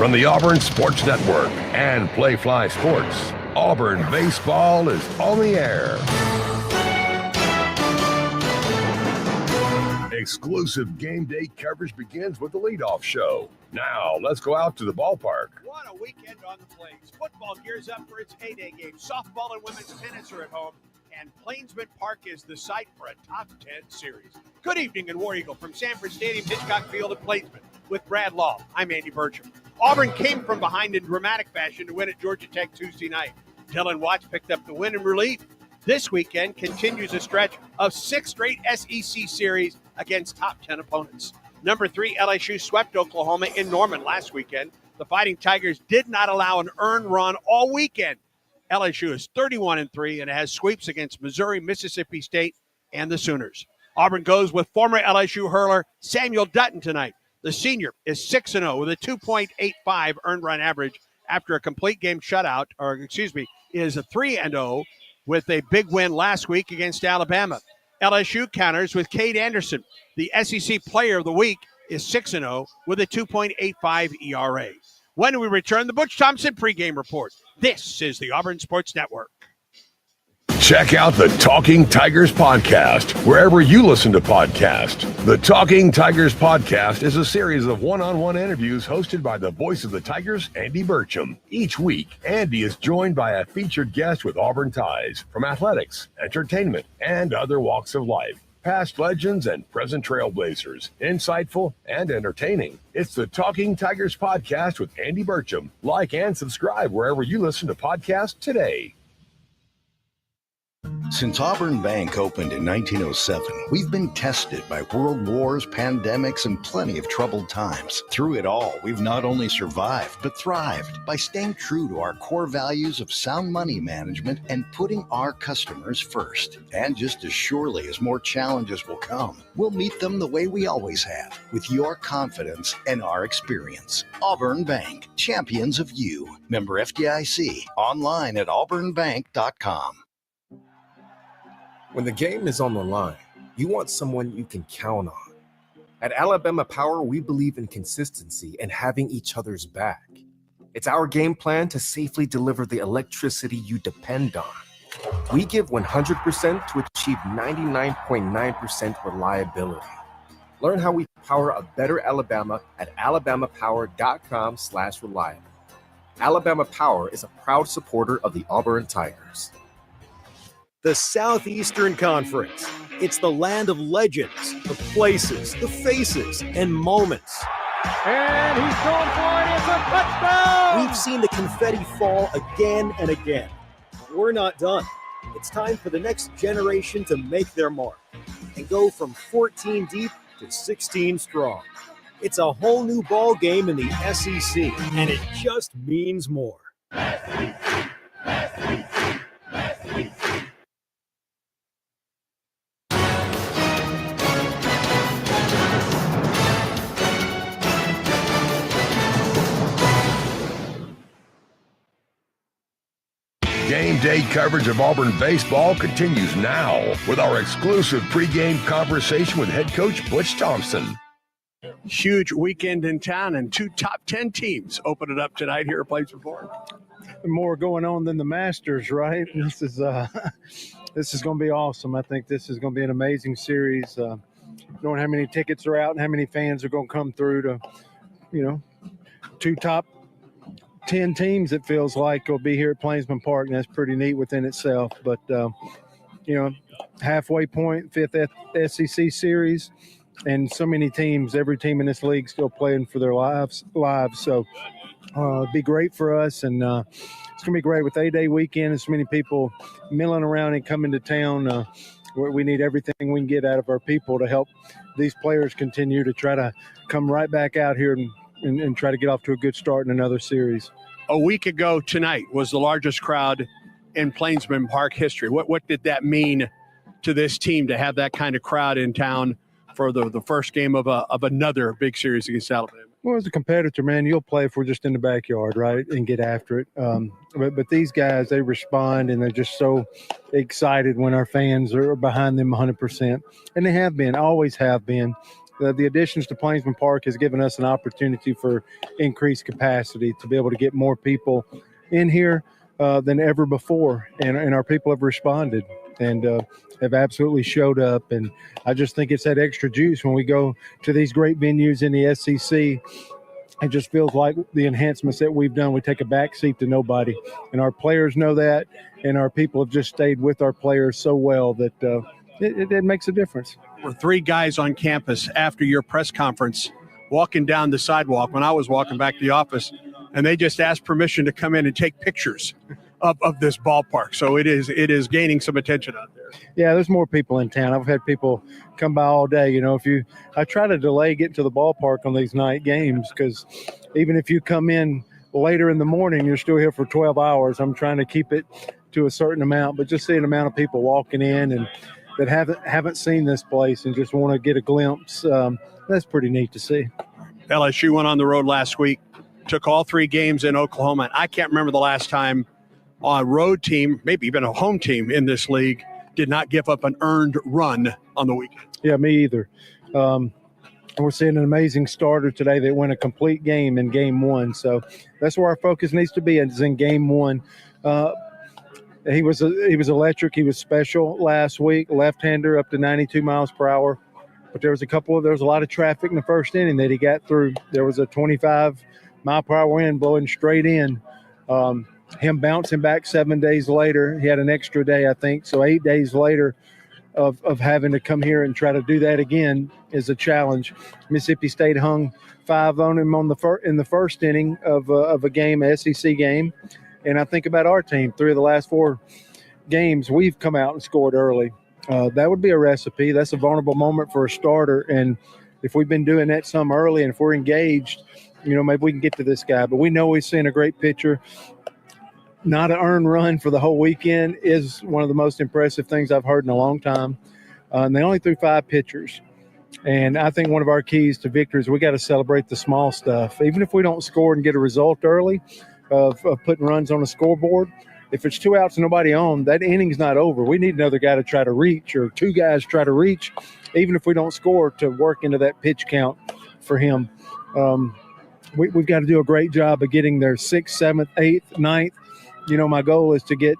From the Auburn Sports Network and Playfly Sports, Auburn baseball is on the air. Exclusive game day coverage begins with the leadoff show. Now, let's go out to the ballpark. What a weekend on the Plains. Football gears up for its heyday game. Softball and women's tennis are at home, and Plainsman Park is the site for a top 10 series. Good evening in War Eagle from Sanford Stadium, Hitchcock Field at Plainsman with Brad Law. I'm Andy Burcham. Auburn came from behind in dramatic fashion to win at Georgia Tech Tuesday night. Dylan Watts picked up the win in relief. This weekend continues a stretch of 6 straight SEC series against top 10 opponents. Number 3, LSU swept Oklahoma in Norman last weekend. The Fighting Tigers did not allow an earned run all weekend. LSU is 31-3 and has sweeps against Missouri, Mississippi State, and the Sooners. Auburn goes with former LSU hurler Samuel Dutton tonight. The senior is 6-0 with a 2.85 earned run average after a complete game shutout, is a 3-0 with a big win last week against Alabama. LSU counters with Cade Anderson. The SEC Player of the Week is 6-0 with a 2.85 ERA. When we return, the Butch Thompson pregame report. This is the Auburn Sports Network. Check out the Talking Tigers podcast wherever you listen to podcasts. The Talking Tigers podcast is a series of one-on-one interviews hosted by the voice of the Tigers, Andy Burcham. Each week, Andy is joined by a featured guest with Auburn ties from athletics, entertainment, and other walks of life. Past legends and present trailblazers, insightful and entertaining. It's the Talking Tigers podcast with Andy Burcham. Like and subscribe wherever you listen to podcasts today. Since Auburn Bank opened in 1907, we've been tested by world wars, pandemics, and plenty of troubled times. Through it all, we've not only survived, but thrived by staying true to our core values of sound money management and putting our customers first. And just as surely as more challenges will come, we'll meet them the way we always have, with your confidence and our experience. Auburn Bank, champions of you. Member FDIC, online at auburnbank.com. When the game is on the line, you want someone you can count on. At Alabama Power, we believe in consistency and having each other's back. It's our game plan to safely deliver the electricity you depend on. We give 100% to achieve 99.9% reliability. Learn how we power a better Alabama at alabamapower.com/reliable. Alabama Power is a proud supporter of the Auburn Tigers. The Southeastern Conference. It's the land of legends, the places, the faces, and moments. And he's going for it. It's a touchdown! We've seen the confetti fall again and again. But we're not done. It's time for the next generation to make their mark and go from 14 deep to 16 strong. It's a whole new ball game in the SEC, and it just means more. Game day coverage of Auburn baseball continues now with our exclusive pregame conversation with head coach Butch Thompson. Huge weekend in town, and 2 top 10 teams open it up tonight here at Plainsman Park. More going on than the Masters, right? This is going to be awesome. I think this is going to be an amazing series. Knowing how many tickets are out and how many fans are going to come through to, 2 top 10 teams, it feels like, will be here at Plainsman Park, and that's pretty neat within itself. But, halfway point, 5th SEC series, and so many teams, every team in this league still playing for their lives. So it'd be great for us, and it's going to be great with A-Day weekend and so many people milling around and coming to town. We need everything we can get out of our people to help these players continue to try to come right back out here and try to get off to a good start in another series. A week ago tonight was the largest crowd in Plainsman Park history. What did that mean to this team to have that kind of crowd in town for the first game of another big series against Alabama? Well, as a competitor, man, you'll play if we're just in the backyard, right, and get after it. But these guys, they respond, and they're just so excited when our fans are behind them 100%. And they have been, always have been. the additions to Plainsman Park has given us an opportunity for increased capacity to be able to get more people in here than ever before, and our people have responded and have absolutely showed up. And I just think it's that extra juice when we go to these great venues in the SEC. It just feels like the enhancements that we've done, we take a back seat to nobody. And our players know that, and our people have just stayed with our players so well that it makes a difference. There were 3 guys on campus after your press conference walking down the sidewalk when I was walking back to the office, and they just asked permission to come in and take pictures of this ballpark. So it is gaining some attention out there. Yeah, there's more people in town. I've had people come by all day. I try to delay getting to the ballpark on these night games, because even if you come in later in the morning, you're still here for 12 hours. I'm trying to keep it to a certain amount, but just seeing the amount of people walking in and that haven't seen this place and just want to get a glimpse, that's pretty neat to see. LSU went on the road last week, took all 3 games in Oklahoma. And I can't remember the last time a road team, maybe even a home team in this league, did not give up an earned run on the weekend. Yeah, me either. We're seeing an amazing starter today that went a complete game in game 1. So that's where our focus needs to be, is in game 1. He was electric. He was special last week, left-hander up to 92 miles per hour. But there was a lot of traffic in the first inning that he got through. There was a 25-mile-per-hour wind blowing straight in. Him bouncing back 7 days later, he had an extra day, I think. So 8 days later of having to come here and try to do that again is a challenge. Mississippi State hung 5 on him in the first inning of a game, an SEC game. And I think about our team, 3 of the last 4 games, we've come out and scored early. That would be a recipe. That's a vulnerable moment for a starter. And if we've been doing that some early, and if we're engaged, maybe we can get to this guy. But we know we've seen a great pitcher. Not an earned run for the whole weekend is one of the most impressive things I've heard in a long time. And they only threw 5 pitchers. And I think one of our keys to victory is we got to celebrate the small stuff. Even if we don't score and get a result early of putting runs on the scoreboard, if it's 2 outs and nobody on, that inning's not over. We need another guy to try to reach, or 2 guys try to reach, even if we don't score, to work into that pitch count for him. We've got to do a great job of getting their 6th, 7th, 8th, 9th. My goal is to get,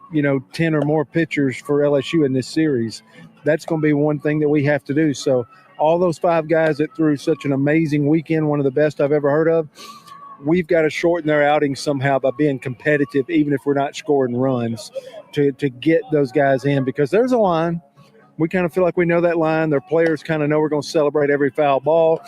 10 or more pitchers for LSU in this series. That's going to be one thing that we have to do. So all those 5 guys that threw such an amazing weekend, one of the best I've ever heard of, we've got to shorten their outing somehow by being competitive, even if we're not scoring runs, to get those guys in, because there's a line. We kind of feel like we know that line. Their players kind of know we're going to celebrate every foul ball,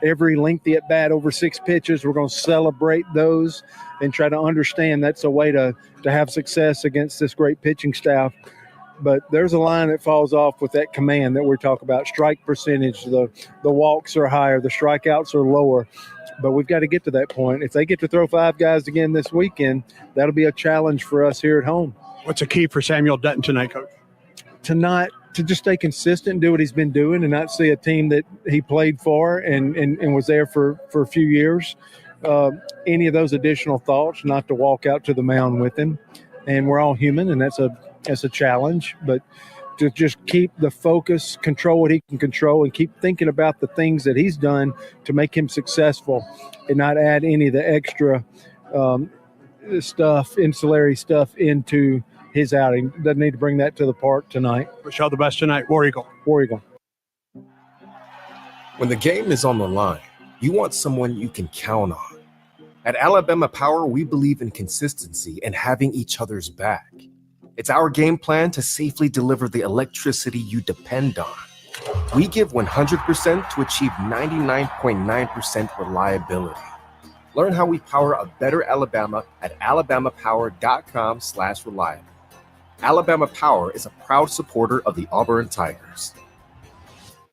every lengthy at bat over 6 pitches. We're going to celebrate those and try to understand that's a way to have success against this great pitching staff. But there's a line that falls off with that command that we're talking about. Strike percentage, the walks are higher, the strikeouts are lower. But we've got to get to that point. If they get to throw 5 guys again this weekend, that'll be a challenge for us here at home. What's a key for Samuel Dutton tonight, Coach? To just stay consistent and do what he's been doing, and not see a team that he played for and was there for a few years. Any of those additional thoughts, not to walk out to the mound with him. And we're all human, and that's a challenge. But to just keep the focus, control what he can control, and keep thinking about the things that he's done to make him successful, and not add any of the extra ancillary stuff into his outing. Doesn't need to bring that to the park tonight. Wish you all the best tonight. War Eagle. War Eagle. When the game is on the line, you want someone you can count on. At Alabama Power, we believe in consistency and having each other's back. It's our game plan to safely deliver the electricity you depend on. We give 100% to achieve 99.9% reliability. Learn how we power a better Alabama at alabamapower.com/reliable. Alabama Power is a proud supporter of the Auburn Tigers.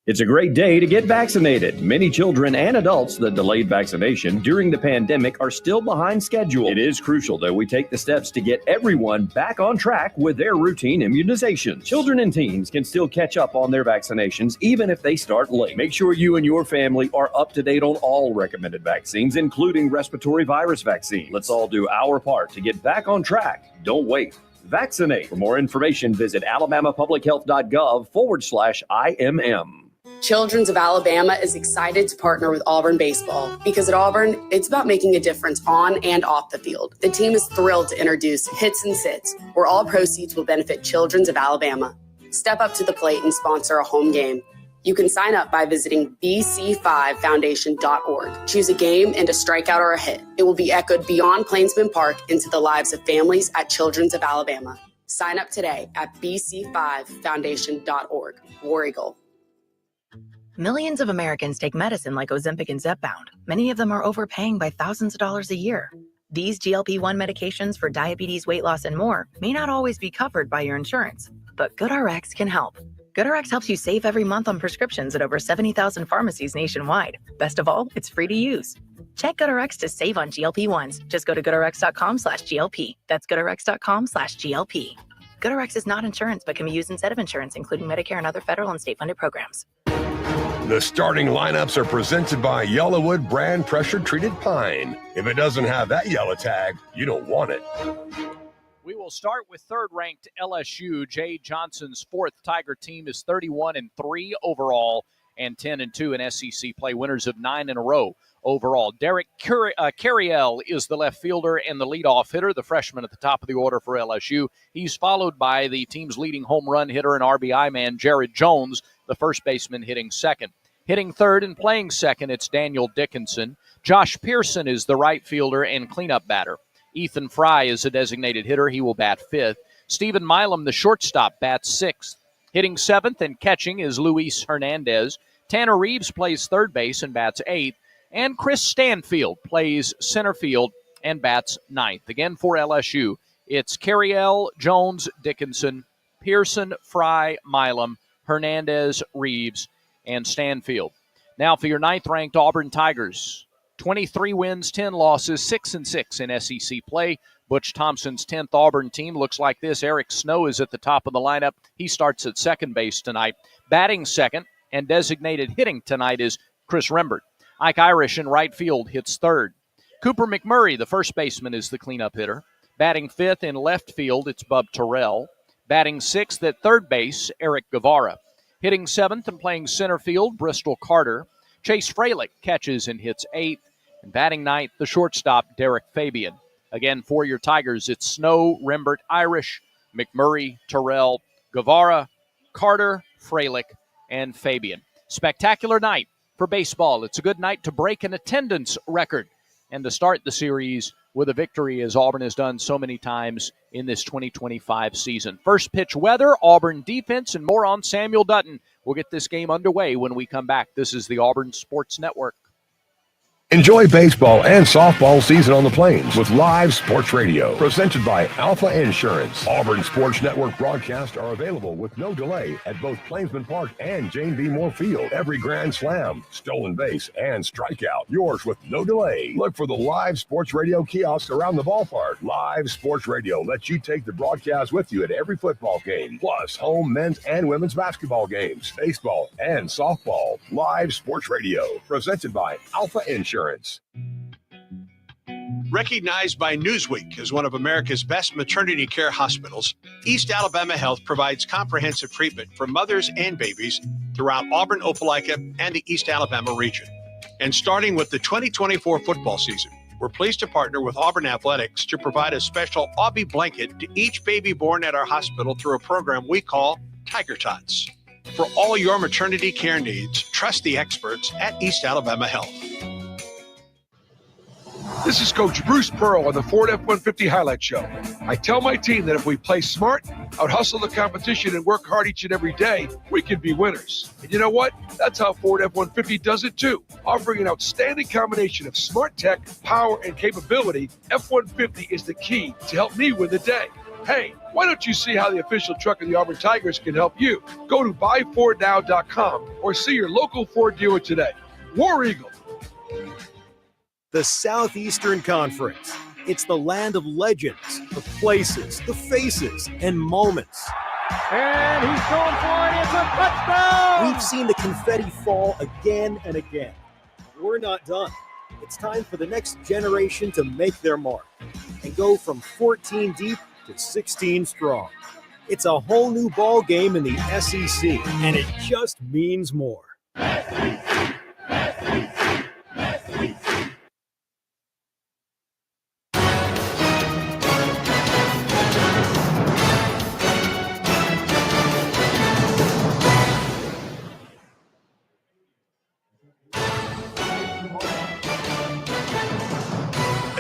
It's a great day to get vaccinated. Many children and adults that delayed vaccination during the pandemic are still behind schedule. It is crucial that we take the steps to get everyone back on track with their routine immunizations. Children and teens can still catch up on their vaccinations even if they start late. Make sure you and your family are up to date on all recommended vaccines, including respiratory virus vaccine. Let's all do our part to get back on track. Don't wait. Vaccinate. For more information, visit alabamapublichealth.gov/IMM. Children's of Alabama is excited to partner with Auburn baseball because at Auburn, it's about making a difference on and off the field. The team is thrilled to introduce Hits and Sits, where all proceeds will benefit Children's of Alabama. Step up to the plate and sponsor a home game. You can sign up by visiting bc5foundation.org. Choose a game and a strikeout or a hit. It will be echoed beyond Plainsman Park into the lives of families at Children's of Alabama. Sign up today at bc5foundation.org. War Eagle. Millions of Americans take medicine like Ozempic and Zepbound. Many of them are overpaying by thousands of dollars a year. These GLP-1 medications for diabetes, weight loss, and more may not always be covered by your insurance, but GoodRx can help. GoodRx helps you save every month on prescriptions at over 70,000 pharmacies nationwide. Best of all, it's free to use. Check GoodRx to save on GLP-1s. Just go to goodrx.com/GLP. That's goodrx.com/GLP. GoodRx is not insurance, but can be used instead of insurance, including Medicare and other federal and state-funded programs. The starting lineups are presented by Yellowwood brand pressure-treated pine. If it doesn't have that yellow tag, you don't want it. We will start with third-ranked LSU. Jay Johnson's fourth Tiger team is 31-3 overall and 10-2 in SEC play, winners of 9 in a row overall. Derek Carriel is the left fielder and the leadoff hitter, the freshman at the top of the order for LSU. He's followed by the team's leading home run hitter and RBI man, Jared Jones, the first baseman hitting second. Hitting third and playing second, it's Daniel Dickinson. Josh Pearson is the right fielder and cleanup batter. Ethan Fry is a designated hitter. He will bat fifth. Stephen Milam, the shortstop, bats sixth. Hitting seventh and catching is Luis Hernandez. Tanner Reeves plays third base and bats eighth. And Chris Stanfield plays center field and bats ninth. Again, for LSU, it's Carriel, Jones, Dickinson, Pearson, Fry, Milam, Hernandez, Reeves, and Stanfield. Now for your ninth-ranked Auburn Tigers. 23 wins, 10 losses, 6-6 in SEC play. Butch Thompson's 10th Auburn team looks like this. Eric Snow is at the top of the lineup. He starts at second base tonight. Batting second and designated hitting tonight is Chris Rembert. Ike Irish in right field hits third. Cooper McMurray, the first baseman, is the cleanup hitter. Batting fifth in left field, it's Bub Terrell. Batting sixth at third base, Eric Guevara. Hitting seventh and playing center field, Bristol Carter. Chase Fralick catches and hits eighth. And batting ninth, the shortstop, Derek Fabian. Again, for your Tigers, it's Snow, Rembert, Irish, McMurray, Terrell, Guevara, Carter, Fralick, and Fabian. Spectacular night for baseball. It's a good night to break an attendance record and to start the series with a victory, as Auburn has done so many times in this 2025 season. First pitch weather, Auburn defense, and more on Samuel Dutton. We'll get this game underway when we come back. This is the Auburn Sports Network. Enjoy baseball and softball season on the Plains with live sports radio presented by Alpha Insurance. Auburn Sports Network broadcasts are available with no delay at both Plainsman Park and Jane B. Moore Field. Every grand slam, stolen base, and strikeout, yours with no delay. Look for the live sports radio kiosks around the ballpark. Live sports radio lets you take the broadcast with you at every football game, plus home men's and women's basketball games, baseball, and softball. Live sports radio presented by Alpha Insurance. Recognized by Newsweek as one of America's best maternity care hospitals, East Alabama Health provides comprehensive treatment for mothers and babies throughout Auburn, Opelika, and the East Alabama region. And starting with the 2024 football season, we're pleased to partner with Auburn Athletics to provide a special Aubie blanket to each baby born at our hospital through a program we call Tiger Tots. For all your maternity care needs, trust the experts at East Alabama Health. This is Coach Bruce Pearl on the Ford F-150 Highlight Show. I tell my team that if we play smart, out-hustle the competition, and work hard each and every day, we can be winners. And you know what? That's how Ford F-150 does it too. Offering an outstanding combination of smart tech, power, and capability, F-150 is the key to help me win the day. Hey, why don't you see how the official truck of the Auburn Tigers can help you? Go to buyfordnow.com or see your local Ford dealer today. War Eagle. The Southeastern Conference. It's the land of legends, the places, the faces, and moments. And he's going for it. It's a touchdown! We've seen the confetti fall again and again. We're not done. It's time for the next generation to make their mark and go from 14 deep to 16 strong. It's a whole new ball game in the SEC, and it just means more.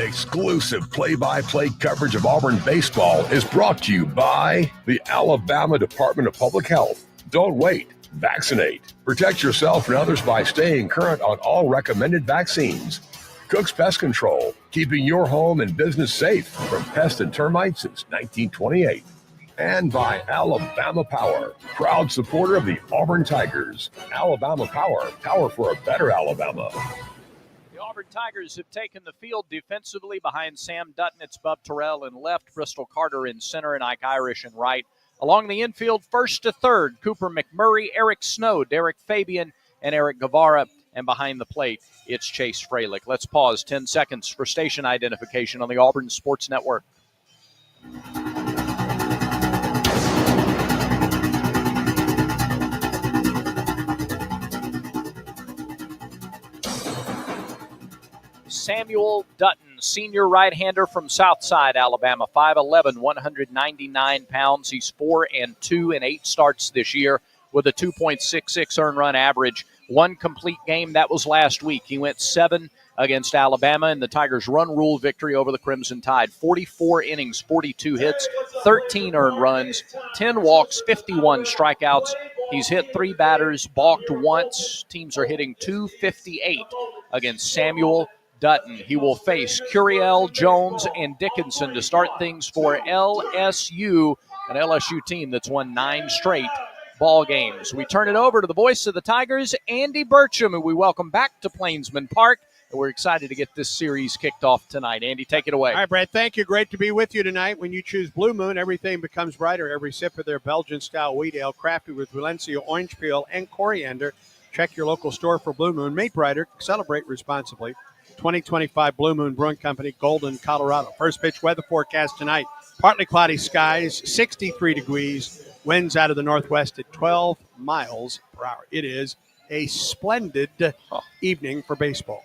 Exclusive play-by-play coverage of Auburn baseball is brought to you by the Alabama Department of Public Health. Don't wait. Vaccinate. Protect yourself and others by staying current on all recommended vaccines. Cook's Pest Control, keeping your home and business safe from pests and termites since 1928. And by Alabama Power, proud supporter of the Auburn Tigers. Alabama Power, power for a better Alabama. The Auburn Tigers have taken the field defensively behind Sam Dutton. It's Bub Terrell in left, Bristol Carter in center, and Ike Irish in right. Along the infield, first to third, Cooper McMurray, Eric Snow, Derek Fabian, and Eric Guevara. And behind the plate, it's Chase Freilich. Let's pause 10 seconds for station identification on the Auburn Sports Network. Samuel Dutton, senior right-hander from Southside, Alabama, 5'11", 199 pounds. He's 4-2 in 8 starts this year with a 2.66 earned run average. One complete game, that was last week. He went 7 against Alabama in the Tigers' run rule victory over the Crimson Tide. 44 innings, 42 hits, 13 earned runs, 10 walks, 51 strikeouts. He's hit 3 batters, balked once. Teams are hitting .258 against Samuel Dutton. He will face Curiel, Jones, and Dickinson to start things for LSU, an LSU team that's won 9 straight ball games. We turn it over to the voice of the Tigers, Andy Burcham, and we welcome back to Plainsman Park. And we're excited to get this series kicked off tonight. Andy, take it away. All right, Brad, thank you. Great to be with you tonight. When you choose Blue Moon, everything becomes brighter. Every sip of their Belgian-style wheat ale, crafted with Valencia orange peel and coriander. Check your local store for Blue Moon. Made brighter. Celebrate responsibly. 2025 Blue Moon Brewing Company, Golden, Colorado. First pitch weather forecast tonight. Partly cloudy skies, 63 degrees. Winds out of the northwest at 12 miles per hour. It is a splendid evening for baseball.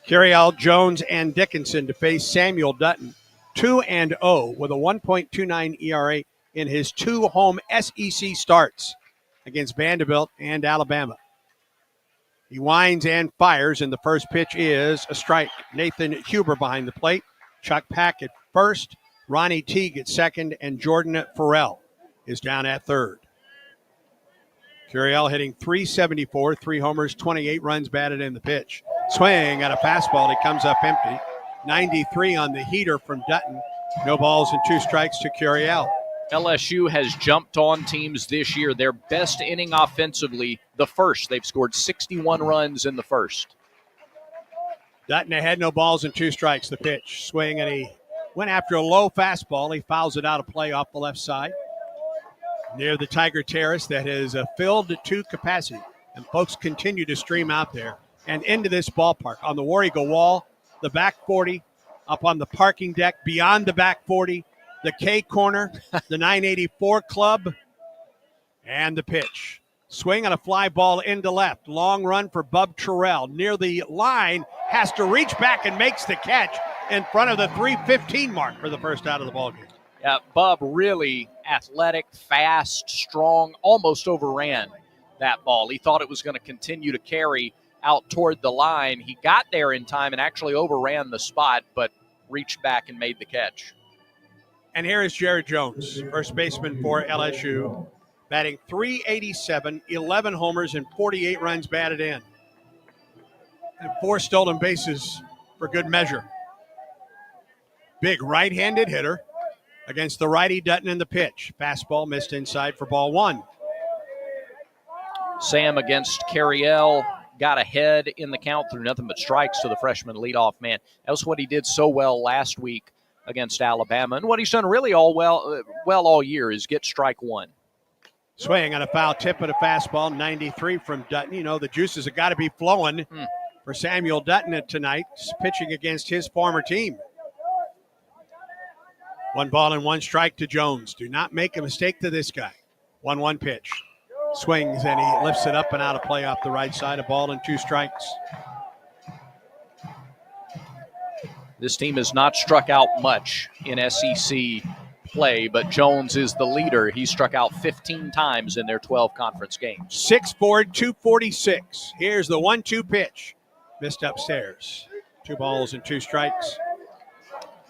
Curiel, Jones, and Dickinson to face Samuel Dutton, 2-0 with a 1.29 ERA in his 2 home SEC starts against Vanderbilt and Alabama. He winds and fires, and the first pitch is a strike. Nathan Huber behind the plate, Chuck Pack at first, Ronnie Teague at second, and Jordan Farrell is down at third. Curiel hitting .374, 3 homers, 28 runs batted in the pitch. Swing at a fastball. It comes up empty. 93 on the heater from Dutton. No balls and 2 strikes to Curiel. LSU has jumped on teams this year. Their best inning offensively, the first. They've scored 61 runs in the first. Dutton had no balls and 2 strikes. The pitch. Swing, and he went after a low fastball. He fouls it out of play off the left side. Near the Tiger Terrace that is filled to capacity. And folks continue to stream out there and into this ballpark. On the War Eagle wall, the back 40, up on the parking deck, beyond the back 40, the K corner, the 984 club, and the pitch. Swing on a fly ball into left. Long run for Bub Terrell. Near the line, has to reach back and makes the catch in front of the 3:15 mark for the first out of the ballgame. Yeah, Bub really athletic, fast, strong, almost overran that ball. He thought it was going to continue to carry out toward the line. He got there in time and actually overran the spot, but reached back and made the catch. And here is Jared Jones, first baseman for LSU, batting .387, 11 homers, and 48 runs batted in. And 4 stolen bases for good measure. Big right-handed hitter against the righty Dutton in the pitch. Fastball missed inside for ball 1. Sam against Curiel got ahead in the count through nothing but strikes to the freshman leadoff man. That was what he did so well last week against Alabama. And what he's done really well all year is get strike 1. Swing on a foul tip and a fastball, 93 from Dutton. You know, the juices have got to be flowing for Samuel Dutton tonight, pitching against his former team. 1 ball and 1 strike to Jones. Do not make a mistake to this guy. 1-1 pitch. Swings, and he lifts it up and out of play off the right side. A ball and 2 strikes. This team has not struck out much in SEC play, but Jones is the leader. He struck out 15 times in their 12 conference games. 6'4", 246. Here's the 1-2 pitch. Missed upstairs. 2 balls and 2 strikes.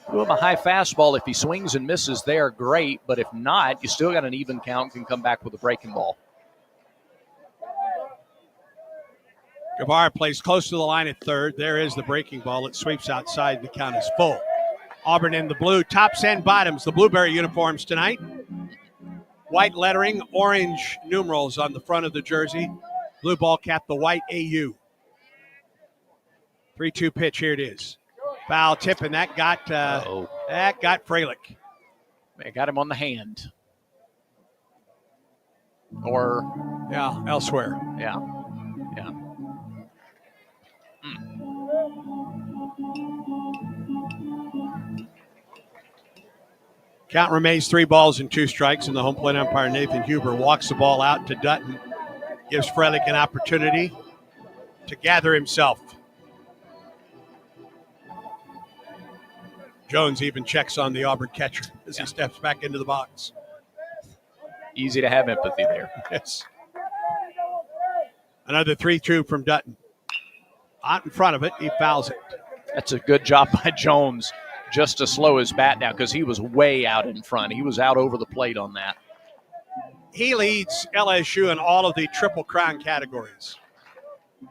Threw him a high fastball. If he swings and misses, they are great. But if not, you still got an even count, can come back with a breaking ball. Guevara plays close to the line at third. There is the breaking ball. It sweeps outside. The count is full. Auburn in the blue, tops and bottoms. The Blueberry uniforms tonight. White lettering, orange numerals on the front of the jersey. Blue ball cap, the white AU. 3-2 pitch. Here it is. Foul tip, and that got Freilich. They got him on the hand. Or elsewhere. Yeah. Count remains 3 balls and 2 strikes, and the home plate umpire, Nathan Huber, walks the ball out to Dutton. Gives Freilich an opportunity to gather himself. Jones even checks on the Auburn catcher as he steps back into the box. Easy to have empathy there. Yes. Another 3-2 from Dutton. Out in front of it, he fouls it. That's a good job by Jones just to slow his bat down, because he was way out in front. He was out over the plate on that. He leads LSU in all of the Triple Crown categories.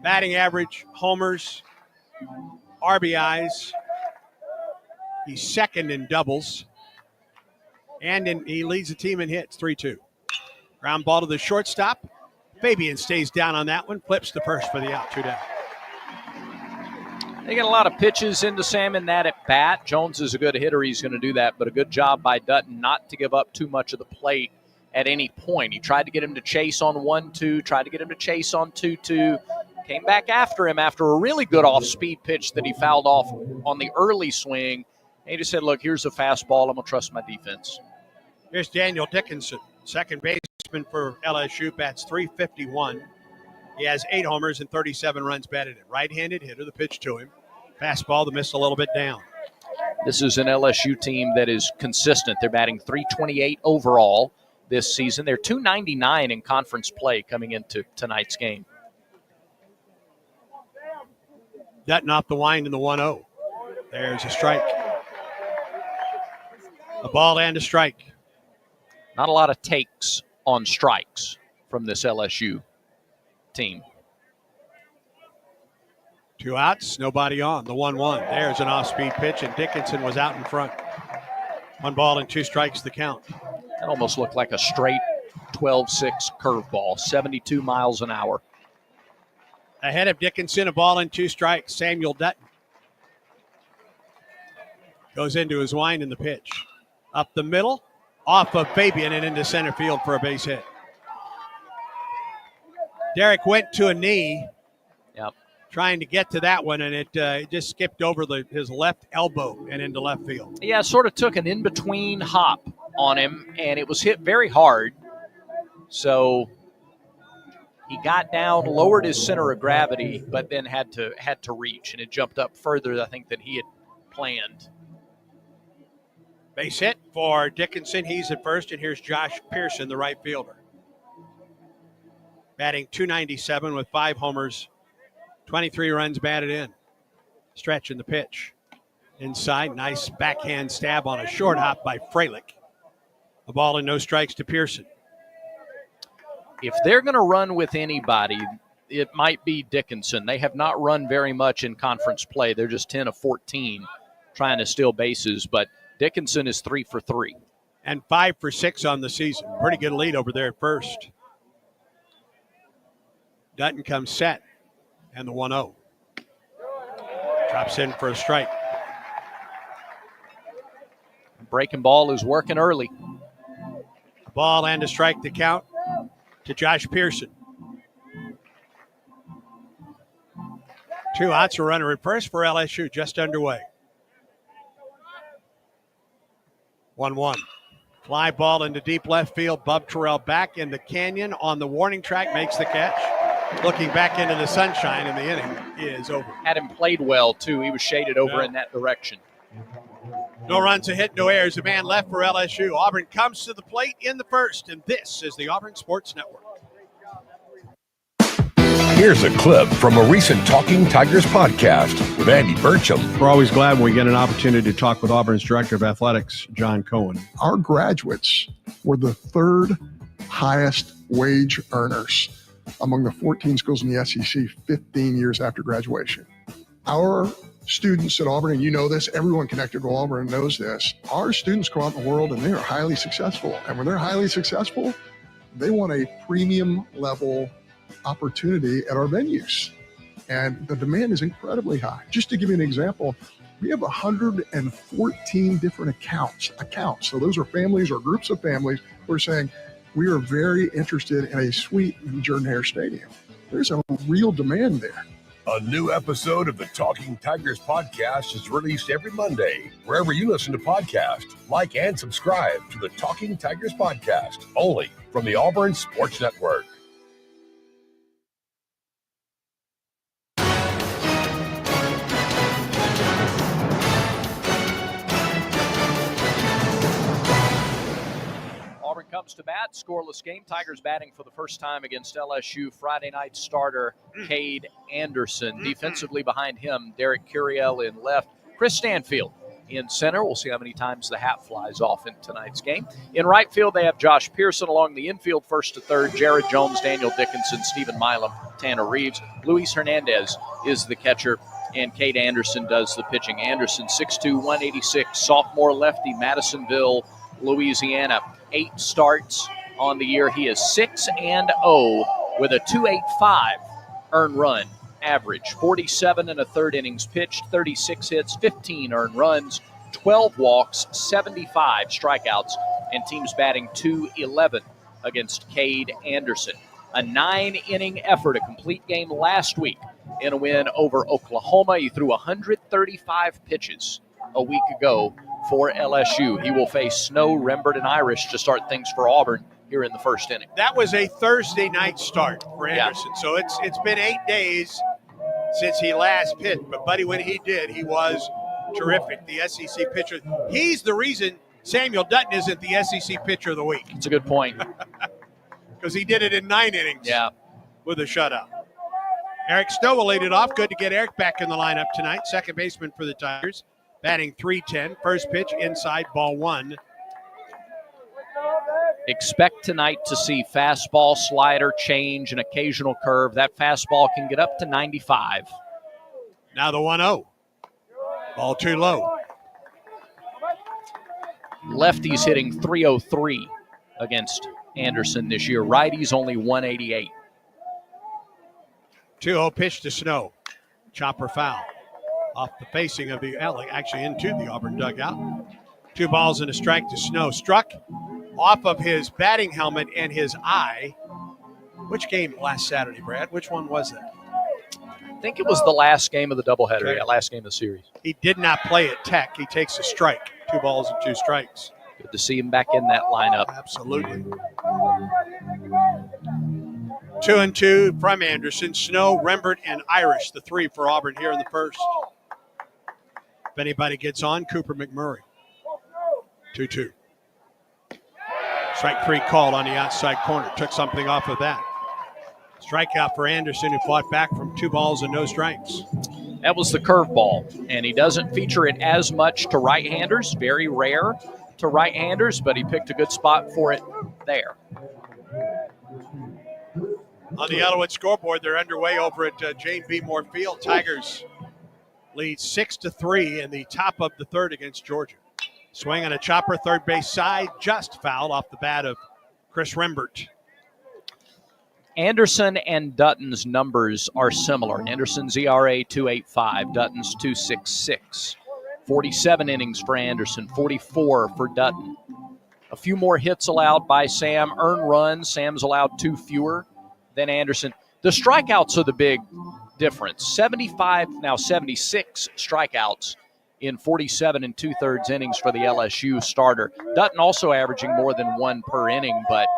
Batting average, homers, RBIs. He's second in doubles. And he leads the team in hits, 3-2. Ground ball to the shortstop. Fabian stays down on that one, flips the first for the out, 2 down. They get a lot of pitches into Sam in that at bat. Jones is a good hitter. He's going to do that, but a good job by Dutton not to give up too much of the plate at any point. He tried to get him to chase on 1-2, tried to get him to chase on 2-2, came back after him after a really good off-speed pitch that he fouled off on the early swing. And he just said, look, here's a fastball. I'm going to trust my defense. Here's Daniel Dickinson, second baseman for LSU, bats .351. He has 8 homers and 37 runs batted in. Right-handed hitter, the pitch to him. Fastball, the miss a little bit down. This is an LSU team that is consistent. They're batting .328 overall this season. They're .299 in conference play coming into tonight's game. Dutton off the wind in the 1-0. There's a strike. A ball and a strike. Not a lot of takes on strikes from this LSU team. 2 outs, nobody on. The 1-1. There's an off-speed pitch, and Dickinson was out in front. 1 ball and 2 strikes the count. That almost looked like a straight 12-6 curveball, 72 miles an hour. Ahead of Dickinson, a ball and 2 strikes. Samuel Dutton goes into his wind in the pitch. Up the middle, off of Fabian and into center field for a base hit. Derek went to a knee. Yep. Trying to get to that one, and it just skipped over his left elbow and into left field. Yeah, sort of took an in-between hop on him, and it was hit very hard. So he got down, lowered his center of gravity, but then had to reach, and it jumped up further, I think, than he had planned. Base hit for Dickinson. He's at first, and here's Josh Pearson, the right fielder. Batting .297 with 5 homers. 23 runs batted in. Stretch in the pitch. Inside, nice backhand stab on a short hop by Freilich. A ball and no strikes to Pearson. If they're going to run with anybody, it might be Dickinson. They have not run very much in conference play. They're just 10 of 14 trying to steal bases, but Dickinson is 3 for 3. And 5 for 6 on the season. Pretty good lead over there at first. Dutton comes set. And the 1-0. Drops in for a strike. Breaking ball is working early. A ball and a strike to count to Josh Pearson. 2 outs, a runner at first for LSU, just underway. 1-1. Fly ball into deep left field. Bub Terrell back in the canyon on the warning track, makes the catch. Looking back into the sunshine, and the inning is over. Had him played well, too. He was shaded over in that direction. No runs, a hit, no errors. A man left for LSU. Auburn comes to the plate in the first, and this is the Auburn Sports Network. Here's a clip from a recent Talking Tigers podcast with Andy Burcham. We're always glad when we get an opportunity to talk with Auburn's Director of Athletics, John Cohen. Our graduates were the third highest wage earners among the 14 schools in the SEC 15 years after graduation. Our students at Auburn, and you know this, everyone connected to Auburn knows this, our students go out in the world and they are highly successful. And when they're highly successful, they want a premium level opportunity at our venues. And the demand is incredibly high. Just to give you an example, we have 114 different accounts. So those are families or groups of families who are saying, we are very interested in a suite in Jordan-Hare Stadium. There's a real demand there. A new episode of the Talking Tigers podcast is released every Monday, wherever you listen to podcasts. Like and subscribe to the Talking Tigers podcast, only from the Auburn Sports Network. Comes to bat, scoreless game. Tigers batting for the first time against LSU. Friday night starter Cade Anderson. Defensively behind him, Derek Curiel in left. Chris Stanfield in center. We'll see how many times the hat flies off in tonight's game. In right field, they have Josh Pearson. Along the infield, first to third, Jared Jones, Daniel Dickinson, Stephen Milam, Tanner Reeves. Luis Hernandez is the catcher, and Cade Anderson does the pitching. Anderson, 6'2", 186, sophomore lefty, Madisonville, Louisiana. 8 starts on the year. He is 6-0 with a 2.85 earned run average. 47 and a third innings pitched, 36 hits, 15 earned runs, 12 walks, 75 strikeouts, and teams batting .211 against Cade Anderson. A 9-inning effort, a complete game last week in a win over Oklahoma. He threw 135 pitches a week ago for LSU. He will face Snow, Rembert, and Irish to start things for Auburn here in the first inning. That was a Thursday night start for Anderson. Yeah. So it's been 8 days since he last pitched. But, buddy, when he did, he was terrific. The SEC pitcher. He's the reason Samuel Dutton isn't the SEC pitcher of the week. It's a good point. Because he did it in 9 innings. Yeah. With a shutout. Eric Snow will lead it off. Good to get Eric back in the lineup tonight. Second baseman for the Tigers. Batting .310. First pitch inside, ball 1. Expect tonight to see fastball, slider, change, and occasional curve. That fastball can get up to 95. Now the 1-0. Ball too low. Lefties hitting .303 against Anderson this year. Righties only .188. 2-0 pitch to Snow. Chopper foul. Off the facing of the alley, actually into the Auburn dugout. 2 balls and a strike to Snow. Struck off of his batting helmet and his eye. Which game last Saturday, Brad? Which one was that? I think it was the last game of the doubleheader, okay. Last game of the series. He did not play at Tech. He takes a strike. 2 balls and 2 strikes. Good to see him back in that lineup. Absolutely. 2-2 from Anderson. Snow, Rembert, and Irish, the 3 for Auburn here in the first. If anybody gets on, Cooper McMurray. 2-2. Strike 3 called on the outside corner. Took something off of that. Strikeout for Anderson, who fought back from 2 balls and no strikes. That was the curveball, and he doesn't feature it as much to right-handers. Very rare to right-handers, but he picked a good spot for it there. On the Elwood scoreboard, they're underway over at Jane B. Moore Field. Tigers lead 6-3 in the top of the third against Georgia. Swing on a chopper, third base side, just fouled off the bat of Chris Rembert. Anderson and Dutton's numbers are similar. Anderson's ERA 2.85, Dutton's 2.66. 47 innings for Anderson, 44 for Dutton. A few more hits allowed by Sam. Earned runs, Sam's allowed 2 fewer than Anderson. The strikeouts are the big difference. 76 strikeouts in 47 and 2/3 innings for the LSU starter. Dutton also averaging more than 1 per inning, but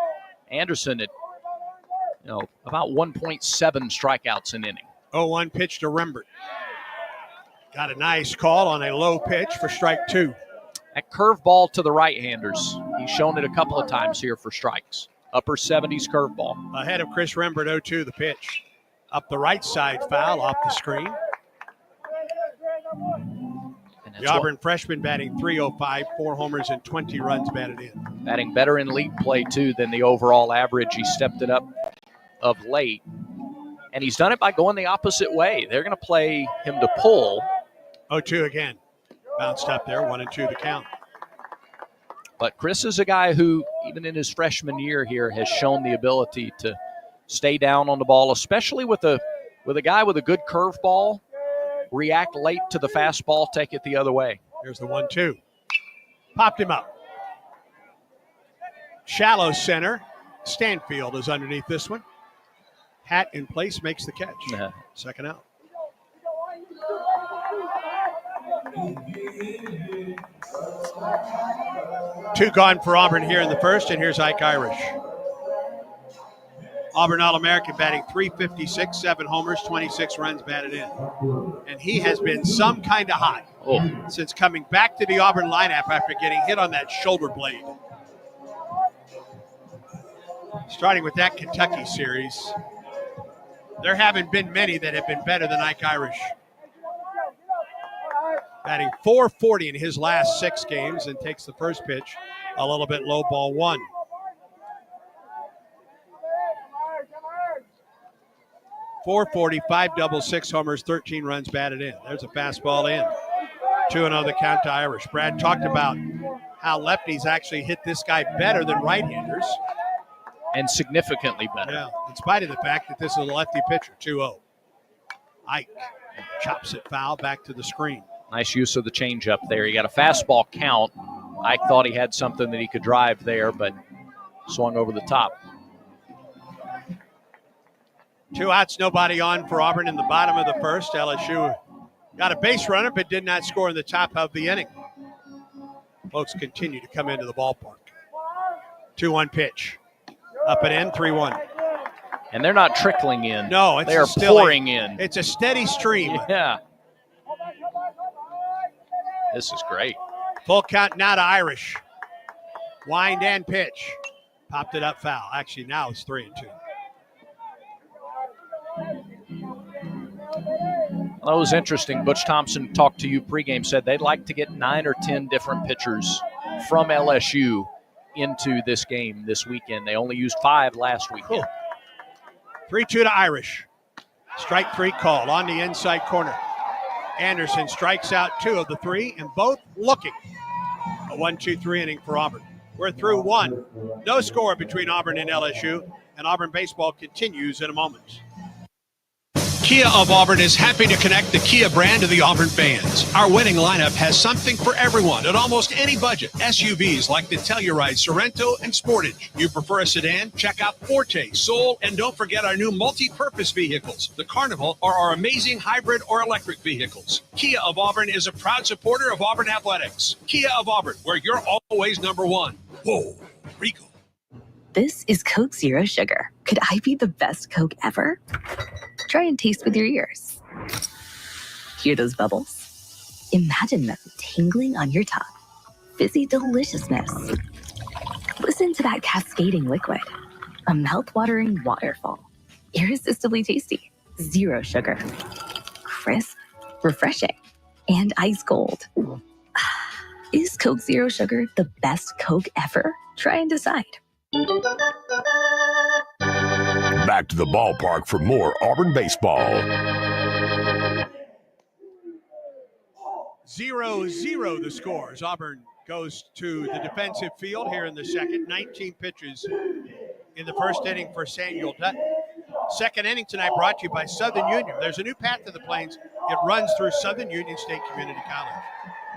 Anderson at about 1.7 strikeouts an inning. 0-1 pitch to Rembert. Got a nice call on a low pitch for strike 2. That curveball to the right-handers. He's shown it a couple of times here for strikes. Upper 70s curveball. Ahead of Chris Rembert, 0-2 the pitch. Up the right side, foul off the screen. The Auburn freshman batting .305, 4 homers and 20 runs batted in. Batting better in league play, too, than the overall average. He stepped it up of late. And he's done it by going the opposite way. They're going to play him to pull. 0-2 again. Bounced up there, 1-2 the count. But Chris is a guy who, even in his freshman year here, has shown the ability to stay down on the ball, especially with a guy with a good curveball. React late to the fastball, take it the other way. Here's the 1-2. Popped him up. Shallow center. Stanfield is underneath this one. Hat in place, makes the catch. Second out. Two gone for Auburn here in the first, and here's Ike Irish. Auburn All-American batting .356, 7 homers, 26 runs batted in. And he has been some kind of hot since coming back to the Auburn lineup after getting hit on that shoulder blade. Starting with that Kentucky series, there haven't been many that have been better than Ike Irish. Batting .440 in his last 6 games and takes the first pitch a little bit low, ball 1. .440, 5 doubles, 6 homers, 13 runs batted in. There's a fastball in. 2-0 the count to Irish. Brad talked about how lefties actually hit this guy better than right-handers. And significantly better. Yeah, in spite of the fact that this is a lefty pitcher, 2-0. Ike chops it foul back to the screen. Nice use of the changeup there. He got a fastball count. Ike thought he had something that he could drive there, but swung over the top. 2 outs, nobody on for Auburn in the bottom of the first. LSU got a base runner, but did not score in the top of the inning. Folks continue to come into the ballpark. 2-1 pitch. Up and in, 3-1. And they're not trickling in. No, they are pouring in. It's a steady stream. Yeah. This is great. Full count now to Irish. Wind and pitch. Popped it up foul. Actually, now it's 3-2. Well, that was interesting. Butch Thompson talked to you pregame, said they'd like to get 9 or 10 different pitchers from LSU into this game this weekend. They only used 5 last weekend. 3-2 to Irish. Strike 3 called on the inside corner. Anderson strikes out 2 of the 3, and both looking. A 1-2-3 inning for Auburn. We're through 1. No score between Auburn and LSU, and Auburn baseball continues in a moment. Kia of Auburn is happy to connect the Kia brand to the Auburn fans. Our winning lineup has something for everyone at almost any budget. SUVs like the Telluride, Sorrento, and Sportage. You prefer a sedan? Check out Forte, Soul, and don't forget our new multi-purpose vehicles, the Carnival, or our amazing hybrid or electric vehicles. Kia of Auburn is a proud supporter of Auburn Athletics. Kia of Auburn, where you're always number 1. Whoa, Rico. This is Coke Zero Sugar. Could I be the best Coke ever? Try and taste with your ears. Hear those bubbles? Imagine them tingling on your tongue. Fizzy deliciousness. Listen to that cascading liquid. A mouth-watering waterfall. Irresistibly tasty. Zero sugar. Crisp. Refreshing. And ice cold. Is Coke Zero Sugar the best Coke ever? Try and decide. Back to the ballpark for more Auburn baseball. 0-0 the scores. Auburn goes to the defensive field here in the second. 19 pitches in the first inning for Samuel Dutton. Second inning tonight brought to you by Southern Union. There's a new path to the Plains. It runs through Southern Union State Community College.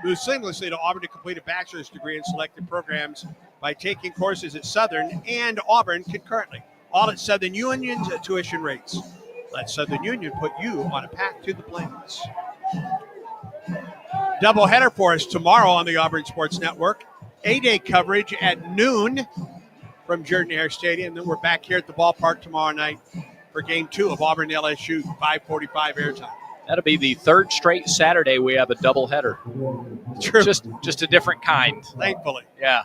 Move seamlessly to Auburn to complete a bachelor's degree in selected programs by taking courses at Southern and Auburn concurrently. All at Southern Union's tuition rates. Let Southern Union put you on a path to the Plains. Doubleheader for us tomorrow on the Auburn Sports Network. A-Day coverage at noon from Jordan-Hare Stadium. Then we're back here at the ballpark tomorrow night for Game 2 of Auburn LSU, 5:45 airtime. That'll be the third straight Saturday we have a doubleheader. True. Just a different kind. Thankfully. Yeah.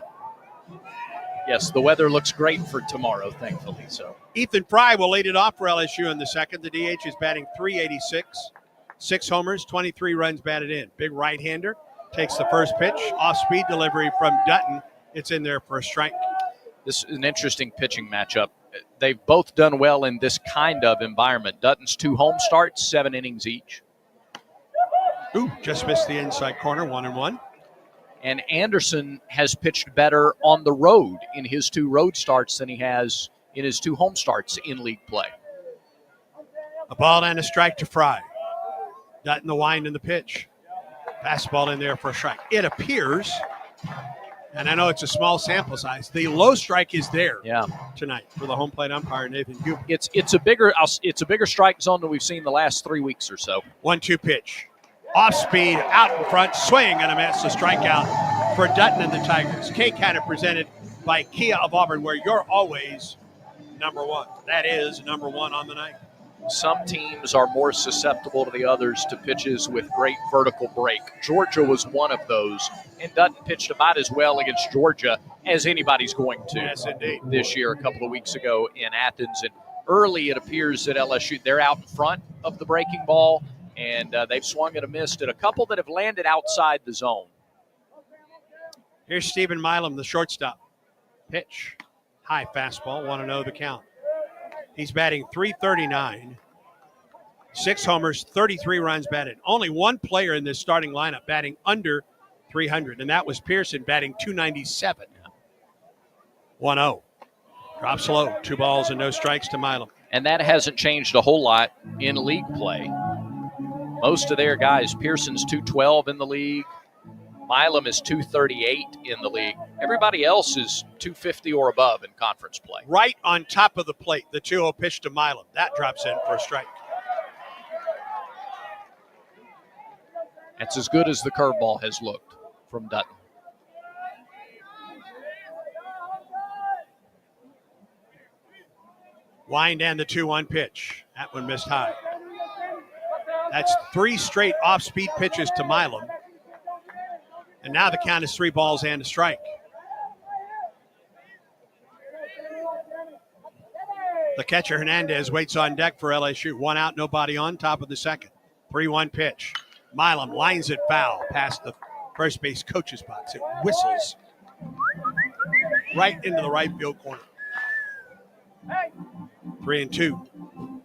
Yes, the weather looks great for tomorrow, thankfully. So Ethan Fry will lead it off for LSU in the second. The DH is batting .386, 6 homers, 23 runs batted in. Big right-hander takes the first pitch, off-speed delivery from Dutton. It's in there for a strike. this is an interesting pitching matchup. They've both done well in this kind of environment. Dutton's 2 home starts, 7 innings each. Ooh, just missed the inside corner, 1-1. And Anderson has pitched better on the road in his 2 road starts than he has in his 2 home starts in league play. A ball and a strike to Fry. Dutton the wind and the pitch. Fastball in there for a strike. It appears, and I know it's a small sample size, the low strike is there tonight for the home plate umpire, Nathan Hubert. It's a bigger strike zone than we've seen the last 3 weeks or so. 1-2 pitch. Off speed, out in front, swing and a miss, a strikeout for Dutton and the Tigers. K-Canner presented by Kia of Auburn, where you're always number one. That is number one on the night. Some teams are more susceptible to the others to pitches with great vertical break. Georgia was one of those, and Dutton pitched about as well against Georgia as anybody's going to. Yes, indeed. This year, a couple of weeks ago in Athens. And early, it appears that LSU, they're out in front of the breaking ball, and they've swung and missed at a couple that have landed outside the zone. Here's Stephen Milam, the shortstop. Pitch. High fastball, 1-0 the count. He's batting .339, 6 homers, 33 runs batted. Only one player in this starting lineup batting under .300, and that was Pearson batting .297. 1-0. Drops low. 2 balls and no strikes to Milam. And that hasn't changed a whole lot in league play. Most of their guys, Pearson's .212 in the league. Milam is .238 in the league. Everybody else is .250 or above in conference play. Right on top of the plate, the 2-0 pitch to Milam. That drops in for a strike. That's as good as the curveball has looked from Dutton. Wind and the 2-1 pitch. That one missed high. That's 3 straight off-speed pitches to Milam. And now the count is 3 balls and a strike. The catcher Hernandez waits on deck for LSU. 1 out, nobody on, top of the second. 3-1 pitch. Milam lines it foul past the first base coach's box. It whistles right into the right field corner. 3-2.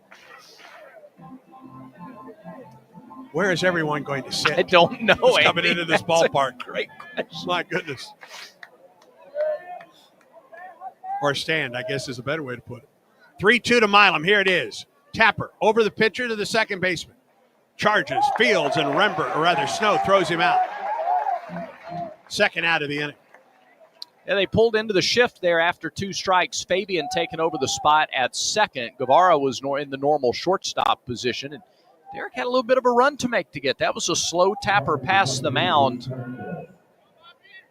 Where is everyone going to sit? I don't know. Who's coming into this ballpark? Great question. My goodness. Or stand, I guess is a better way to put it. 3-2 to Milam. Here it is. Tapper over the pitcher to the second baseman. Charges, fields, and Snow throws him out. Second out of the inning. Yeah, they pulled into the shift there after 2 strikes. Fabian taking over the spot at second. Guevara was in the normal shortstop position, and Derek had a little bit of a run to make to get. That was a slow tapper past the mound.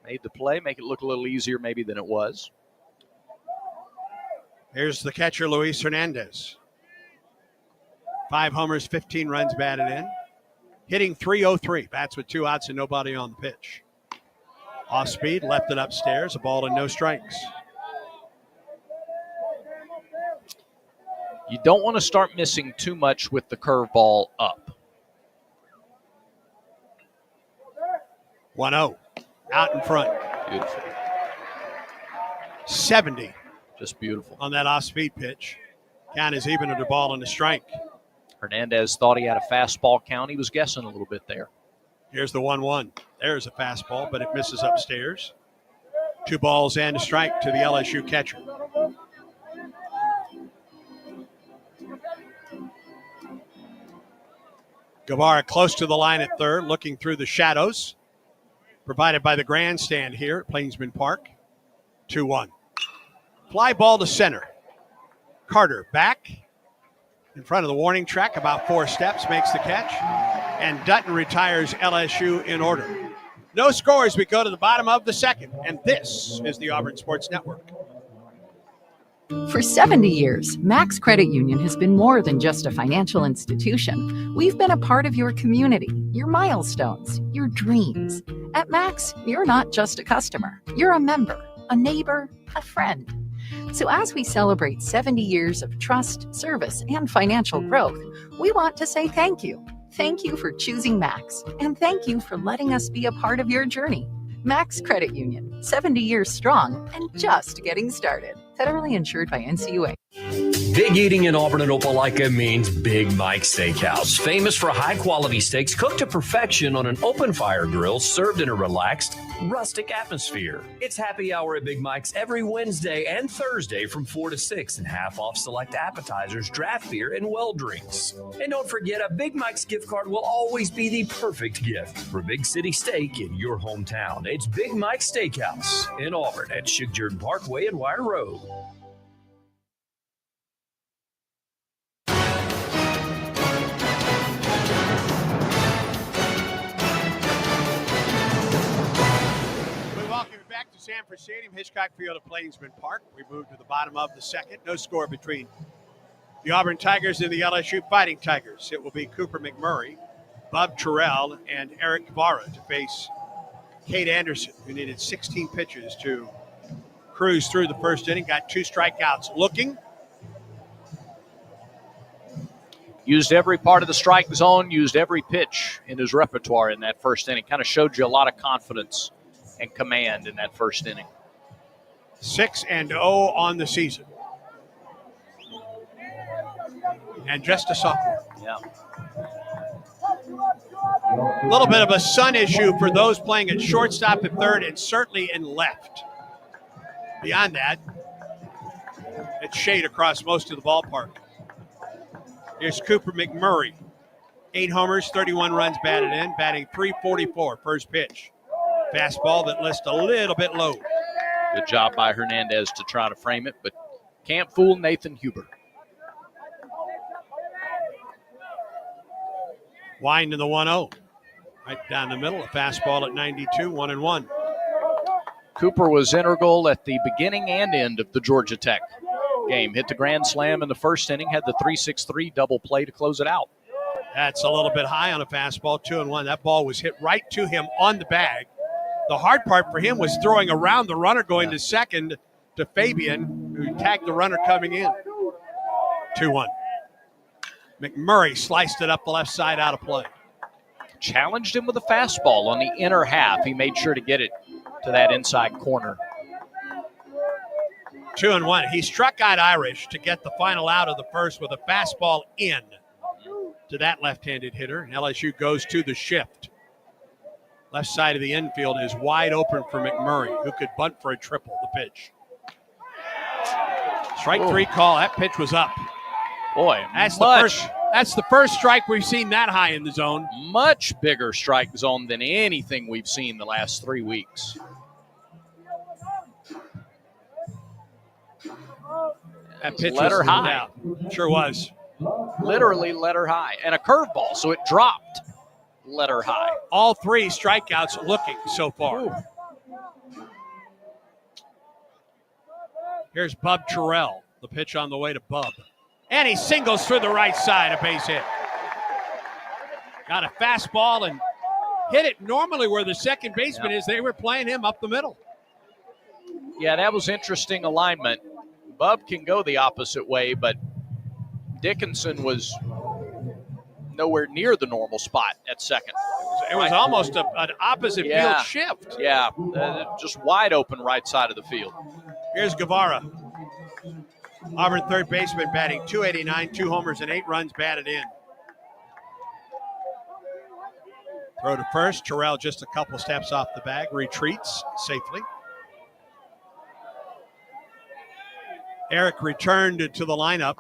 Made the play, make it look a little easier maybe than it was. Here's the catcher, Luis Hernandez. 5 homers, 15 runs batted in. Hitting .303. Bats with 2 outs and nobody on the pitch. Off speed, left it upstairs. A ball and no strikes. You don't want to start missing too much with the curveball up. 1-0. Out in front. Beautiful. 70. Just beautiful. On that off-speed pitch. Count is even at a ball and a strike. Hernandez thought he had a fastball count. He was guessing a little bit there. Here's the 1-1. There's a fastball, but it misses upstairs. 2 balls and a strike to the LSU catcher. Guevara close to the line at third, looking through the shadows. Provided by the grandstand here at Plainsman Park. 2-1. Fly ball to center. Carter back in front of the warning track, about 4 steps, makes the catch. and Dutton retires LSU in order. No scores. We go to the bottom of the second, and this is the Auburn Sports Network. For 70 years, Max Credit Union has been more than just a financial institution. We've been a part of your community, your milestones, your dreams. At Max, you're not just a customer. You're a member, a neighbor, a friend. So as we celebrate 70 years of trust, service, and financial growth, we want to say thank you. Thank you for choosing Max, and thank you for letting us be a part of your journey. Max Credit Union, 70 years strong and just getting started. Federally insured by NCUA. Big eating in Auburn and Opelika means Big Mike Steakhouse. Famous for high-quality steaks cooked to perfection on an open-fire grill served in a relaxed, rustic atmosphere. It's happy hour at Big Mike's every Wednesday and Thursday from 4 to 6 and half off select appetizers, draft beer, and well drinks. And don't forget, a Big Mike's gift card will always be the perfect gift for Big City Steak in your hometown. It's Big Mike's Steakhouse in Auburn at Shigjordan Parkway and Wire Road. Back to Sanford Stadium, Hitchcock Field at Plainsman Park. We move to the bottom of the second. No score between the Auburn Tigers and the LSU Fighting Tigers. It will be Cooper McMurray, Bob Terrell, and Eric Guevara to face Cade Anderson, who needed 16 pitches to cruise through the first inning. Got 2 strikeouts. Looking. Used every part of the strike zone, used every pitch in his repertoire in that first inning. Kind of showed you a lot of confidence and command in that first inning. 6-0 on the season. And just a sophomore. Yeah. A little bit of a sun issue for those playing at shortstop and third, and certainly in left. Beyond that, it's shade across most of the ballpark. Here's Cooper McMurray. 8 homers, 31 runs batted in, batting .344, first pitch. Fastball that lists a little bit low. Good job by Hernandez to try to frame it, but can't fool Nathan Huber. Wind in the 1-0. Right down the middle, a fastball at 92, 1-1. Cooper was integral at the beginning and end of the Georgia Tech game. Hit the grand slam in the first inning, had the 3-6-3 double play to close it out. That's a little bit high on a fastball, 2-1. That ball was hit right to him on the bag. The hard part for him was throwing around the runner going to second to Fabian, who tagged the runner coming in. 2-1. McMurray sliced it up the left side out of play. Challenged him with a fastball on the inner half. He made sure to get it to that inside corner. 2-1. He struck out Irish to get the final out of the first with a fastball in to that left-handed hitter. And LSU goes to the shift. Left side of the infield is wide open for McMurray, who could bunt for a triple. The pitch. Strike 3 call. That pitch was up. Boy, that's the first strike we've seen that high in the zone. Much bigger strike zone than anything we've seen the last 3 weeks. That pitch let was her high. Out. Sure was. Literally let her high. And a curveball, so it dropped. Let her high. All 3 strikeouts looking so far. Ooh. Here's Bub Terrell. The pitch on the way to Bub. And he singles through the right side, a base hit. Got a fastball and hit it normally where the second baseman is. They were playing him up the middle. Yeah, that was interesting alignment. Bub can go the opposite way, but Dickinson was nowhere near the normal spot at second. It was almost an opposite field shift. Yeah, just wide open right side of the field. Here's Guevara. Auburn third baseman batting .289, 2 homers and 8 runs batted in. Throw to first. Terrell just a couple steps off the bag. Retreats safely. Eric returned to the lineup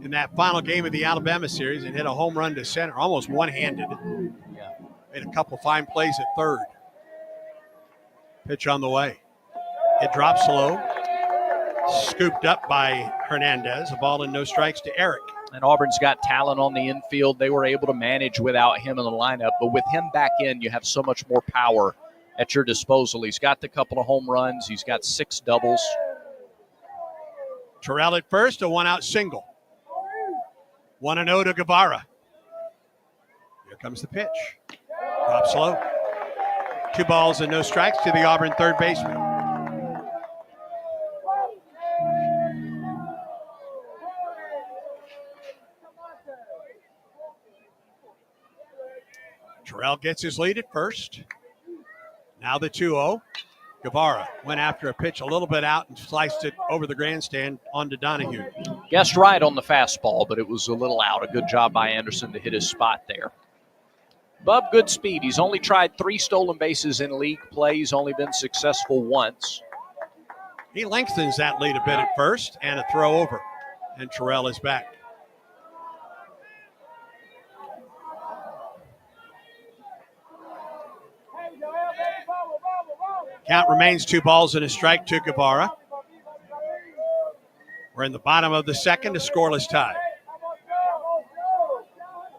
in that final game of the Alabama series and hit a home run to center, almost one-handed. Yeah. Made a couple fine plays at third. Pitch on the way. It drops low. Scooped up by Hernandez. A ball and no strikes to Eric. And Auburn's got talent on the infield. They were able to manage without him in the lineup. But with him back in, you have so much more power at your disposal. He's got the couple of home runs. He's got 6 doubles. Terrell at first, a 1-out single. 1-0 to Guevara. Here comes the pitch. Drops low. 2 balls and no strikes to the Auburn third baseman. Terrell gets his lead at first. Now the 2-0. Guevara went after a pitch a little bit out and sliced it over the grandstand onto Donahue. Guessed right on the fastball, but it was a little out. A good job by Anderson to hit his spot there. Bub, good speed. He's only tried 3 stolen bases in league play. He's only been successful once. He lengthens that lead a bit at first, and a throw over. And Terrell is back. Count remains 2 balls and a strike to Guevara. We're in the bottom of the second, a scoreless tie.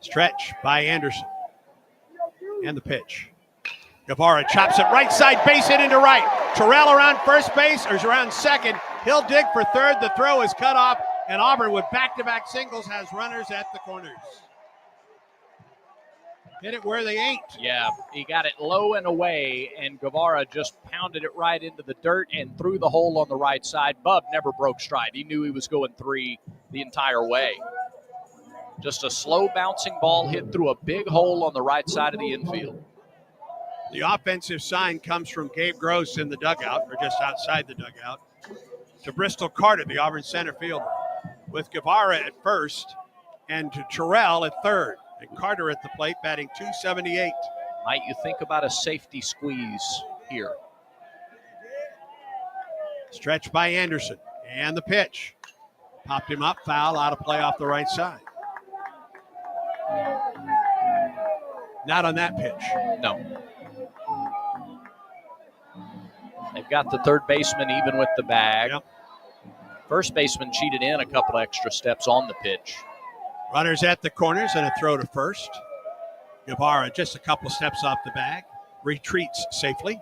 Stretch by Anderson. And the pitch. Guevara chops it right side, base hit into right. Terrell around first base, or around second. He'll dig for third. The throw is cut off, and Auburn with back-to-back singles has runners at the corners. Hit it where they ain't. Yeah, he got it low and away, and Guevara just pounded it right into the dirt and through the hole on the right side. Bub never broke stride. He knew he was going 3 the entire way. Just a slow bouncing ball hit through a big hole on the right side of the infield. The offensive sign comes from Gabe Gross in the dugout, or just outside the dugout, to Bristol Carter, the Auburn center fielder, with Guevara at first and to Terrell at third. And Carter at the plate batting .278. Might you think about a safety squeeze here? Stretch by Anderson. And the pitch. Popped him up, foul, out of play off the right side. Not on that pitch. No. They've got the third baseman even with the bag. Yep. First baseman cheated in a couple extra steps on the pitch. Runners at the corners and a throw to first. Guevara just a couple of steps off the bag. Retreats safely.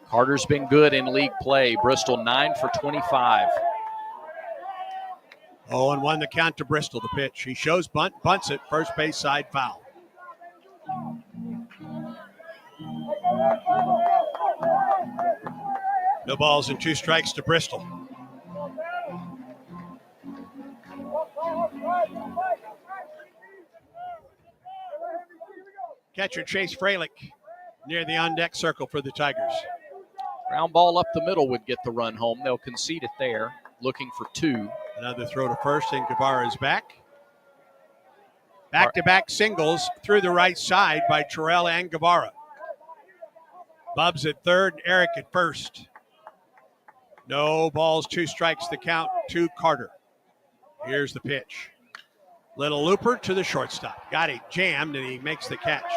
Carter's been good in league play. Bristol 9 for 25. 0-1 the count to Bristol, the pitch. He shows bunt, bunts it, first base side foul. No balls and 2 strikes to Bristol. Catcher Chase Freilich near the on-deck circle for the Tigers. Ground ball up the middle would get the run home. They'll concede it there, looking for 2. Another throw to first, and Guevara is back. Back-to-back singles through the right side by Terrell and Guevara. Bubs at third, and Eric at first. No balls, 2 strikes, the count to Carter. Here's the pitch. Little looper to the shortstop. Got it jammed, and he makes the catch.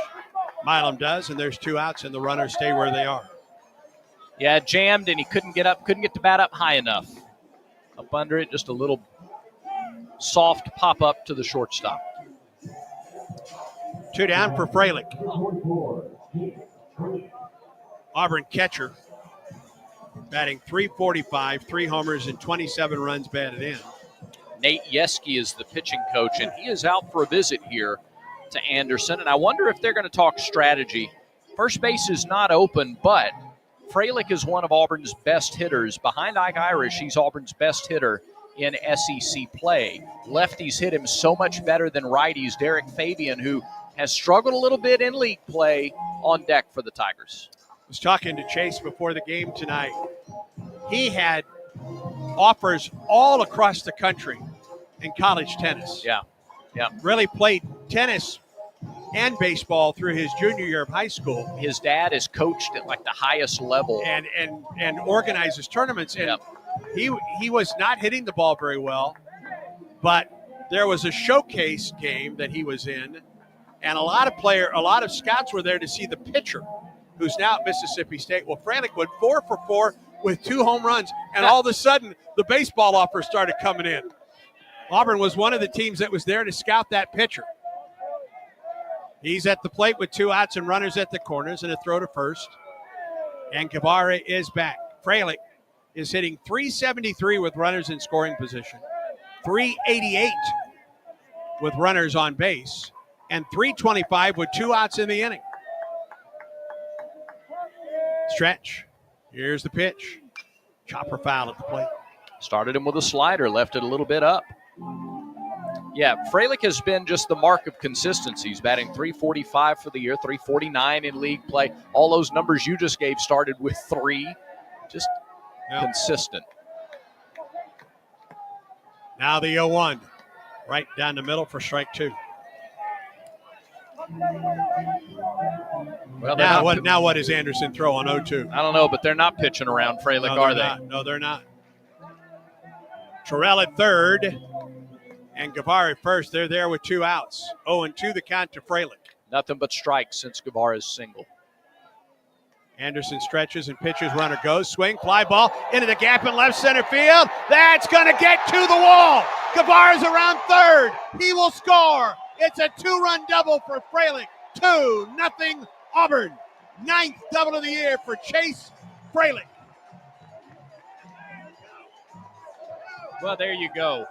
Milam does, and there's 2 outs, and the runners stay where they are. Yeah, jammed, and he couldn't get the bat up high enough. Up under it, just a little soft pop-up to the shortstop. 2 down for Freilich. Auburn catcher batting .345, 3 homers and 27 runs batted in. Nate Yeske is the pitching coach, and he is out for a visit here to Anderson. And I wonder if they're going to talk strategy. First base is not open, but Freilich is one of Auburn's best hitters. Behind Ike Irish, he's Auburn's best hitter in SEC play. Lefties hit him so much better than righties. Derek Fabian, who has struggled a little bit in league play, on deck for the Tigers. I was talking to Chase before the game tonight. He had offers all across the country in college tennis. Yeah. Really played tennis and baseball through his junior year of high school. His dad is coached at like the highest level. And organizes tournaments. And he was not hitting the ball very well, but there was a showcase game that he was in, and a lot of scouts were there to see the pitcher who's now at Mississippi State. Well, Freilich went 4 for 4 with 2 home runs, and all of a sudden the baseball offers started coming in. Auburn was one of the teams that was there to scout that pitcher. He's at the plate with 2 outs and runners at the corners and a throw to first. And Guevara is back. Freilich is hitting .373 with runners in scoring position, .388 with runners on base, and .325 with 2 outs in the inning. Stretch. Here's the pitch. Chopper foul at the plate. Started him with a slider, left it a little bit up. Yeah, Freilich has been just the mark of consistency. He's batting .345 for the year, .349 in league play. All those numbers you just gave started with 3. Just consistent. Now the 0-1. Right down the middle for strike 2. Well, now what is Anderson throw on 0-2? I don't know, but they're not pitching around Freilich, are they? No, they're not. Terrell at third and Guevara at first. They're there with 2 outs. 0-2 the count to Freilich. Nothing but strikes since Guevara's single. Anderson stretches and pitches. Runner goes. Swing, fly ball into the gap in left center field. That's going to get to the wall. Guevara's around third. He will score. It's a 2-run double for Freilich. 2-0 Auburn. 9th double of the year for Chase Freilich. Well, there you go.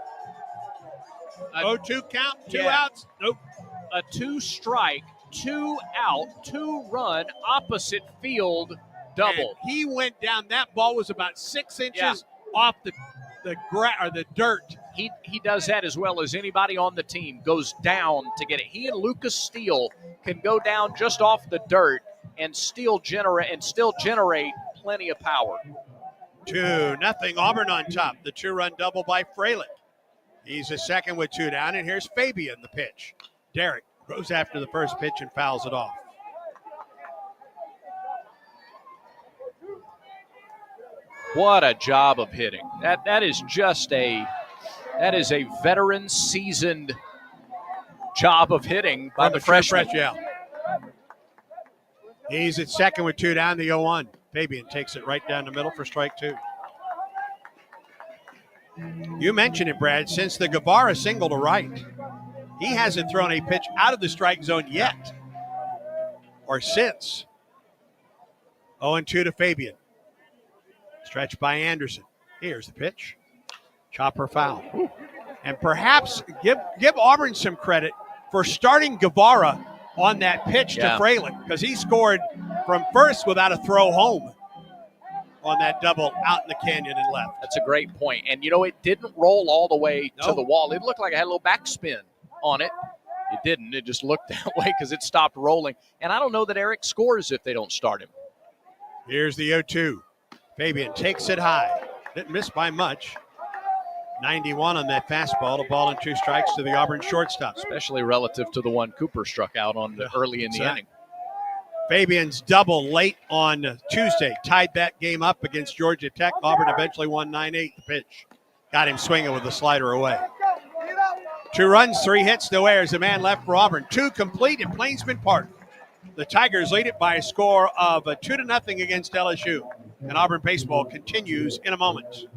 0-2 count, 2 outs. Nope. A 2-strike, 2-out, 2-run opposite field double. And he went down. That ball was about 6 inches off the dirt. He does that as well as anybody on the team. Goes down to get it. He and Lucas Steele can go down just off the dirt and still generate plenty of power. 2-0 Auburn on top. The 2-run double by Freilich. He's a second with 2 down, and here's Fabian, the pitch. Derek goes after the first pitch and fouls it off. What a job of hitting. That is a veteran, seasoned job of hitting by the freshman. He's at second with 2 down, the 0-1. Fabian takes it right down the middle for strike 2. You mentioned it, Brad. Since the Guevara single to right, he hasn't thrown a pitch out of the strike zone yet, or since. 0-2 to Fabian. Stretched by Anderson. Here's the pitch. Chopper foul. And perhaps give Auburn some credit for starting Guevara on that pitch to Freilich, because he scored from first without a throw home on that double out in the canyon and left. That's a great point. And, it didn't roll all the way to the wall. It looked like it had a little backspin on it. It didn't. It just looked that way because it stopped rolling. And I don't know that Eric scores if they don't start him. Here's the 0-2. Fabian takes it high. Didn't miss by much. 91 on that fastball. A ball and 2 strikes to the Auburn shortstop. Especially relative to the one Cooper struck out on early in the inning. Fabian's double late on Tuesday tied that game up against Georgia Tech. Auburn eventually won 9-8. The pitch got him swinging with the slider away. 2 runs, 3 hits, no errors. A man left for Auburn. 2 complete at Plainsman Park. The Tigers lead it by a score of 2-0 against LSU. And Auburn baseball continues in a moment.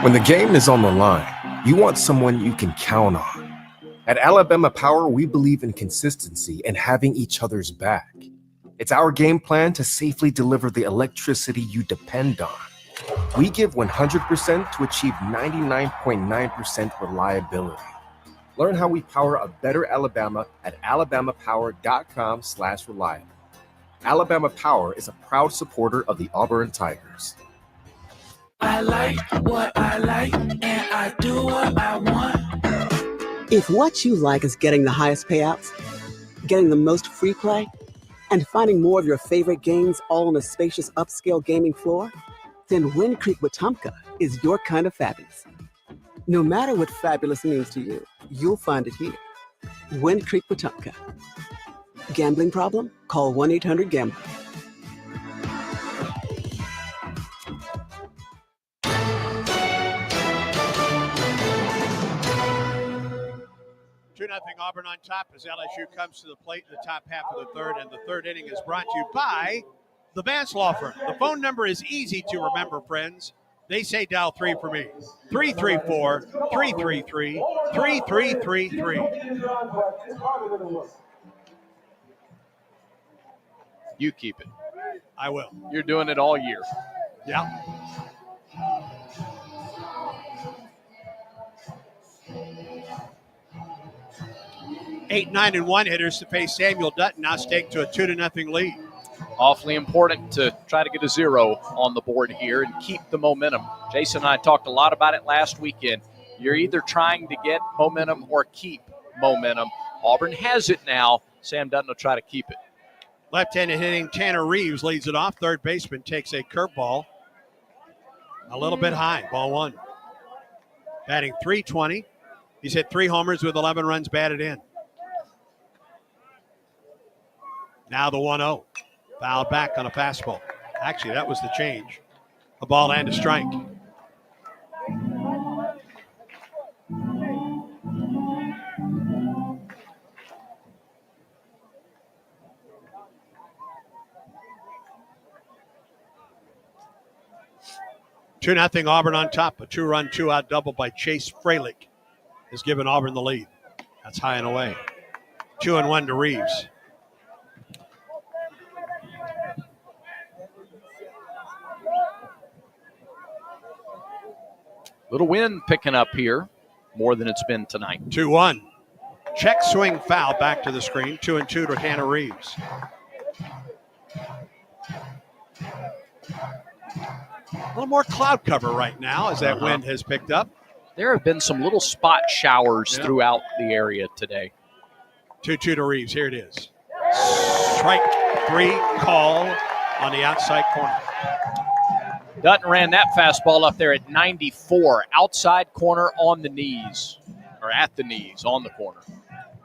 When the game is on the line, you want someone you can count on. At Alabama Power, we believe in consistency and having each other's back. It's our game plan to safely deliver the electricity you depend on. We give 100% to achieve 99.9% reliability. Learn how we power a better Alabama at alabamapower.com/reliable. Alabama Power is a proud supporter of the Auburn Tigers. I like what I like, and I do what I want. If what you like is getting the highest payouts, getting the most free play, and finding more of your favorite games all on a spacious upscale gaming floor, then Wind Creek Wetumpka is your kind of fabulous. No matter what fabulous means to you, you'll find it here. Wind Creek Wetumpka. Gambling problem? Call 1-800-GAMBLER. Auburn on top as LSU comes to the plate in the top half of the third, and the third inning is brought to you by the Vance Law Firm. The phone number is easy to remember, friends. They say dial 3 for me. 334-333-3333. You keep it. I will. You're doing it all year. Yeah. Eight, 9, and 1 hitters to face Samuel Dutton, now staked to a 2-0 lead. Awfully important to try to get a 0 on the board here and keep the momentum. Jason and I talked a lot about it last weekend. You're either trying to get momentum or keep momentum. Auburn has it now. Sam Dutton will try to keep it. Left-handed hitting Tanner Reeves leads it off. Third baseman takes a curveball. A little bit high, ball one. Batting .320. He's hit 3 homers with 11 runs batted in. Now the 1-0. Fouled back on a fastball. Actually, that was the change. A ball and a strike. Two nothing Auburn on top. A 2-run, 2-out double by Chase Freilich has given Auburn the lead. That's high and away. 2-1 to Reeves. Little wind picking up here, more than it's been tonight. 2-1. Check swing foul back to the screen. 2-2 to Tanner Reeves. A little more cloud cover right now as that wind has picked up. There have been some little spot showers throughout the area today. 2-2 to Reeves. Here it is. Strike 3 call on the outside corner. Dutton ran that fastball up there at 94, outside corner on the knees, or at the knees, on the corner.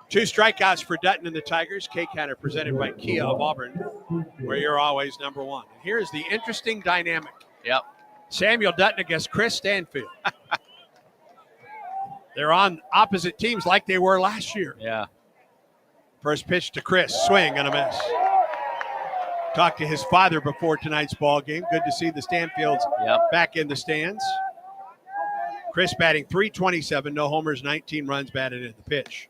2 strikeouts for Dutton and the Tigers. K-Counter presented by Kia of Auburn, where you're always number one. And here's the interesting dynamic. Yep. Samuel Dutton against Chris Stanfield. They're on opposite teams like they were last year. Yeah. First pitch to Chris, swing and a miss. Talked to his father before tonight's ball game. Good to see the Stanfields back in the stands. Chris batting .327, no homers, 19 runs batted in the pitch.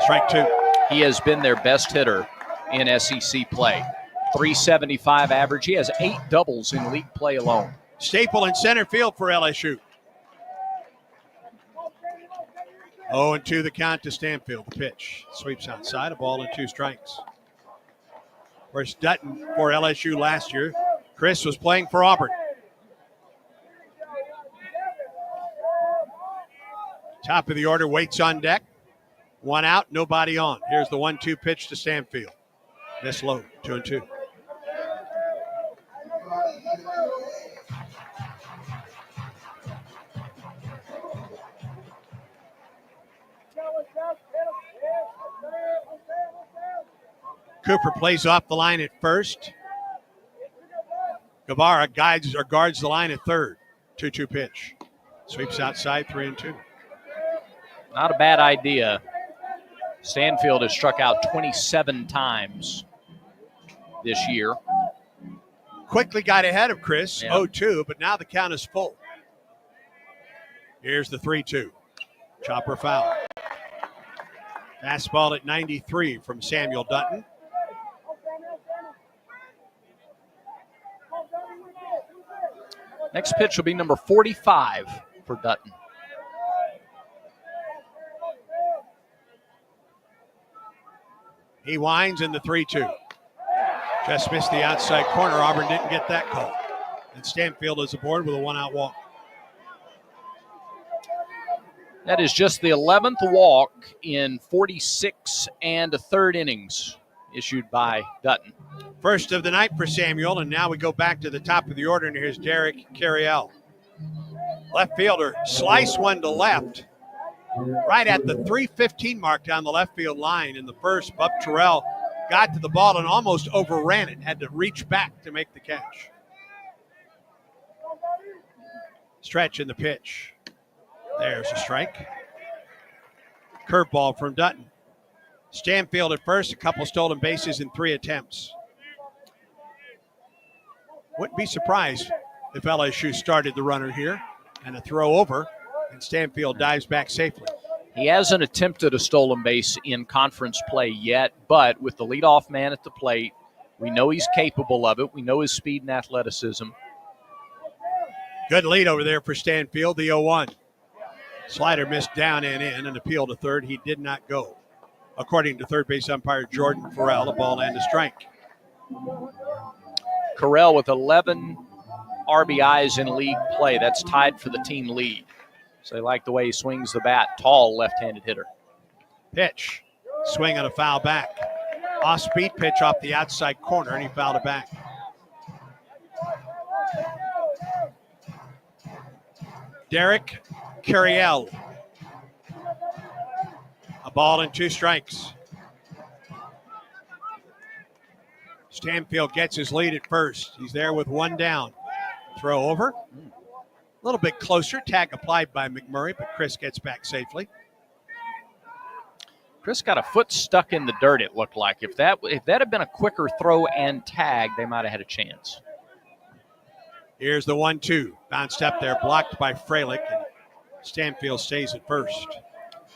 Strike 2. He has been their best hitter in SEC play. .375 average. He has 8 doubles in league play alone. Staple in center field for LSU. 0-2 the count to Stanfield. The pitch sweeps outside, a ball and 2 strikes. Of course, Dutton for LSU last year. Chris was playing for Auburn. Top of the order, waits on deck. 1 out, nobody on. Here's the 1-2 pitch to Stanfield. This low, 2-2. Cooper plays off the line at first. Guevara guards the line at third. 2-2 pitch. Sweeps outside, 3-2. Not a bad idea. Stanfield has struck out 27 times this year. Quickly got ahead of Chris, 0-2, but now the count is full. Here's the 3-2. Chopper foul. Fastball at 93 from Samuel Dutton. Next pitch will be number 45 for Dutton. He winds in the 3-2. Just missed the outside corner. Auburn didn't get that call. And Stanfield is aboard with a 1-out walk. That is just the 11th walk in 46 and a third innings issued by Dutton. First of the night for Samuel, and now we go back to the top of the order, and here's Derek Carriel. Left fielder, slice one to left. Right at the 3:15 mark down the left field line in the first, Bub Terrell got to the ball and almost overran it, had to reach back to make the catch. Stretch in the pitch. There's a strike. Curveball from Dutton. Stanfield at first, a couple stolen bases in 3 attempts. Wouldn't be surprised if LSU started the runner here and a throw over, and Stanfield dives back safely. He hasn't attempted a stolen base in conference play yet, but with the leadoff man at the plate, we know he's capable of it. We know his speed and athleticism. Good lead over there for Stanfield, the 0-1. Slider missed down and in, and appeal to third. He did not go. According to third base umpire Jordan Farrell, a ball and a strike. Carell with 11 RBIs in league play. That's tied for the team lead. So they like the way he swings the bat. Tall left-handed hitter. Pitch. Swing and a foul back. Off-speed pitch off the outside corner, and he fouled it back. Derek Carriel. A ball and 2 strikes. Stanfield gets his lead at first. He's there with 1 down. Throw over. A little bit closer. Tag applied by McMurray, but Chris gets back safely. Chris got a foot stuck in the dirt, it looked like. If that had been a quicker throw and tag, they might have had a chance. Here's the 1-2. Bounced up there, blocked by Freilich, and Stanfield stays at first.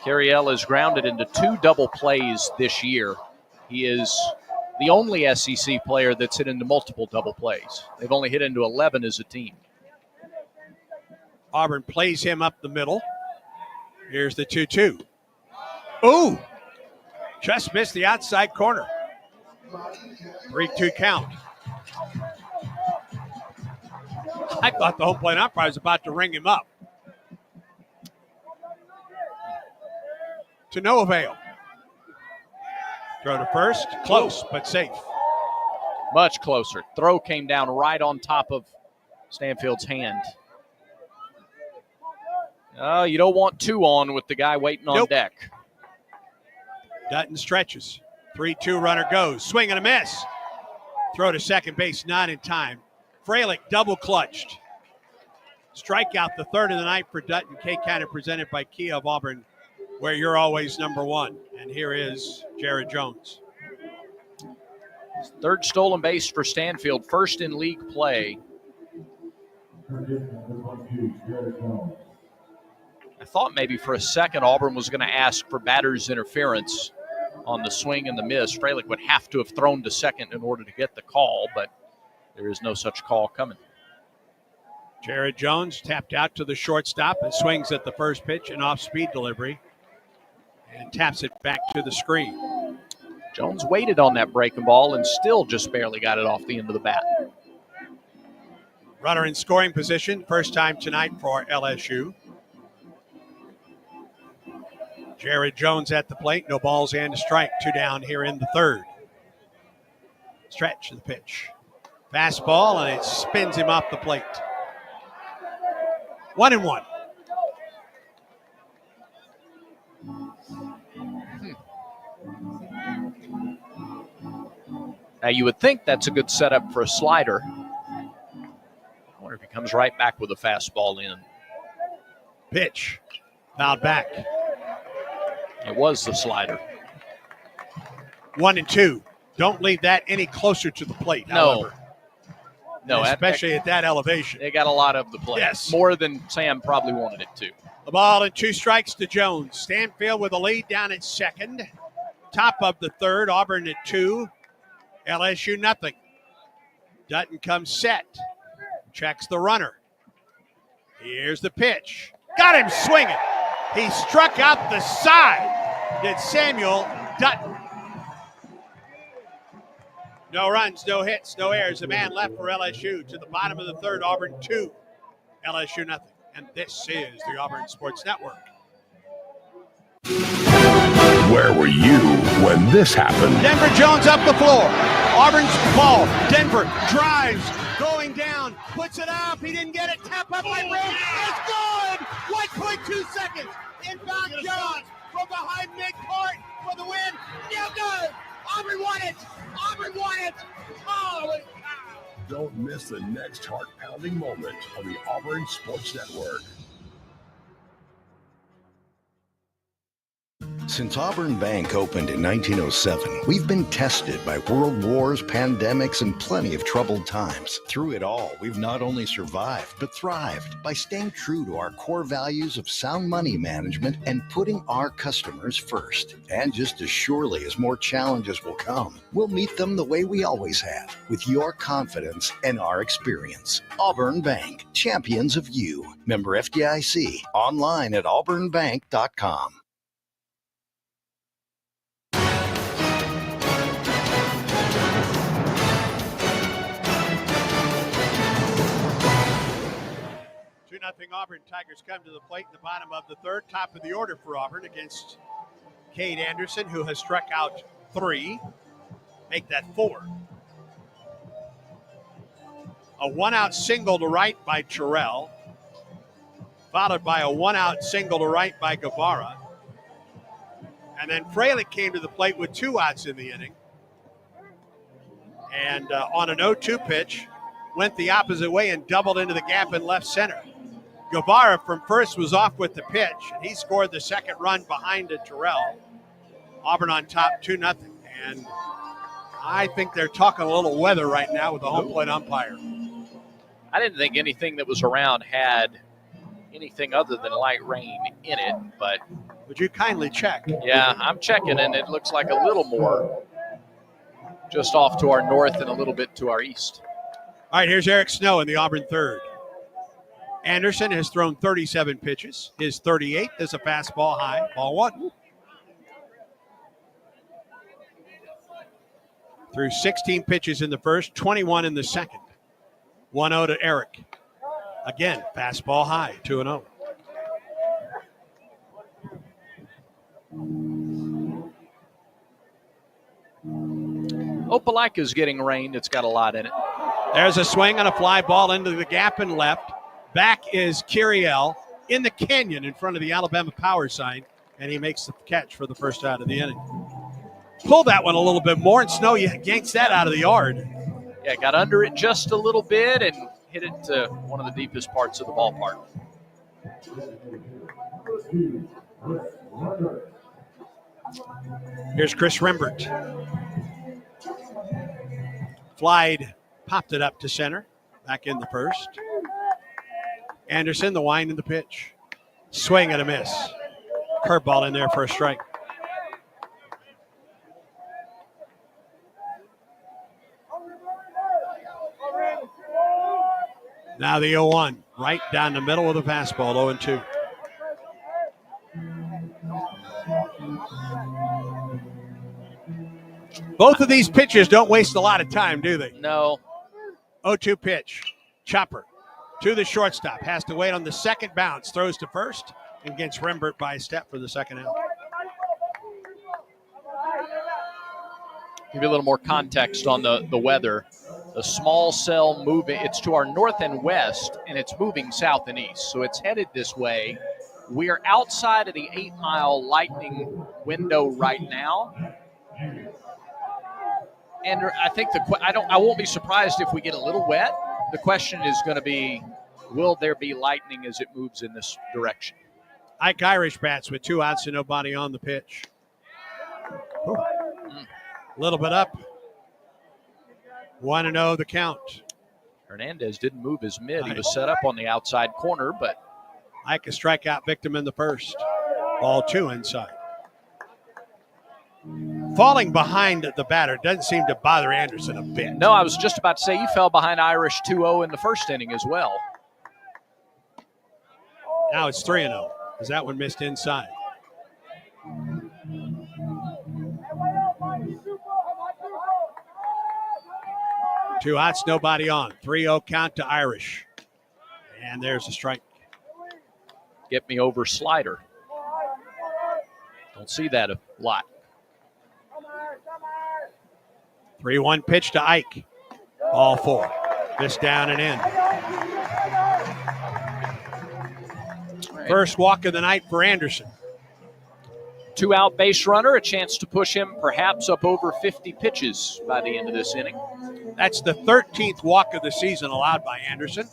Carriel is grounded into 2 double plays this year. He is the only SEC player that's hit into multiple double plays. They've only hit into 11 as a team. Auburn plays him up the middle. Here's the 2-2. Ooh! Just missed the outside corner. 3-2 count. I thought the home plate umpire was about to ring him up. To no avail. Throw to first. Close, but safe. Much closer. Throw came down right on top of Stanfield's hand. You don't want 2 on with the guy waiting on deck. Dutton stretches. 3-2 runner goes. Swing and a miss. Throw to second base, not in time. Freilich double clutched. Strikeout, the third of the night for Dutton. K-County presented by Kia of Auburn, where you're always number 1. And here is Jared Jones. 3rd stolen base for Stanfield, 1st in league play. I thought maybe for a second Auburn was going to ask for batter's interference on the swing and the miss. Freilich would have to have thrown to second in order to get the call, but there is no such call coming. Jared Jones tapped out to the shortstop and swings at the first pitch, an off-speed delivery, and taps it back to the screen. Jones waited on that breaking ball and still just barely got it off the end of the bat. Runner in scoring position, first time tonight for LSU. Jared Jones at the plate, no balls and a strike, 2 down here in the 3rd. Stretch of the pitch. Fastball, and it spins him off the plate. 1-1. Now, you would think that's a good setup for a slider. I wonder if he comes right back with a fastball in. Pitch. Fouled back. It was the slider. 1-2. Don't leave that any closer to the plate, however. No, especially at that elevation. They got a lot of the plate. Yes. More than Sam probably wanted it to. The ball and 2 strikes to Jones. Stanfield with a lead down at second. Top of the 3rd, Auburn at 2. LSU nothing. Dutton comes set. Checks the runner. Here's the pitch. Got him swinging. He struck out the side. Did Samuel Dutton. No runs, no hits, no errors. A man left for LSU. To the bottom of the 3rd, Auburn 2. LSU nothing. And this is the Auburn Sports Network. Where were you when this happened? Denver Jones up the floor. Auburn's ball. Denver drives, going down, puts it up. He didn't get it. Tap up by Rose. It's good. 1.2 seconds. Inbound Jones from behind midcourt for the win. No good. Auburn won it. Auburn won it. Holy cow. Don't miss the next heart-pounding moment on the Auburn Sports Network. Since Auburn Bank opened in 1907, we've been tested by world wars, pandemics, and plenty of troubled times. Through it all, we've not only survived, but thrived by staying true to our core values of sound money management and putting our customers first. And just as surely as more challenges will come, we'll meet them the way we always have, with your confidence and our experience. Auburn Bank, champions of you. Member FDIC, online at auburnbank.com. Nothing Auburn. Tigers come to the plate in the bottom of the third. Top of the order for Auburn against Cade Anderson, who has struck out 3. Make that 4. A 1-out single to right by Terrell, followed by a 1-out single to right by Guevara. And then Fralick came to the plate with 2 outs in the inning. And on an 0-2 pitch, went the opposite way and doubled into the gap in left center. Guevara from first was off with the pitch, and he scored the second run behind Terrell. Auburn on top 2-0. And I think they're talking a little weather right now with the home plate umpire. I didn't think anything that was around had anything other than light rain in it, but... Would you kindly check? Yeah, I'm checking, and it looks like a little more just off to our north and a little bit to our east. All right, here's Eric Snow in the Auburn third. Anderson has thrown 37 pitches. His 38th is a fastball high, ball 1. Threw 16 pitches in the first, 21 in the second. 1-0 to Eric. Again, fastball high, 2-0. Opelika's getting rain. It's got a lot in it. There's a swing on a fly ball into the gap and left. Back is Curiel in the canyon in front of the Alabama power sign, and he makes the catch for the first out of the inning. Pull that one a little bit more, and Snow yanks that out of the yard. Yeah, got under it just a little bit and hit it to one of the deepest parts of the ballpark. Here's Chris Rembert. Flied, popped it up to center, back in the first. Anderson, the wind and the pitch. Swing and a miss. Curveball in there for a strike. Now the 0-1, right down the middle of the fastball, 0-2. Both of these pitchers don't waste a lot of time, do they? No. 0-2 pitch. Chopper to the shortstop. Has to wait on the second bounce. Throws to first and gets Rembert by a step for the second out. Give you a little more context on the weather. The small cell moving, it's to our north and west, and it's moving south and east. So it's headed this way. We are outside of the 8-mile lightning window right now. And I think I won't be surprised if we get a little wet. The question is going to be, will there be lightning as it moves in this direction? Ike Irish bats with 2 outs and nobody on the pitch. A little bit up. 1-0 the count. Hernandez didn't move his mid. He was set up on the outside corner, but Ike a strikeout victim in the first. Ball 2 inside. Falling behind the batter doesn't seem to bother Anderson a bit. No, I was just about to say he fell behind Irish 2-0 in the first inning as well. Now it's 3-0 as that one missed inside. Two outs, nobody on. 3-0 count to Irish. And there's a strike. Get me over slider. Don't see that a lot. 3-1 pitch to Ike. Ball 4. This down and in. Right. First walk of the night for Anderson. 2-out base runner, a chance to push him perhaps up over 50 pitches by the end of this inning. That's the 13th walk of the season allowed by Anderson.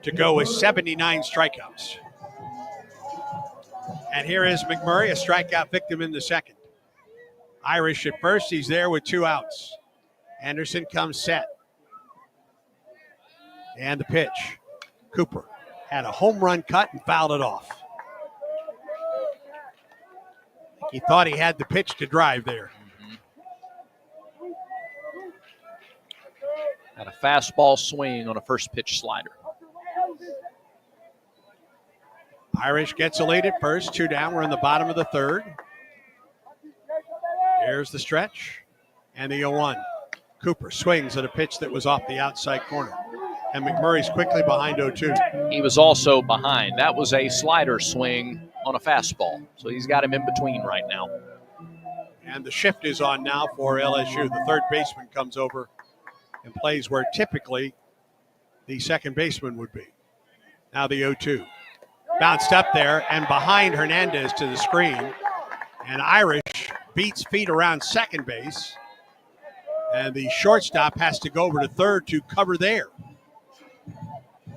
To go with 79 strikeouts. And here is McMurray, a strikeout victim in the second. Irish at first. He's there with 2 outs. Anderson comes set. And the pitch. Cooper had a home run cut and fouled it off. He thought he had the pitch to drive there. Had a fastball swing on a first pitch slider. Irish gets a lead at first. 2 down. We're in the bottom of the third. Here's the stretch. And the 0-1. Cooper swings at a pitch that was off the outside corner. And McMurray's quickly behind 0-2. He was also behind. That was a slider swing on a fastball. So he's got him in between right now. And the shift is on now for LSU. The third baseman comes over and plays where typically the second baseman would be. Now the 0-2. Bounced up there and behind Hernandez to the screen. And Irish beats feet around second base. And the shortstop has to go over to third to cover there.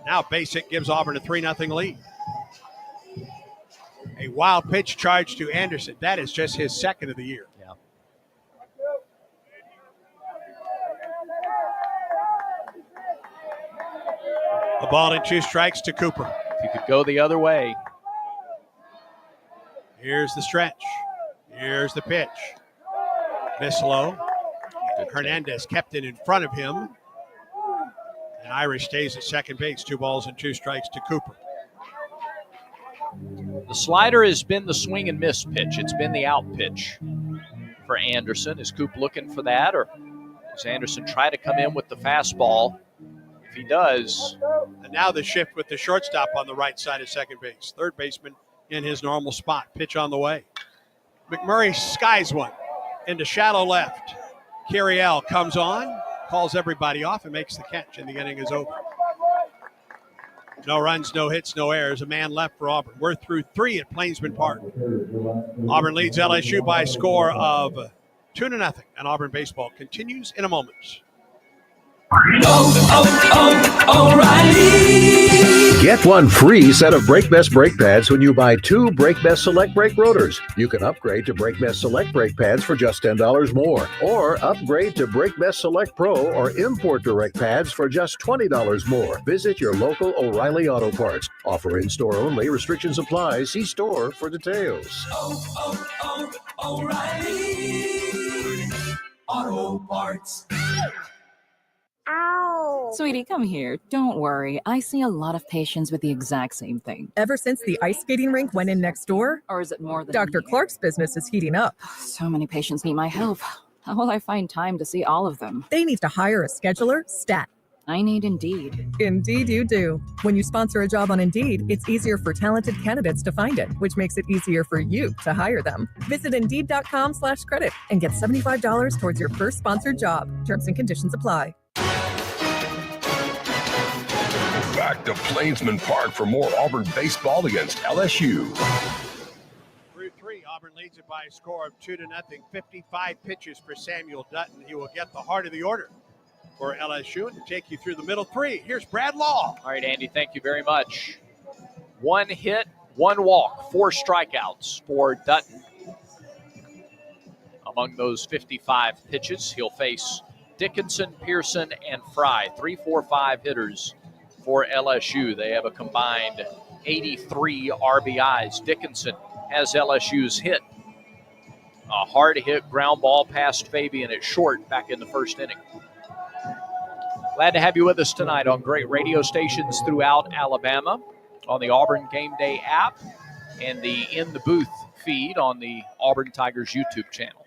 Now base hit gives Auburn a 3-0 lead. A wild pitch charge to Anderson. That is just his second of the year. Yeah. A ball and 2 strikes to Cooper. If you could go the other way. Here's the stretch. Here's the pitch. Miss low. Hernandez kept it in front of him. And Irish stays at second base. 2 balls and 2 strikes to Cooper. The slider has been the swing and miss pitch. It's been the out pitch for Anderson. Is Coop looking for that, or does Anderson try to come in with the fastball? If he does. And now the shift with the shortstop on the right side of second base. Third baseman in his normal spot. Pitch on the way. McMurray skies one into shallow left. Carriel comes on, calls everybody off, and makes the catch, and the inning is over. No runs, no hits, no errors. A man left for Auburn. We're through 3 at Plainsman Park. Auburn leads LSU by a score of 2-0, and Auburn baseball continues in a moment. O'Reilly. Get one free set of Brake Best brake pads when you buy 2 Brake Best Select brake rotors. You can upgrade to Brake Best Select brake pads for just $10 more, or upgrade to Brake Best Select Pro or Import Direct pads for just $20 more. Visit your local O'Reilly Auto Parts. Offer in store only. Restrictions apply. See store for details. O'Reilly Auto Parts. Ow! Sweetie, come here. Don't worry. I see a lot of patients with the exact same thing. Ever since the ice skating rink went in next door? Or is it more than Dr. Clark's business is heating up. So many patients need my help. How will I find time to see all of them? They need to hire a scheduler, stat. I need Indeed. Indeed you do. When you sponsor a job on Indeed, it's easier for talented candidates to find it, which makes it easier for you to hire them. Visit Indeed.com/credit and get $75 towards your first sponsored job. Terms and conditions apply. Back to Plainsman Park for more Auburn baseball against LSU. Through 3, Auburn leads it by a score of 2-0. 55 pitches for Samuel Dutton. He will get the heart of the order for LSU and take you through the middle 3. Here's Brad Law. All right, Andy, thank you very much. 1 hit, 1 walk, 4 strikeouts for Dutton. Among those 55 pitches, he'll face Dickinson, Pearson, and Fry. 3, 4, 5 hitters for LSU. They have a combined 83 RBIs. Dickinson has LSU's hit. A hard-hit ground ball past Fabian at short back in the first inning. Glad to have you with us tonight on great radio stations throughout Alabama, on the Auburn Game Day app, and the In the Booth feed on the Auburn Tigers YouTube channel.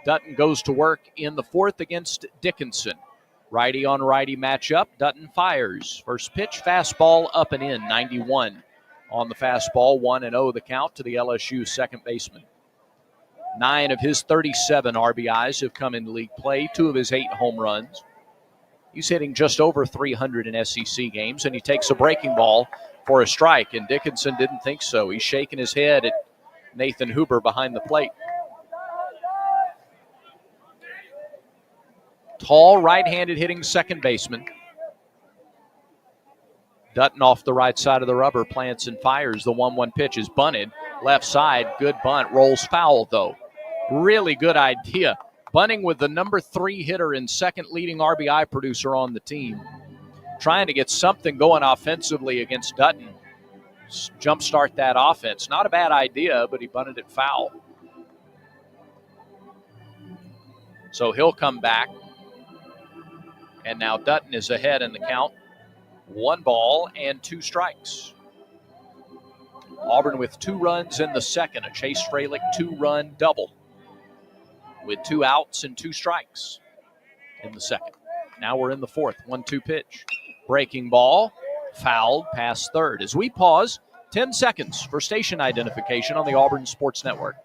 Dutton goes to work in the 4th against Dickinson. Righty on righty matchup. Dutton fires. First pitch, fastball up and in, 91. On the fastball, 1-0 the count to the LSU second baseman. 9 of his 37 RBIs have come in league play, 2 of his 8 home runs. He's hitting just over 300 in SEC games, and he takes a breaking ball for a strike, and Dickinson didn't think so. He's shaking his head at Nathan Huber behind the plate. Tall, right-handed hitting second baseman. Dutton off the right side of the rubber, plants and fires. The 1-1 pitch is bunted. left side. Good bunt. Rolls foul, though. Really good idea. Bunting with the number 3 hitter and second leading RBI producer on the team. Trying to get something going offensively against Dutton. Jumpstart that offense. Not a bad idea, but he bunted it foul. So he'll come back. And now Dutton is ahead in the count. 1 ball and 2 strikes. Auburn with 2 runs in the second. A Chase Fralick 2-run double with 2 outs and 2 strikes in the second. Now we're in the fourth. 1-2 pitch. Breaking ball. Fouled past third. As we pause, 10 seconds for station identification on the Auburn Sports Network.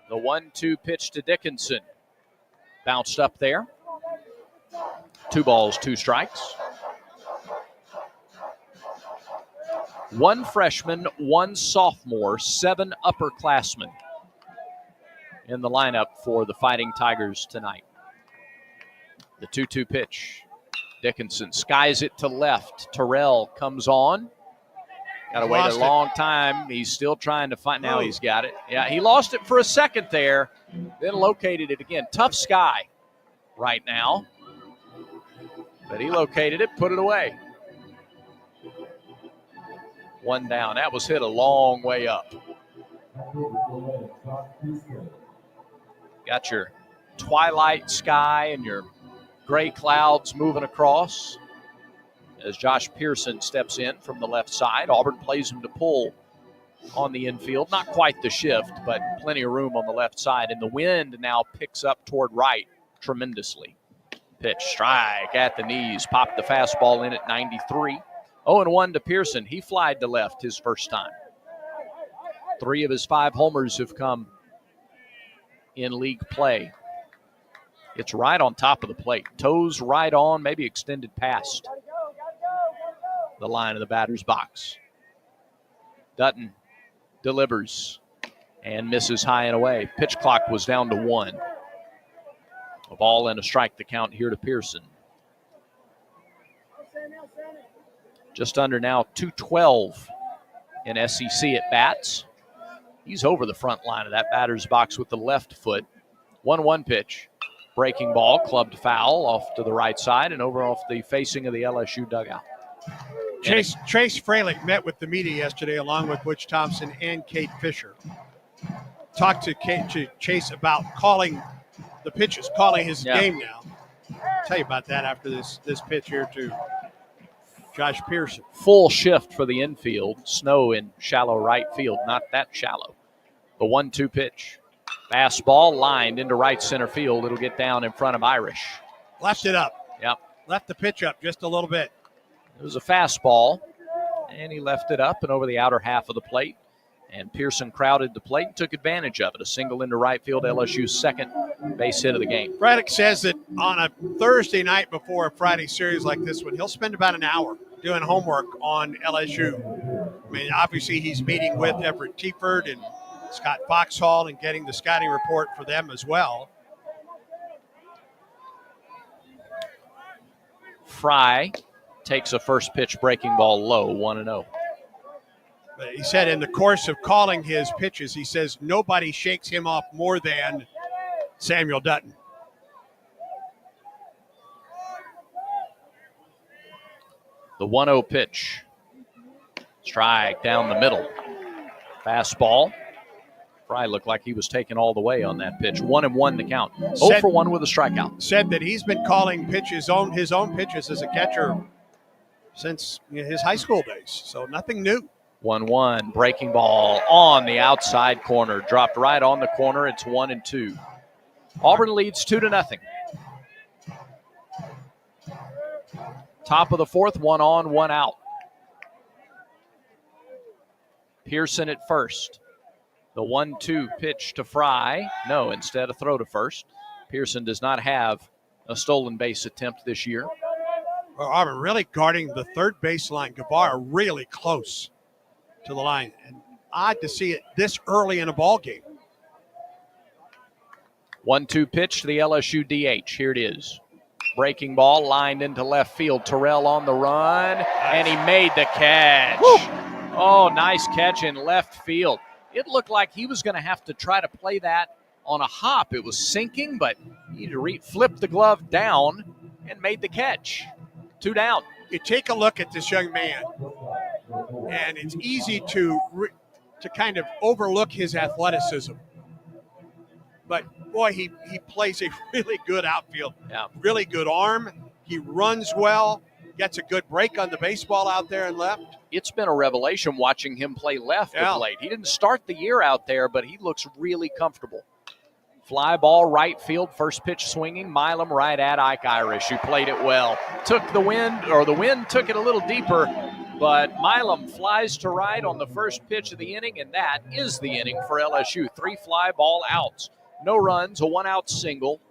The 1-2 pitch to Dickinson. Bounced up there. 2 balls, 2 strikes. 1 freshman, 1 sophomore, 7 upperclassmen in the lineup for the Fighting Tigers tonight. The 2-2 pitch. Dickinson skies it to left. Terrell comes on. Got to wait a long time. He's still trying to find. Now he's got it. Yeah, he lost it for a second there, then located it again. Tough sky right now. But he located it, put it away. 1 down. That was hit a long way up. Got your twilight sky and your gray clouds moving across as Josh Pearson steps in from the left side. Auburn plays him to pull on the infield. Not quite the shift, but plenty of room on the left side. And the wind now picks up toward right tremendously. Pitch, strike at the knees. Popped the fastball in at 93. 0-1 to Pearson. He flied to left his first time. 3 of his 5 homers have come in league play. It's right on top of the plate. Toes right on, maybe extended past the line of the batter's box. Dutton delivers and misses high and away. Pitch clock was down to 1. A ball and a strike the count here to Pearson. Just under now 212 in SEC at bats. He's over the front line of that batter's box with the left foot. 1-1 pitch. Breaking ball, clubbed foul off to the right side and over off the facing of the LSU dugout. Chase Fralick met with the media yesterday along with Butch Thompson and Kate Fisher. Talked to Chase about calling the pitches, calling his game now. I'll tell you about that after this pitch here to Josh Pearson. Full shift for the infield. Snow in shallow right field. Not that shallow. The 1-2 pitch. Fastball lined into right center field. It'll get down in front of Irish. Left it up. Yep. Left the pitch up just a little bit. It was a fastball, and he left it up and over the outer half of the plate. And Pearson crowded the plate and took advantage of it. A single into right field, LSU's second base hit of the game. Fralick says that on a Thursday night before a Friday series like this one, he'll spend about an hour doing homework on LSU. I mean, obviously he's meeting with Everett Tieford and Scott Foxhall and getting the scouting report for them as well. Fry takes a first pitch breaking ball low, 1-0. He said in the course of calling his pitches, he says nobody shakes him off more than Samuel Dutton. The 1-0 pitch. Strike down the middle. Fastball. Fry looked like he was taken all the way on that pitch. 1-1 to count. 0-for-1 with a strikeout. Said that he's been calling his own pitches as a catcher since his high school days. So nothing new. 1-1. Breaking ball on the outside corner. Dropped right on the corner. It's 1-2. Auburn leads 2-0. Top of the fourth, 1 on, 1 out. Pearson at first. The 1-2 pitch to Fry. No, instead a throw to first. Pearson does not have a stolen base attempt this year. Well, Auburn really guarding the third baseline. Guevara really close to the line. And odd to see it this early in a ball game. 1-2 pitch to the LSU DH. Here it is. Breaking ball lined into left field. Terrell on the run, and he made the catch. Woo! Oh, nice catch in left field. It looked like he was going to have to try to play that on a hop. It was sinking, but he flipped the glove down and made the catch. 2 down. You take a look at this young man, and it's easy to kind of overlook his athleticism. But, boy, he plays a really good outfield. Yeah. Really good arm. He runs well, gets a good break on the baseball out there and left. It's been a revelation watching him play left of late. He didn't start the year out there, but he looks really comfortable. Fly ball right field, first pitch swinging. Milam right at Ike Irish, who played it well. Took the wind, or the wind took it a little deeper, but Milam flies to right on the first pitch of the inning, and that is the inning for LSU. 3 fly ball outs. No runs, a 1-out single,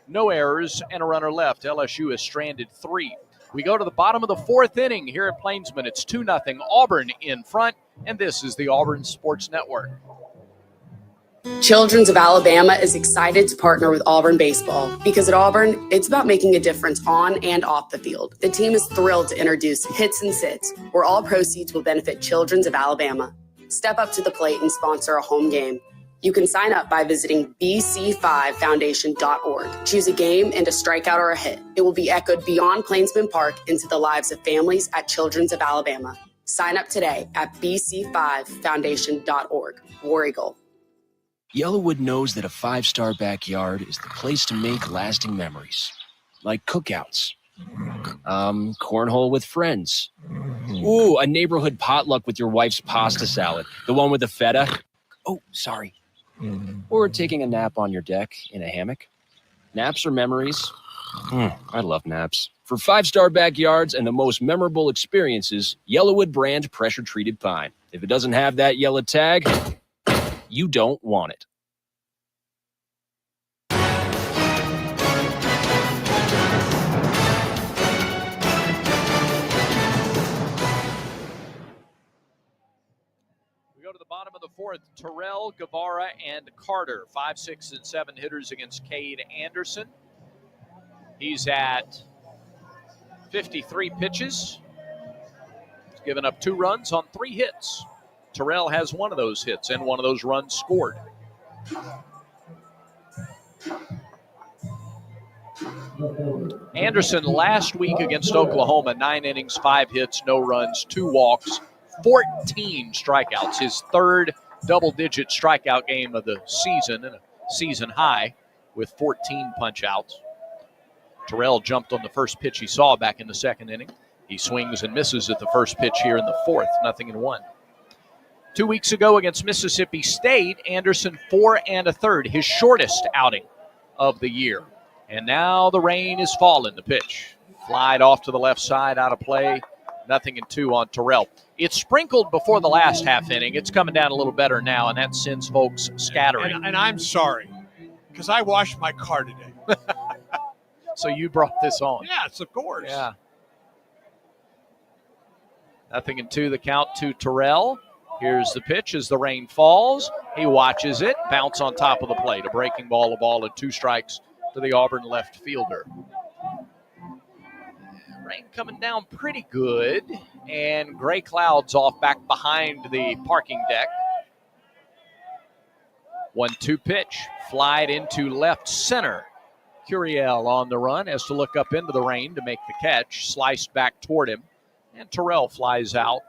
no errors, and a runner left. LSU has stranded 3. We go to the bottom of the 4th inning here at Plainsman. It's 2-0, Auburn in front, and this is the Auburn Sports Network. Children's of Alabama is excited to partner with Auburn baseball because at Auburn, it's about making a difference on and off the field. The team is thrilled to introduce Hits and Sits, where all proceeds will benefit Children's of Alabama. Step up to the plate and sponsor a home game. You can sign up by visiting bc5foundation.org. Choose a game and a strikeout or a hit. It will be echoed beyond Plainsman Park into the lives of families at Children's of Alabama. Sign up today at bc5foundation.org. War Eagle. Yellowwood knows that a 5-star backyard is the place to make lasting memories. Like cookouts. Cornhole with friends. Ooh, a neighborhood potluck with your wife's pasta salad. The one with the feta. Oh, sorry. Or taking a nap on your deck in a hammock. Naps are memories. I love naps. For 5-star backyards and the most memorable experiences, Yellowwood brand pressure-treated pine. If it doesn't have that yellow tag, you don't want it. We go to the bottom of the 4th. Terrell, Guevara, and Carter. 5, 6, and 7 hitters against Cade Anderson. He's at 53 pitches. He's given up 2 runs on 3 hits. Terrell has 1 of those hits and 1 of those runs scored. Anderson last week against Oklahoma, 9 innings, 5 hits, no runs, 2 walks, 14 strikeouts. His 3rd double-digit strikeout game of the season, and a season high with 14 punch-outs. Terrell jumped on the first pitch he saw back in the 2nd inning. He swings and misses at the first pitch here in the 4th, 0-1. 2 weeks ago against Mississippi State, Anderson 4 1/3, his shortest outing of the year. And now the rain is falling. The pitch flied off to the left side, out of play. 0-2 on Terrell. It's sprinkled before the last half inning. It's coming down a little better now, and that sends folks scattering. And I'm sorry, because I washed my car today. So you brought this on. Yes, of course. Yeah. 0-2 the count to Terrell. Here's the pitch as the rain falls. He watches it, bounce on top of the plate. A breaking ball, a ball, and 2 strikes to the Auburn left fielder. Rain coming down pretty good, and gray clouds off back behind the parking deck. 1-2 pitch, flied into left center. Curiel on the run, has to look up into the rain to make the catch, sliced back toward him, and Terrell flies out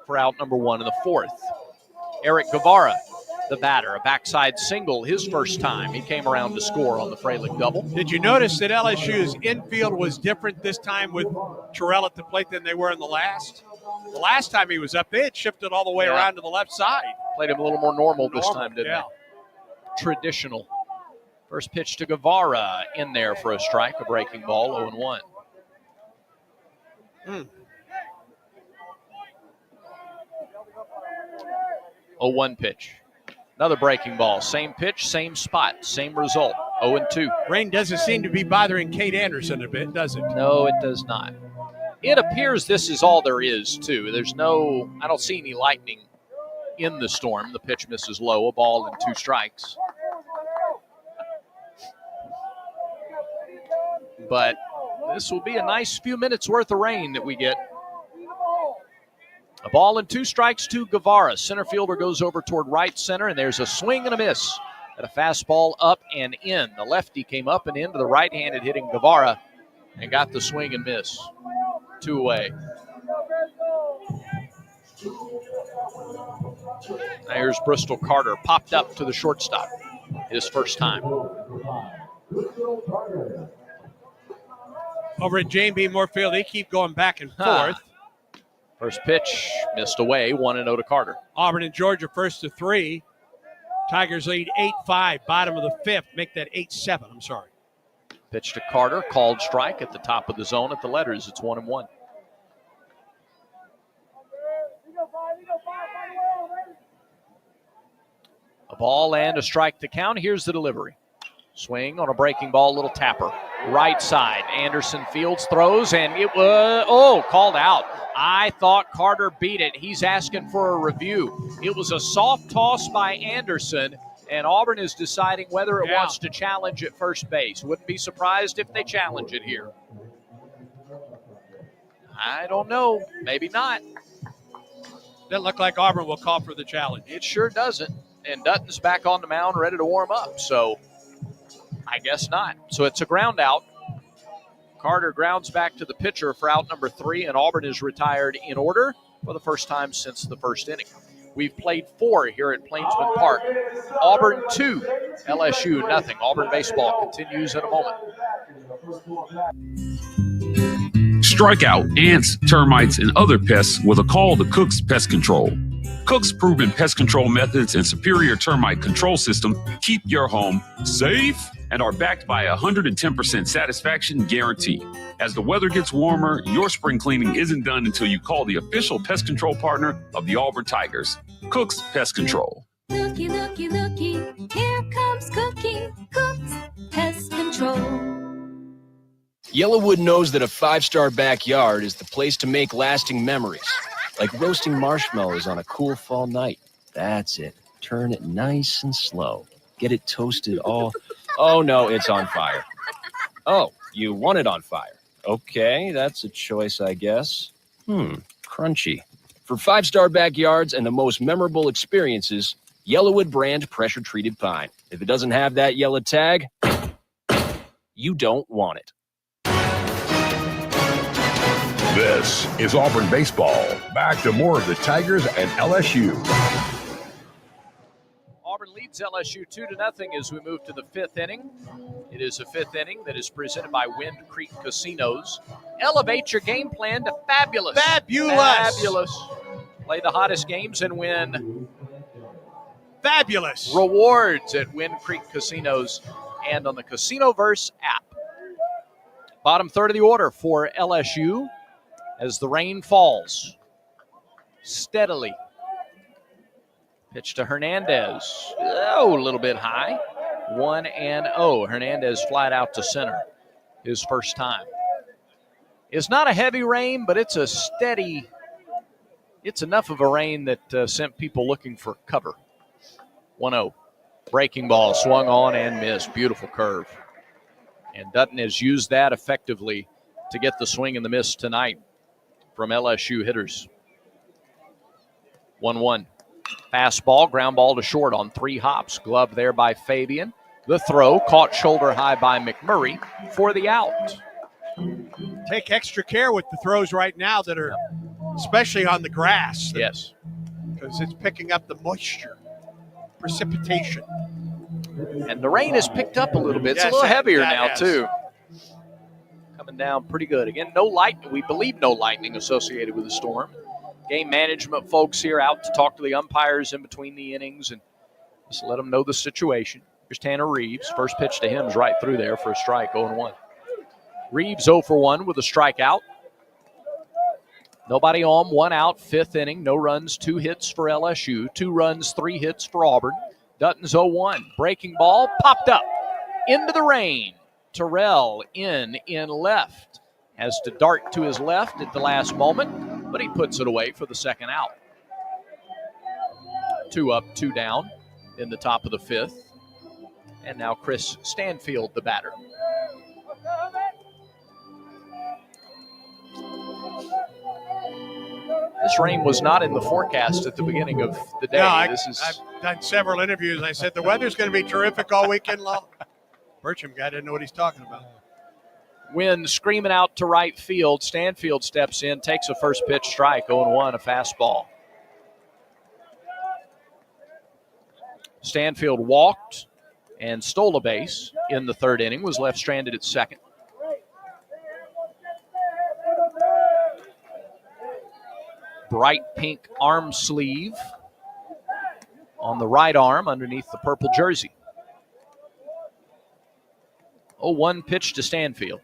for out number 1 in the 4th. Eric Guevara, the batter, a backside single his first time. He came around to score on the Fralick double. Did you notice that LSU's infield was different this time with Terrell at the plate than they were in the last? The last time he was up, they had shifted all the way around to the left side. Played him a little more normal this time, didn't they? Traditional. First pitch to Guevara, in there for a strike, a breaking ball, 0-1. 0-1 pitch. Another breaking ball. Same pitch, same spot, same result. 0-2. Rain doesn't seem to be bothering Cade Anderson a bit, does it? No, it does not. It appears this is all there is, too. I don't see any lightning in the storm. The pitch misses low, a ball and 2 strikes. but this will be a nice few minutes worth of rain that we get. A ball and 2 strikes to Guevara. Center fielder goes over toward right center, and there's a swing and a miss at a fastball up and in. The lefty came up and into the right-handed hitting Guevara and got the swing and miss. 2 away. Now here's Bristol Carter, popped up to the shortstop. His first time. Over at Jane B. Moore-Field, they keep going back and forth. First pitch missed away, 1-0 to Carter. Auburn and Georgia first to 3. Tigers lead 8-5, bottom of the 5th. Make that 8-7, I'm sorry. Pitch to Carter, called strike at the top of the zone at the letters. It's 1-1. A ball and a strike to count. Here's the delivery. Swing on a breaking ball, little tapper. Right side. Anderson fields, throws, and it was, called out. I thought Carter beat it. He's asking for a review. It was a soft toss by Anderson, and Auburn is deciding whether it wants to challenge at first base. Wouldn't be surprised if they challenge it here. I don't know. Maybe not. Doesn't look like Auburn will call for the challenge. It sure doesn't. And Dutton's back on the mound ready to warm up, so I guess not. So it's a ground out. Carter grounds back to the pitcher for out number 3, and Auburn is retired in order for the first time since the first inning. We've played 4 here at Plainsman Park. Auburn 2, LSU nothing. Auburn baseball continues in a moment. Strike out ants, termites, and other pests with a call to Cook's Pest Control. Cook's proven pest control methods and superior termite control system keep your home safe and are backed by a 110% satisfaction guarantee. As the weather gets warmer, your spring cleaning isn't done until you call the official pest control partner of the Auburn Tigers, Cook's Pest Control. Looky, looky, looky, here comes Cookie, Cook's Pest Control. Yellowwood knows that a 5-star backyard is the place to make lasting memories. Like roasting marshmallows on a cool fall night. That's it. Turn it nice and slow. Get it toasted all... Oh, no, it's on fire. Oh, you want it on fire. Okay, that's a choice, I guess. Crunchy. For 5-star backyards and the most memorable experiences, Yellowwood brand pressure-treated pine. If it doesn't have that yellow tag, you don't want it. This is Auburn baseball. Back to more of the Tigers and LSU. Auburn leads LSU 2-0 as we move to the 5th inning. It is a 5th inning that is presented by Wind Creek Casinos. Elevate your game plan to fabulous. Fabulous. Play the hottest games and win fabulous rewards at Wind Creek Casinos and on the Casinoverse app. Bottom third of the order for LSU as the rain falls steadily. Pitch to Hernandez. A little bit high. 1-0. Hernandez flat out to center. His first time. It's not a heavy rain, but it's a steady. It's enough of a rain that sent people looking for cover. 1-0. Breaking ball swung on and missed. Beautiful curve. And Dutton has used that effectively to get the swing and the miss tonight from LSU hitters. 1-1. Fastball, ground ball to short on 3 hops. Glove there by Fabian. The throw caught shoulder high by McMurray for the out. Take extra care with the throws right now that are especially on the grass. Yes. Because it's picking up the moisture, precipitation. And the rain has picked up a little bit. It's a little heavier now, too. Coming down pretty good. Again, no lightning. We believe no lightning associated with the storm. Game management folks here out to talk to the umpires in between the innings and just let them know the situation. Here's Tanner Reeves. First pitch to him is right through there for a strike, 0-1. Reeves 0 for 1 with a strikeout. Nobody on, 1 out, 5th inning. No runs, 2 hits for LSU. 2 runs, 3 hits for Auburn. Dutton's 0-1. Breaking ball popped up into the rain. Terrell in left. Has to dart to his left at the last moment, but he puts it away for the second out. 2 up, 2 down in the top of the 5th. And now Chris Stanfield, the batter. This rain was not in the forecast at the beginning of the day. No, I've done several interviews, and I said the weather's going to be terrific all weekend long. Bertram guy didn't know what he's talking about. Wind screaming out to right field. Stanfield steps in, takes a first pitch strike, 0-1, a fastball. Stanfield walked and stole a base in the third inning, was left stranded at second. Bright pink arm sleeve on the right arm underneath the purple jersey. 0-1 pitch to Stanfield.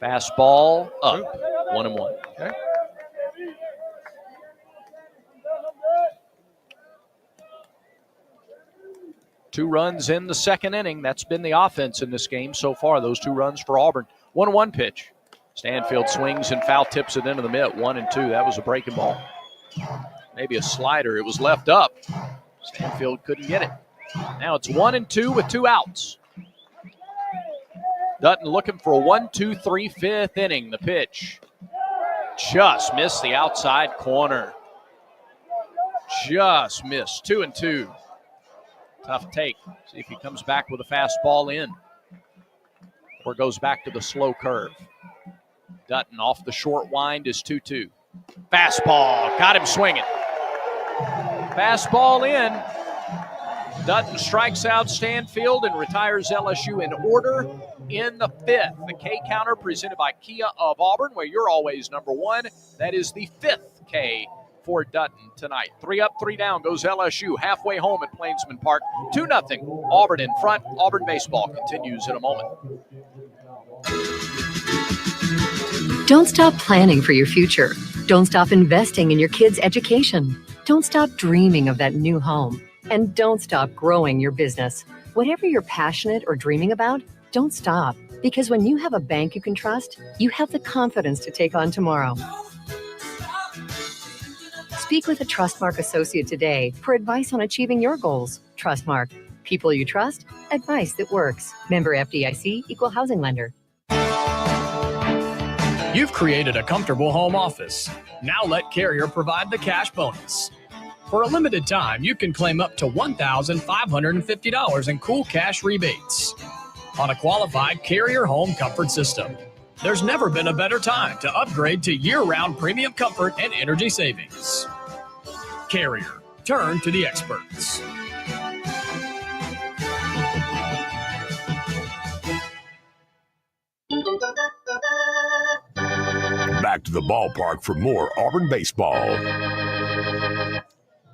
Fastball up, 1-1. Okay. Two runs in the second inning. That's been the offense in this game so far. Those 2 runs for Auburn. 1-1 pitch. Stanfield swings and foul tips it into the mitt. 1-2. That was a breaking ball. Maybe a slider. It was left up. Stanfield couldn't get it. Now it's 1-2 with 2 outs. Dutton looking for a 1-2-3 fifth inning. The pitch just missed the outside corner. Just missed. 2-2. Tough take. See if he comes back with a fastball in. Or goes back to the slow curve. Dutton off the short wind is 2-2. Fastball. Got him swinging. Fastball in. Dutton strikes out Stanfield and retires LSU in order in the 5th. The K counter presented by Kia of Auburn, where you're always number 1. That is the 5th K for Dutton tonight. 3 up, 3 down goes LSU halfway home at Plainsman Park. 2-0. Auburn in front. Auburn baseball continues in a moment. Don't stop planning for your future. Don't stop investing in your kids' education. Don't stop dreaming of that new home. And don't stop growing your business. Whatever you're passionate or dreaming about, don't stop. Because when you have a bank you can trust, you have the confidence to take on tomorrow. Speak with a Trustmark associate today for advice on achieving your goals. Trustmark. People you trust. Advice that works. Member FDIC, Equal Housing Lender. You've created a comfortable home office. Now let Carrier provide the cash bonus. For a limited time, you can claim up to $1,550 in cool cash rebates on a qualified Carrier home comfort system. There's never been a better time to upgrade to year-round premium comfort and energy savings. Carrier. Turn to the experts. Back to the ballpark for more Auburn baseball.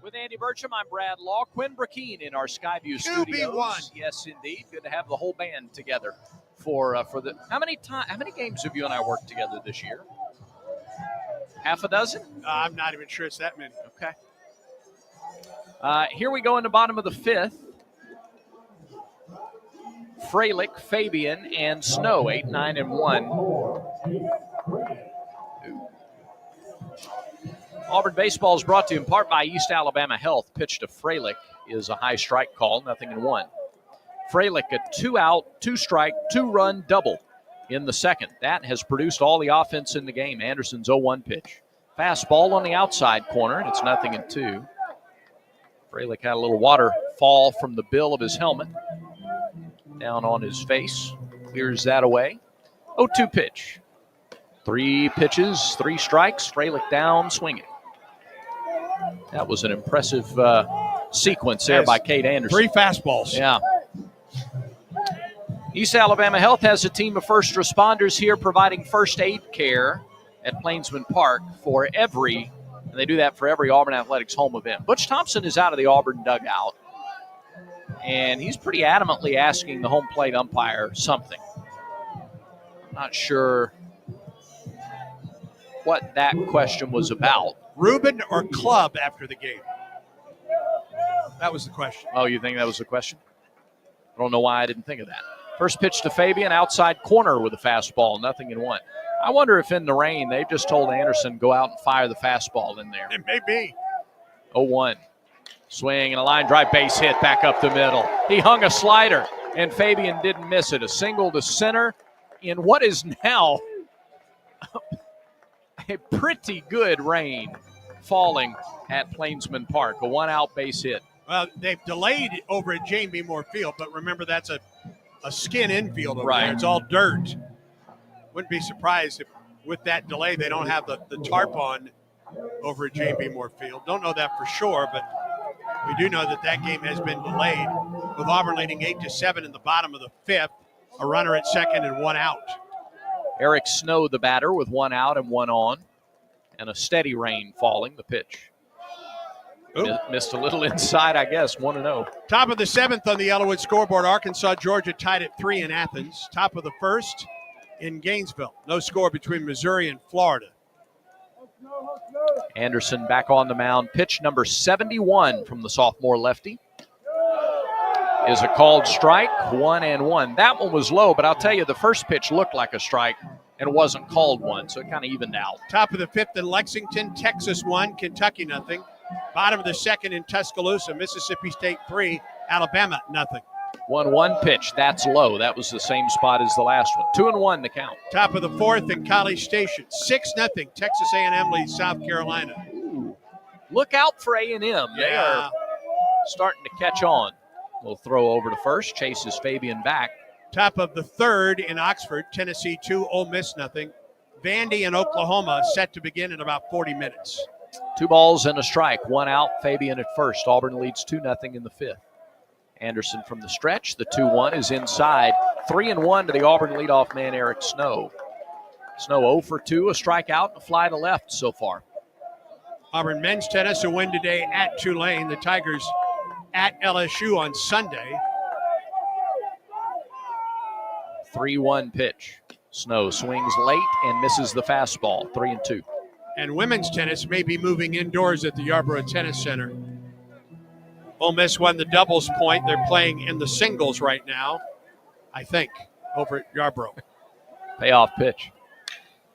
With Andy Burcham, I'm Brad Law. Quinn Brackeen in our Skyview studios. 2B1. Yes, indeed. Good to have the whole band together for the. How many games have you and I worked together this year? Half a dozen? I'm not even sure it's that many. Okay. Here we go in the bottom of the 5th. Freilich, Fabian, and Snow, 8, 9, and 1. Auburn baseball is brought to you in part by East Alabama Health. Pitch to Freilich is a high strike call, 0-1. Freilich, a 2-out, 2-strike, 2-run double in the second. That has produced all the offense in the game. Anderson's 0-1 pitch. Fastball on the outside corner, and it's 0-2. Freilich had a little water fall from the bill of his helmet down on his face. Clears that away. 0-2 pitch. 3 pitches, 3 strikes. Freilich down, swinging. That was an impressive sequence there by Cade Anderson. 3 fastballs. Yeah. East Alabama Health has a team of first responders here providing first aid care at Plainsman Park for every, and they do that for every Auburn Athletics home event. Butch Thompson is out of the Auburn dugout, and he's pretty adamantly asking the home plate umpire something. I'm not sure what that question was about. Reuben or club after the game? That was the question. Oh, you think that was the question? I don't know why I didn't think of that. First pitch to Fabian, outside corner with a fastball, 0-1. I wonder if in the rain they've just told Anderson go out and fire the fastball in there. It may be. 0-1. Swing and a line drive base hit back up the middle. He hung a slider, and Fabian didn't miss it. A single to center in what is now a pretty good rain. falling at Plainsman Park. A 1-out base hit. Well, they've delayed over at Jane B. Moore Field, but remember that's a skin infield over there. It's all dirt. Wouldn't be surprised if with that delay they don't have the tarp on over at Jane B. Moore Field. Don't know that for sure, but we do know that game has been delayed, with Auburn leading 8-7 in the bottom of the 5th. A runner at second and 1 out. Eric Snow, the batter, with 1 out and 1 on, and a steady rain falling. The pitch. Missed a little inside, I guess. 1-0. Top of the 7th on the Yellowwood scoreboard. Arkansas, Georgia tied at 3 in Athens. Top of the 1st in Gainesville. No score between Missouri and Florida. Anderson back on the mound. Pitch number 71 from the sophomore lefty is a called strike. 1-1. That one was low, but I'll tell you, the first pitch looked like a strike and wasn't called one, so it kind of evened out. Top of the 5th in Lexington. Texas 1, Kentucky nothing. Bottom of the 2nd in Tuscaloosa. Mississippi State 3, Alabama nothing. 1-1 pitch. That's low. That was the same spot as the last one. 2-1 the count. Top of the 4th in College Station. 6-0. Texas A&M leads South Carolina. Ooh. Look out for A&M. They are starting to catch on. We'll throw over to first. Chases Fabian back. Top of the 3rd in Oxford. Tennessee 2, Ole Miss nothing. Vandy in Oklahoma set to begin in about 40 minutes. 2 balls and a strike. 1 out. Fabian at first. Auburn leads 2-0 in the 5th. Anderson from the stretch. The 2-1 is inside. 3-1 to the Auburn leadoff man, Eric Snow. Snow 0 for 2, a strikeout, and a fly to left so far. Auburn men's tennis, a win today at Tulane. The Tigers at LSU on Sunday. 3-1 pitch. Snow swings late and misses the fastball. 3-2. And women's tennis may be moving indoors at the Yarborough Tennis Center. Ole Miss won the doubles point. They're playing in the singles right now, I think, over at Yarborough. Payoff pitch.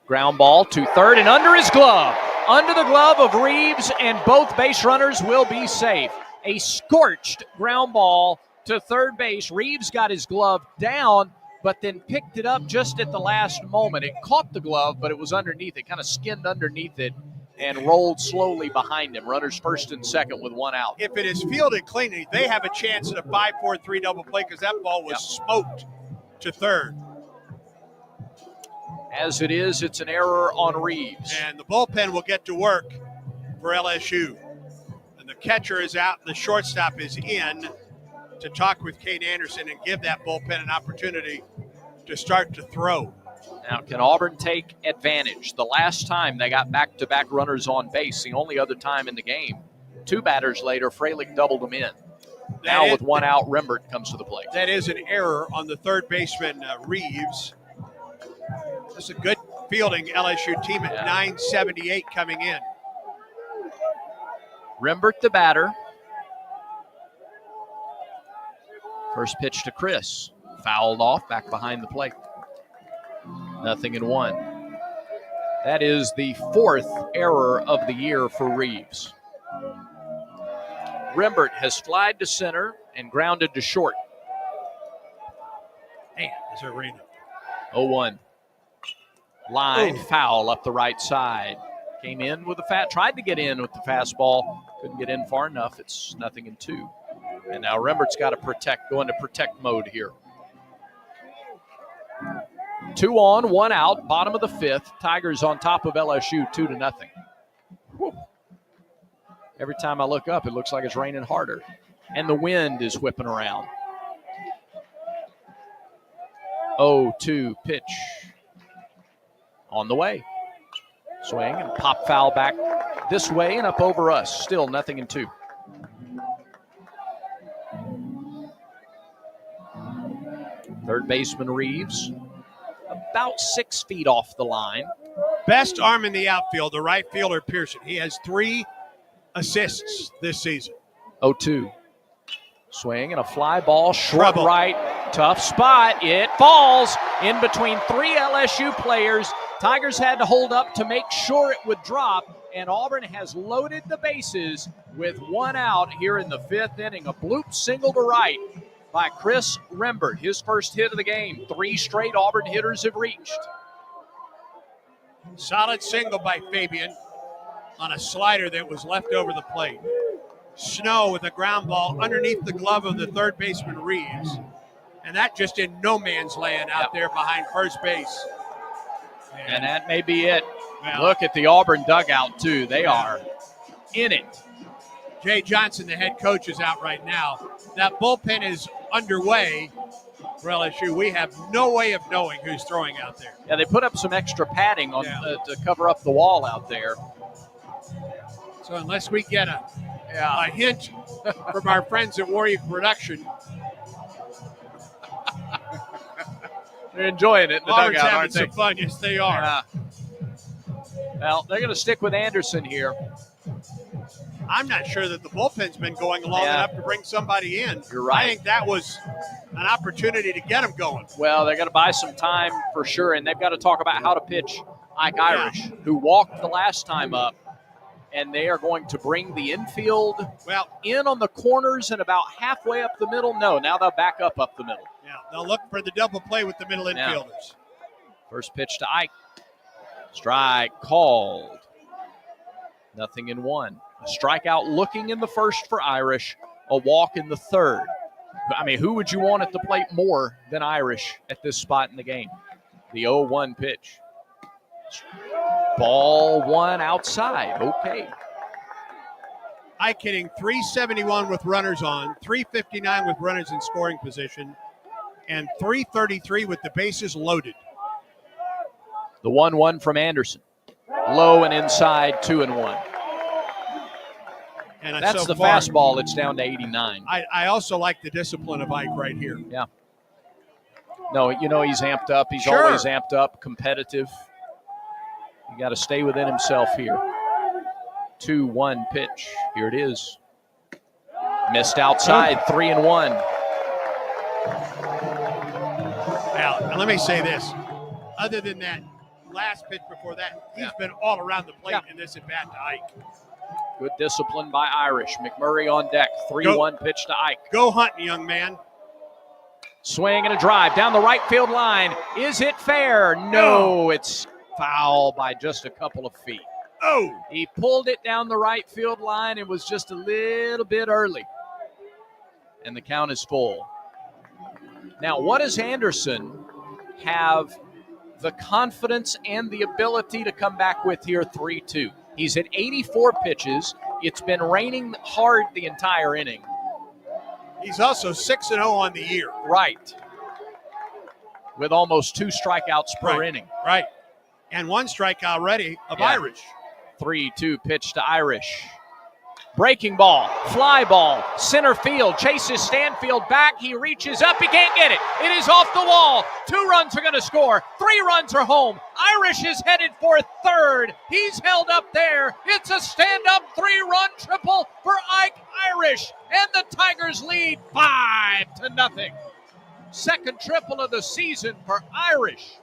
Ground ball to third and under his glove. Under the glove of Reeves, and both base runners will be safe. A scorched ground ball to third base. Reeves got his glove down, but then picked it up just at the last moment. It caught the glove, but it was underneath it, kind of skinned underneath it, and rolled slowly behind him. Runners first and second with 1 out. If it is fielded cleanly, they have a chance at a 5-4-3 double play because that ball was smoked to third. As it is, it's an error on Reeves. And the bullpen will get to work for LSU. And the catcher is out and the shortstop is in to talk with Kate Anderson and give that bullpen an opportunity to start to throw. Now, can Auburn take advantage? The last time they got back-to-back runners on base, the only other time in the game, 2 batters later, Freilich doubled them in. Now with 1 out, Rembert comes to the plate. That is an error on the third baseman, Reeves. That's a good fielding LSU team at 978 coming in. Rembert the batter. First pitch to Chris. Fouled off, back behind the plate. 0-1. That is the 4th error of the year for Reeves. Rembert has flied to center and grounded to short. Man, is there rain? 0-1. Line foul up the right side. Came in with tried to get in with the fastball. Couldn't get in far enough. It's 0-2. And now Rembert's got to go into protect mode here. 2 on, 1 out, bottom of the 5th. Tigers on top of LSU 2-0. Whew. Every time I look up, it looks like it's raining harder. And the wind is whipping around. 0-2 pitch. On the way. Swing and pop foul back this way and up over us. Still 0-2. Third baseman Reeves, about 6 feet off the line. Best arm in the outfield, the right fielder Pearson. He has 3 assists this season. 0-2. Swing and a fly ball, short right, tough spot. It falls in between 3 LSU players. Tigers had to hold up to make sure it would drop, and Auburn has loaded the bases with 1 out here in the 5th inning. A bloop single to right by Chris Rembert, his first hit of the game. 3 straight Auburn hitters have reached. Solid single by Fabian. on a slider that was left over the plate. Snow with a ground ball underneath the glove of the third baseman Reeves. And that just in no man's land out there behind first base. And that may be it. Well, look at the Auburn dugout, too. They are in it. Jay Johnson, the head coach, is out right now. That bullpen is underway for LSU. We have no way of knowing who's throwing out there. Yeah, they put up some extra padding on to cover up the wall out there. So unless we get a hint from our friends at Warrior Production, they're enjoying it in the Auburn's dugout, having aren't they? some fun. Yes, they are. Yeah. Well, they're going to stick with Anderson here. I'm not sure that the bullpen's been going long enough to bring somebody in. You're right. I think that was an opportunity to get them going. Well, they're going to buy some time for sure, and they've got to talk about how to pitch Ike Irish, who walked the last time up, and they are going to bring the infield in on the corners and about halfway up the middle. No, now they'll back up the middle. Yeah, they'll look for the double play with the middle infielders. First pitch to Ike. Strike called. 0-1. A strikeout looking in the first for Irish, a walk in the third. I mean, who would you want at the plate more than Irish at this spot in the game? The 0-1 pitch. Ball one outside. Okay. Ike hitting .371 with runners on, .359 with runners in scoring position, and .333 with the bases loaded. The 1-1 from Anderson. Low and inside, 2-1. And that's so the far, fastball. It's down to 89. I also like the discipline of Ike right here. Yeah. No, you know he's amped up. He's Sure. always amped up, competitive. You got to stay within himself here. 2-1 pitch. Here it is. Missed outside, 3-1. Now, let me say this. Other than that last pitch before that, he's been all around the plate in this at bat to Ike. Good discipline by Irish. McMurray on deck. 3-1 pitch to Ike. Go hunting, young man. Swing and a drive down the right field line. Is it fair? No, it's foul by just a couple of feet. Oh! He pulled it down the right field line and was just a little bit early. And the count is full. Now, what does Anderson have the confidence and the ability to come back with here? 3-2. He's at 84 pitches. It's been raining hard the entire inning. He's also 6-0 on the year. Right. With almost 2 strikeouts per inning. Right. And 1 strikeout already of Irish. 3-2 pitch to Irish. Breaking ball, fly ball, center field, chases Stanfield back. He reaches up, he can't get it. It is off the wall. 2 runs are going to score. 3 runs are home. Irish is headed for third. He's held up there. It's a stand-up 3-run triple for Ike Irish. And the Tigers lead 5-0. Second triple of the season for Irish.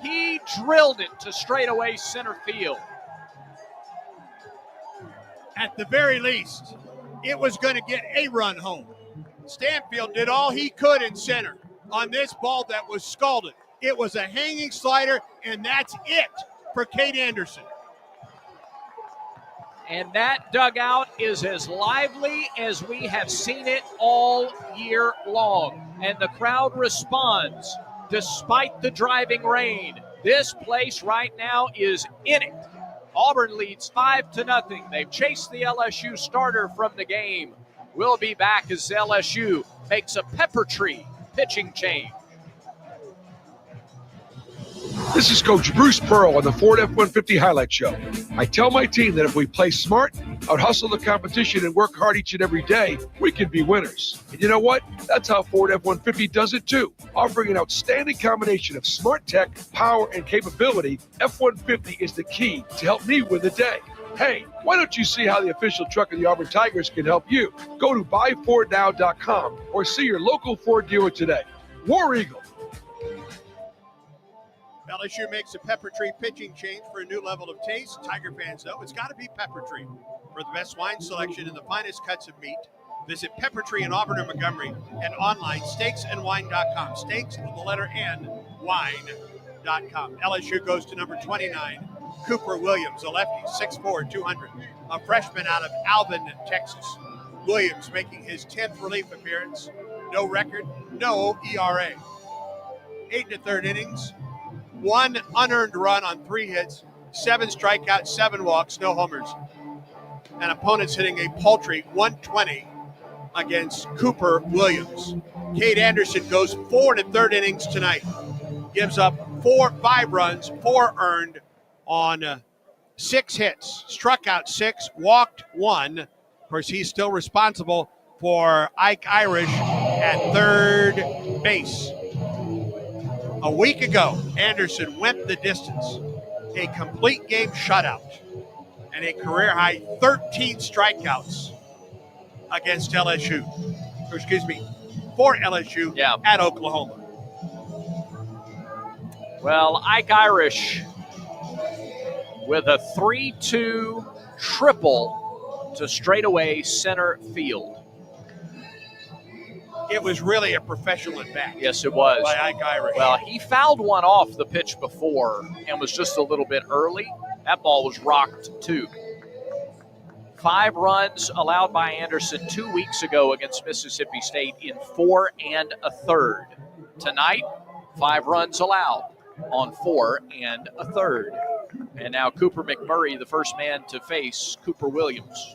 He drilled it to straightaway center field. At the very least, it was going to get a run home. Stanfield did all he could in center on this ball that was scalded. It was a hanging slider, and that's it for Cade Anderson. And that dugout is as lively as we have seen it all year long. And the crowd responds despite the driving rain. This place right now is in it. Auburn leads 5-0. They've chased the LSU starter from the game. We'll be back as LSU makes a pepper tree pitching change. This is Coach Bruce Pearl on the Ford F-150 Highlight Show. I tell my team that if we play smart, out-hustle the competition, and work hard each and every day, we can be winners. And you know what? That's how Ford F-150 does it too. Offering an outstanding combination of smart tech, power, and capability, F-150 is the key to help me win the day. Hey, why don't you see how the official truck of the Auburn Tigers can help you? Go to buyfordnow.com or see your local Ford dealer today. War Eagle. LSU makes a pepper tree pitching change for a new level of taste. Tiger fans, though, it's got to be Pepper Tree. For the best wine selection and the finest cuts of meat, visit Pepper Tree in Auburn or Montgomery and online, steaksandwine.com. Steaks with the letter N, wine.com. LSU goes to number 29 Cooper Williams, a lefty, 6'4", 200, a freshman out of Auburn, Texas. Williams making his 10th relief appearance. No record, no ERA. 8 1/3 innings, 1 unearned run on 3 hits, 7 strikeouts, 7 walks, no homers. And opponents hitting a paltry 120 against Cooper Williams. Cade Anderson goes 4 1/3 innings tonight. Gives up 5 runs, 4 earned on 6 hits. Struck out 6, walked 1. Of course, he's still responsible for Ike Irish at third base. A week ago, Anderson went the distance. A complete game shutout and a career-high 13 strikeouts against LSU. Or excuse me, for LSU at Oklahoma. Well, Ike Irish with a 3-2 triple to straightaway center field. It was really a professional at bat. Yes, it was. By Ike Irish. Well, he fouled one off the pitch before and was just a little bit early. That ball was rocked, too. 5 runs allowed by Anderson 2 weeks ago against Mississippi State in 4 1/3. Tonight, 5 runs allowed on 4 1/3. And now Cooper McMurray, the first man to face Cooper Williams.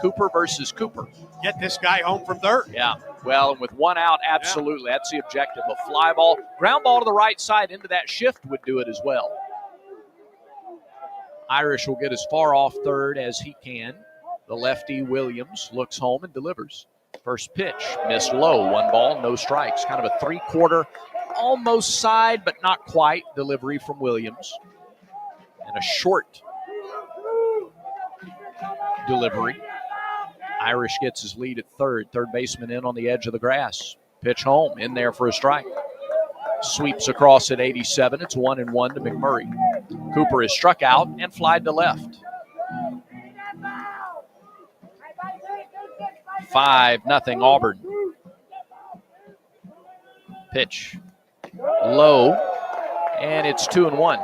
Cooper versus Cooper. Get this guy home from third. Yeah. Well, and with 1 out, absolutely. That's the objective. A fly ball, ground ball to the right side into that shift would do it as well. Irish will get as far off third as he can. The lefty Williams looks home and delivers. First pitch, missed low, 1 ball, no strikes. Kind of a 3/4, almost side, but not quite delivery from Williams. And a short delivery. Irish gets his lead at third. Third baseman in on the edge of the grass. Pitch home, in there for a strike. Sweeps across at 87. It's 1-1 to McMurray. Cooper is struck out and flied to left. 5-0 Auburn. Pitch low, and it's 2-1.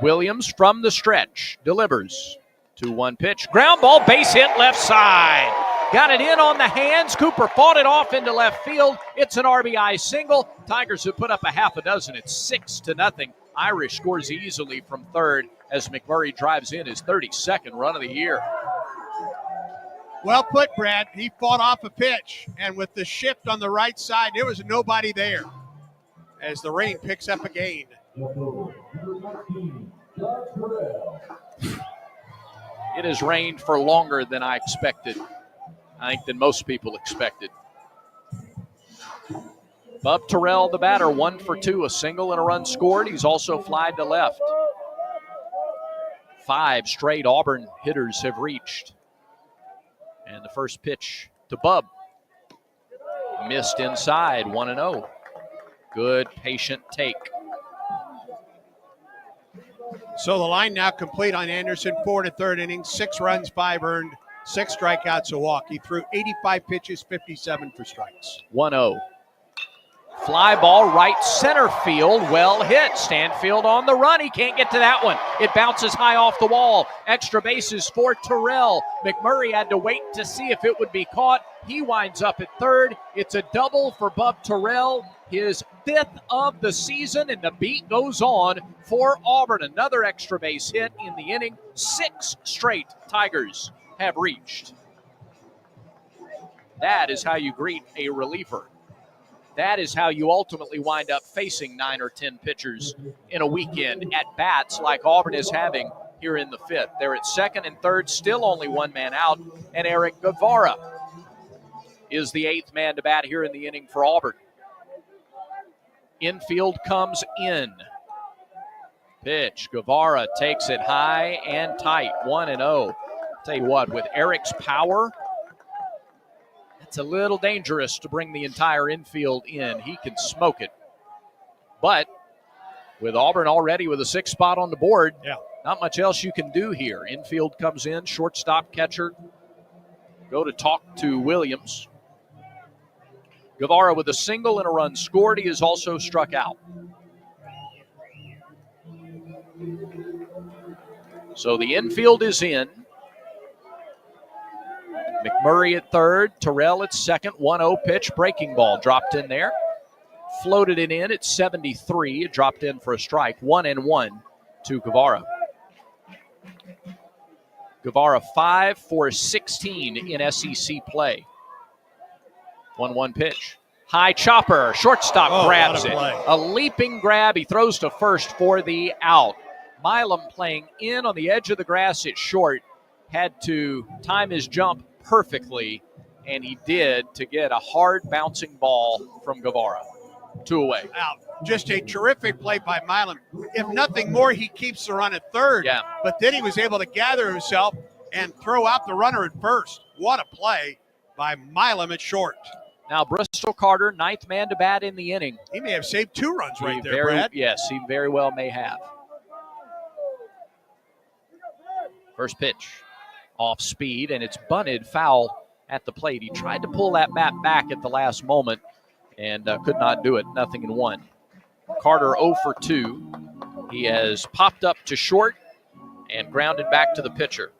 Williams from the stretch delivers. 2-1 pitch. Ground ball, base hit left side. Got it in on the hands. Cooper fought it off into left field. It's an RBI single. Tigers have put up a half a dozen. It's 6-0. Irish scores easily from third as McMurray drives in his 32nd run of the year. Well put, Brad. He fought off a pitch, and with the shift on the right side, there was nobody there as the rain picks up again. It has rained for longer than I expected. I think than most people expected. Bub Terrell, the batter, 1 for 2, a single and a run scored. He's also flied to left. 5 straight Auburn hitters have reached. And the first pitch to Bub. Missed inside, 1-0. Good, patient take. So the line now complete on Anderson, 4 1/3 innings, 6 runs, 5 earned, 6 strikeouts, a walk. He threw 85 pitches, 57 for strikes. 1-0. Fly ball right center field, well hit. Stanfield on the run. He can't get to that one. It bounces high off the wall. Extra bases for Terrell. McMurray had to wait to see if it would be caught. He winds up at third. It's a double for Bub Terrell, his 5th of the season, and the beat goes on for Auburn. Another extra base hit in the inning. 6 straight Tigers have reached. That is how you greet a reliever. That is how you ultimately wind up facing 9 or 10 pitchers in a weekend at bats like Auburn is having here in the 5th. They're at second and third, still only 1 man out, and Eric Guevara is the 8th man to bat here in the inning for Auburn. Infield comes in. Pitch. Guevara takes it high and tight. 1-0. Tell you what, with Eric's power, it's a little dangerous to bring the entire infield in. He can smoke it. But with Auburn already with a 6th spot on the board, not much else you can do here. Infield comes in, shortstop, catcher. go to talk to Williams. Guevara with a single and a run scored. He is also struck out. So the infield is in. McMurray at third, Terrell at second. 1-0 pitch, breaking ball dropped in there. Floated it in at 73. It dropped in for a strike. 1-1 to Guevara. Guevara 5 for 16 in SEC play. 1-1 pitch. High chopper. Shortstop grabs it. A leaping grab. He throws to first for the out. Milam playing in on the edge of the grass at short. Had to time his jump perfectly, and he did, to get a hard bouncing ball from Guevara. 2 away. Out. Just a terrific play by Milam. If nothing more, he keeps the run at third. Yeah. But then he was able to gather himself and throw out the runner at first. What a play by Milam at short. Now Bristol Carter, 9th man to bat in the inning. He may have saved 2 runs right there, Brad. Yes, he very well may have. First pitch. Off speed, and it's bunted foul at the plate. He tried to pull that bat back at the last moment and could not do it. 0-1. Carter 0 for 2. He has popped up to short and grounded back to the pitcher.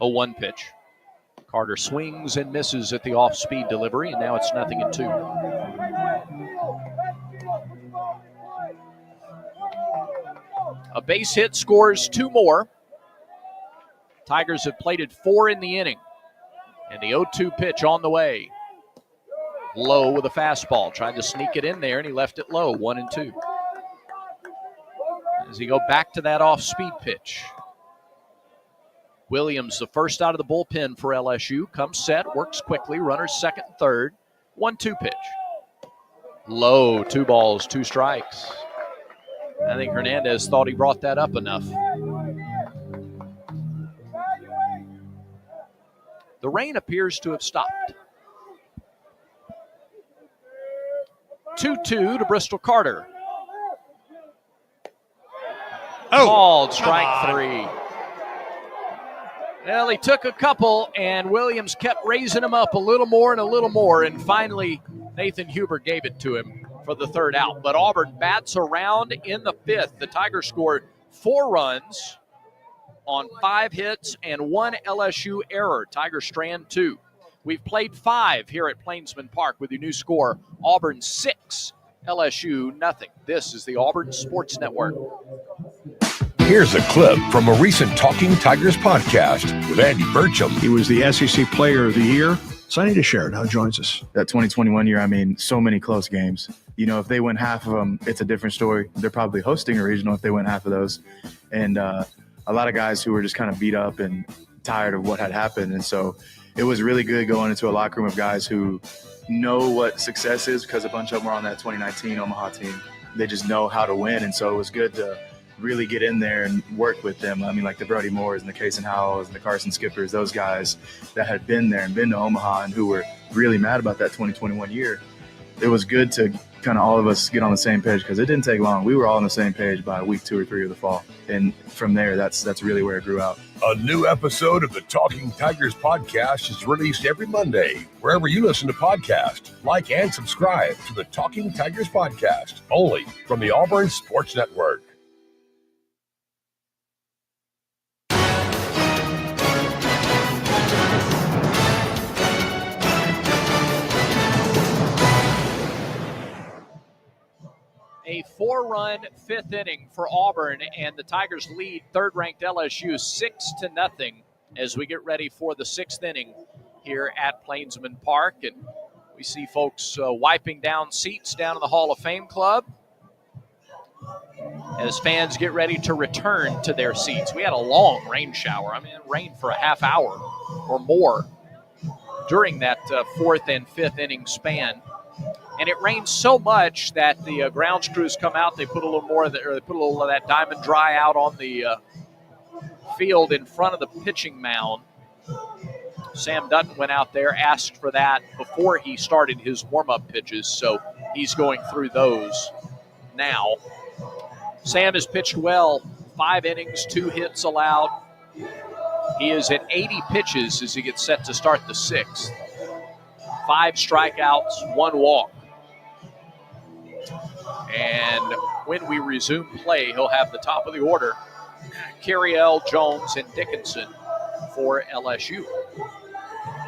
A 1 pitch. Carter swings and misses at the off-speed delivery, and now it's 0-2. A base hit scores 2 more. Tigers have plated 4 in the inning. And the 0-2 pitch on the way. Low with a fastball. Tried to sneak it in there, and he left it low. 1-2. As he go back to that off-speed pitch. Williams, the first out of the bullpen for LSU. Comes set, works quickly. Runners second and third. 1-2 pitch. Low, 2 balls, 2 strikes. I think Hernandez thought he brought that up enough. The rain appears to have stopped. 2-2 to Bristol Carter. Called strike 3. Well, he took a couple, and Williams kept raising him up a little more, and finally Nathan Huber gave it to him for the 3rd out. But Auburn bats around in the 5th. The Tigers scored 4 runs on 5 hits and 1 LSU error. Tigers strand 2. We've played 5 here at Plainsman Park with your new score, Auburn 6, LSU nothing. This is the Auburn Sports Network. Here's a clip from a recent Talking Tigers podcast with Andy Burcham. He was the SEC Player of the Year. Sonny DeShare now joins us. That 2021 year, I mean, so many close games. You know, if they win half of them, it's a different story. They're probably hosting a regional if they win half of those. And a lot of guys who were just kind of beat up and tired of what had happened. And so it was really good going into a locker room of guys who know what success is, because a bunch of them were on that 2019 Omaha team. They just know how to win. And so it was good to really get in there and work with them. I mean, like the Brody Moores and the Kason Howells and the Carson Skippers, those guys that had been there and been to Omaha and who were really mad about that 2021 year. It was good to kind of all of us get on the same page, because it didn't take long. We were all on the same page by week 2 or 3 of the fall. And from there, that's really where it grew out. A new episode of the Talking Tigers podcast is released every Monday, wherever you listen to podcasts. Like and subscribe to the Talking Tigers podcast, only from the Auburn Sports Network. A 4-run 5th inning for Auburn, and the Tigers lead third-ranked LSU 6-0 as we get ready for the 6th inning here at Plainsman Park. And we see folks wiping down seats down in the Hall of Fame Club as fans get ready to return to their seats. We had a long rain shower. I mean, it rained for a half hour or more during that 4th and 5th inning span. And it rained so much that the grounds crews come out. They put a little more of that Diamond Dry out on the field in front of the pitching mound. Sam Dutton went out there, asked for that before he started his warm-up pitches, so he's going through those now. Sam has pitched well, 5 innings, 2 hits allowed. He is at 80 pitches as he gets set to start the 6th. 5 strikeouts, 1 walk. And when we resume play, he'll have the top of the order, Carriel, Jones, and Dickinson for LSU.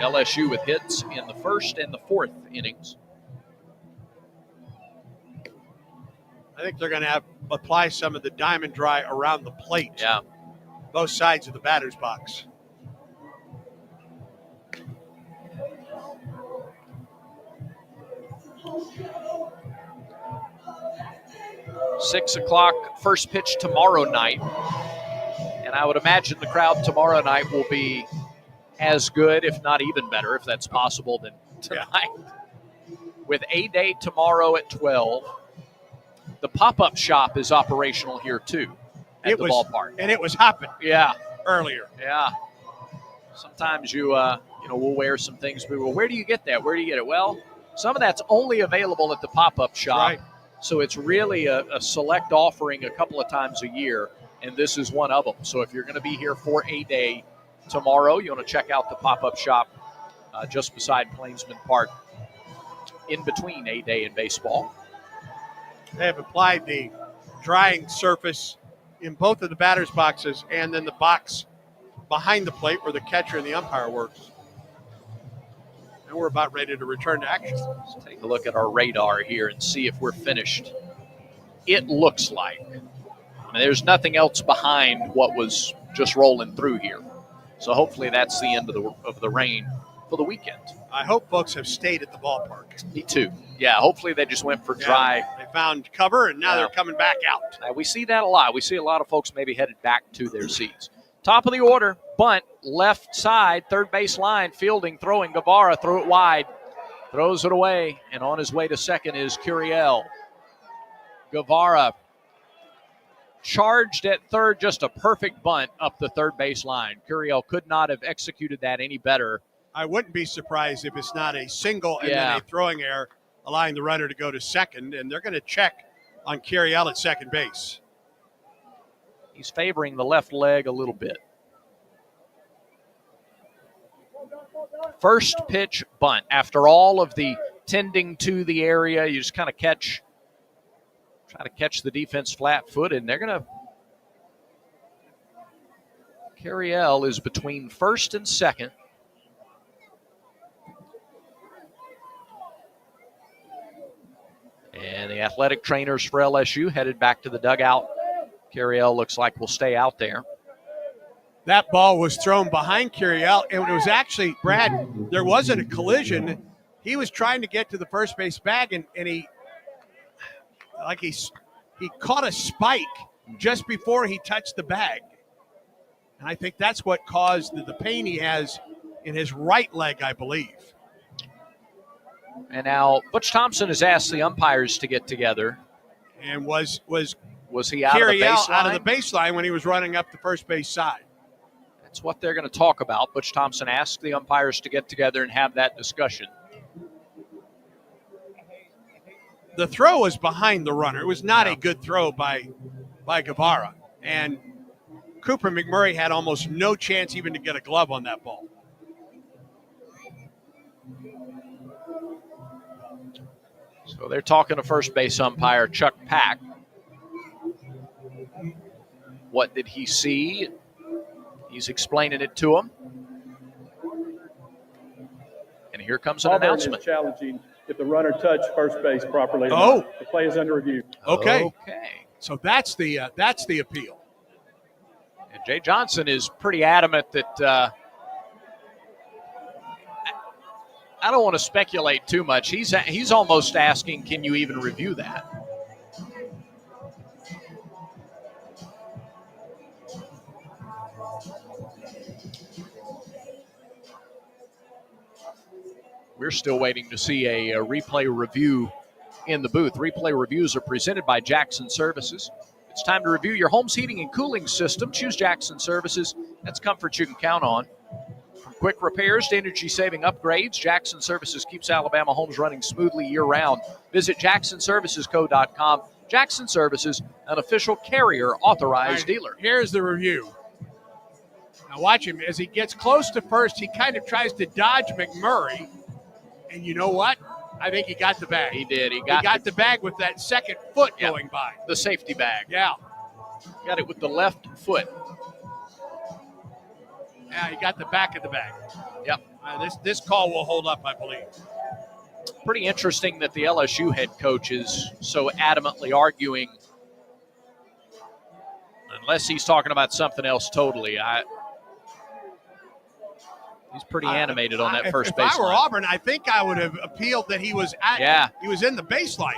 LSU with hits in the 1st and the 4th innings. I think they're going to apply some of the Diamond Dry around the plate. Yeah. Both sides of the batter's box. Six o'clock, first pitch tomorrow night. And I would imagine the crowd tomorrow night will be as good, if not even better, if that's possible, than tonight. Yeah. With A-Day tomorrow at 12. The pop-up shop is operational here, too, at the ballpark. And it was hopping. Yeah. Earlier. Yeah. Sometimes we'll wear some things. Well, where do you get that? Where do you get it? Well, some of that's only available at the pop-up shop. Right. So it's really a select offering a couple of times a year, and this is one of them. So if you're going to be here for A-Day tomorrow, you want to check out the pop-up shop just beside Plainsman Park, in between A-Day and baseball. They have applied the drying surface in both of the batter's boxes and then the box behind the plate where the catcher and the umpire works. And we're about ready to return to action. Let's take a look at our radar here and see if we're finished. It looks like. I mean, there's nothing else behind what was just rolling through here. So hopefully that's the end of the rain for the weekend. I hope folks have stayed at the ballpark. Me too. Yeah, hopefully they just went for dry. They found cover, and now they're coming back out. We see that a lot. We see a lot of folks maybe headed back to their seats. Top of the order, bunt, left side, third base line, fielding, throwing. Guevara, throw it wide, throws it away, and on his way to second is Curiel. Guevara charged at third, just a perfect bunt up the third base line. Curiel could not have executed that any better. I wouldn't be surprised if it's not a single and then a throwing error, allowing the runner to go to second, and they're going to check on Curiel at second base. He's favoring the left leg a little bit. First pitch bunt. After all of the tending to the area, you just kind of try to catch the defense flat-footed, and they're going to. Curiel is between first and second. And the athletic trainers for LSU headed back to the dugout. Curiel looks like will stay out there. That ball was thrown behind Curiel, and it was actually, Brad, there wasn't a collision. He was trying to get to the first base bag, and he caught a spike just before he touched the bag. And I think that's what caused the pain he has in his right leg, I believe. And now Butch Thompson has asked the umpires to get together. And was he out of the baseline? Out of the baseline when he was running up the first base side. That's what they're going to talk about. Butch Thompson asked the umpires to get together and have that discussion. The throw was behind the runner. It was not a good throw by Guevara. And Cooper McMurray had almost no chance even to get a glove on that ball. So they're talking to first base umpire Chuck Pack. What did he see? He's explaining it to him. And here comes an Auburn announcement. Is challenging if the runner touched first base properly. Oh. The play is under review. Okay. So that's the appeal. And Jay Johnson is pretty adamant that I don't want to speculate too much. He's almost asking, can you even review that? We're still waiting to see a replay review in the booth. Replay reviews are presented by Jackson Services. It's time to review your home's heating and cooling system. Choose Jackson Services. That's comfort you can count on. From quick repairs to energy-saving upgrades, Jackson Services keeps Alabama homes running smoothly year-round. Visit jacksonservicesco.com Jackson Services, an official carrier authorized dealer. Here's the review. Now watch him. As he gets close to first, he kind of tries to dodge McMurray. And you know what? I think he got the bag. He did. He got the bag with that second foot going by. The safety bag. Yeah. Got it with the left foot. Yeah, he got the back of the bag. Yep. This call will hold up, I believe. Pretty interesting that the LSU head coach is so adamantly arguing, unless he's talking about something else totally. He's pretty animated on that first baseline. If I were Auburn, I think I would have appealed that he was he was in the baseline.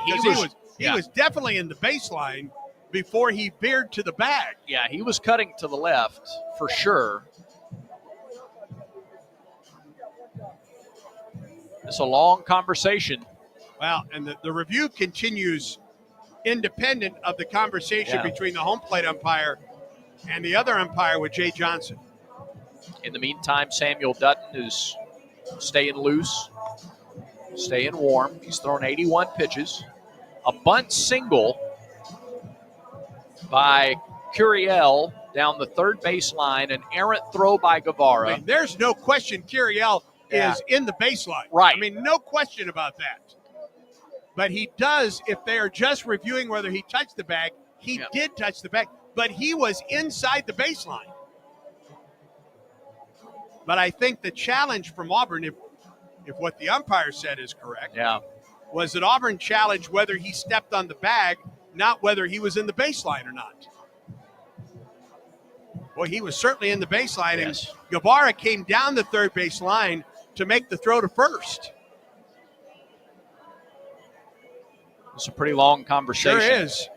He was definitely in the baseline before he veered to the bag. Yeah, he was cutting to the left for sure. It's a long conversation. Well, and the review continues independent of the conversation between the home plate umpire and the other umpire with Jay Johnson. In the meantime, Samuel Dutton is staying loose, staying warm. He's thrown 81 pitches. A bunt single by Curiel down the third baseline, an errant throw by Guevara. I mean, there's no question Curiel is in the baseline. Right. I mean, no question about that. But he does, if they are just reviewing whether he touched the bag, he did touch the bag, but he was inside the baseline. But I think the challenge from Auburn, if what the umpire said is correct, was that Auburn challenged whether he stepped on the bag, not whether he was in the baseline or not. Well, he was certainly in the baseline, and Guevara came down the third base line to make the throw to first. It's a pretty long conversation. Sure is.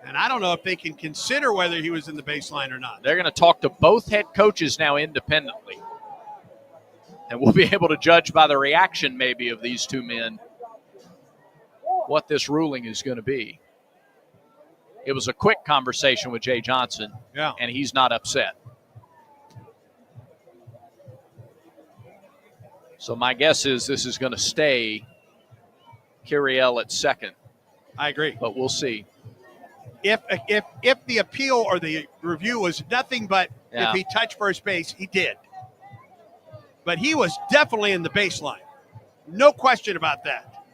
And I don't know if they can consider whether he was in the baseline or not. They're going to talk to both head coaches now independently. And we'll be able to judge by the reaction maybe of these two men what this ruling is going to be. It was a quick conversation with Jay Johnson, and he's not upset. So my guess is this is going to stay Curiel at second. I agree. But we'll see. If the appeal or the review was nothing but if he touched first base, he did. But he was definitely in the baseline. No question about that.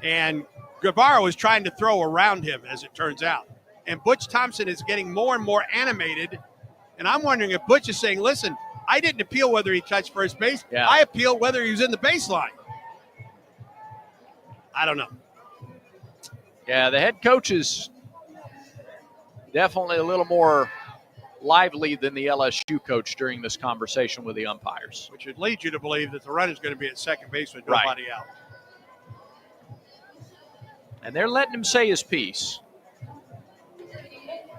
And Guevara was trying to throw around him, as it turns out. And Butch Thompson is getting more and more animated. And I'm wondering if Butch is saying, listen, I didn't appeal whether he touched first base. I appealed whether he was in the baseline. I don't know. Yeah, the head coach is definitely a little more lively than the LSU coach during this conversation with the umpires. Which would lead you to believe that the runner is going to be at second base with nobody out. And they're letting him say his piece.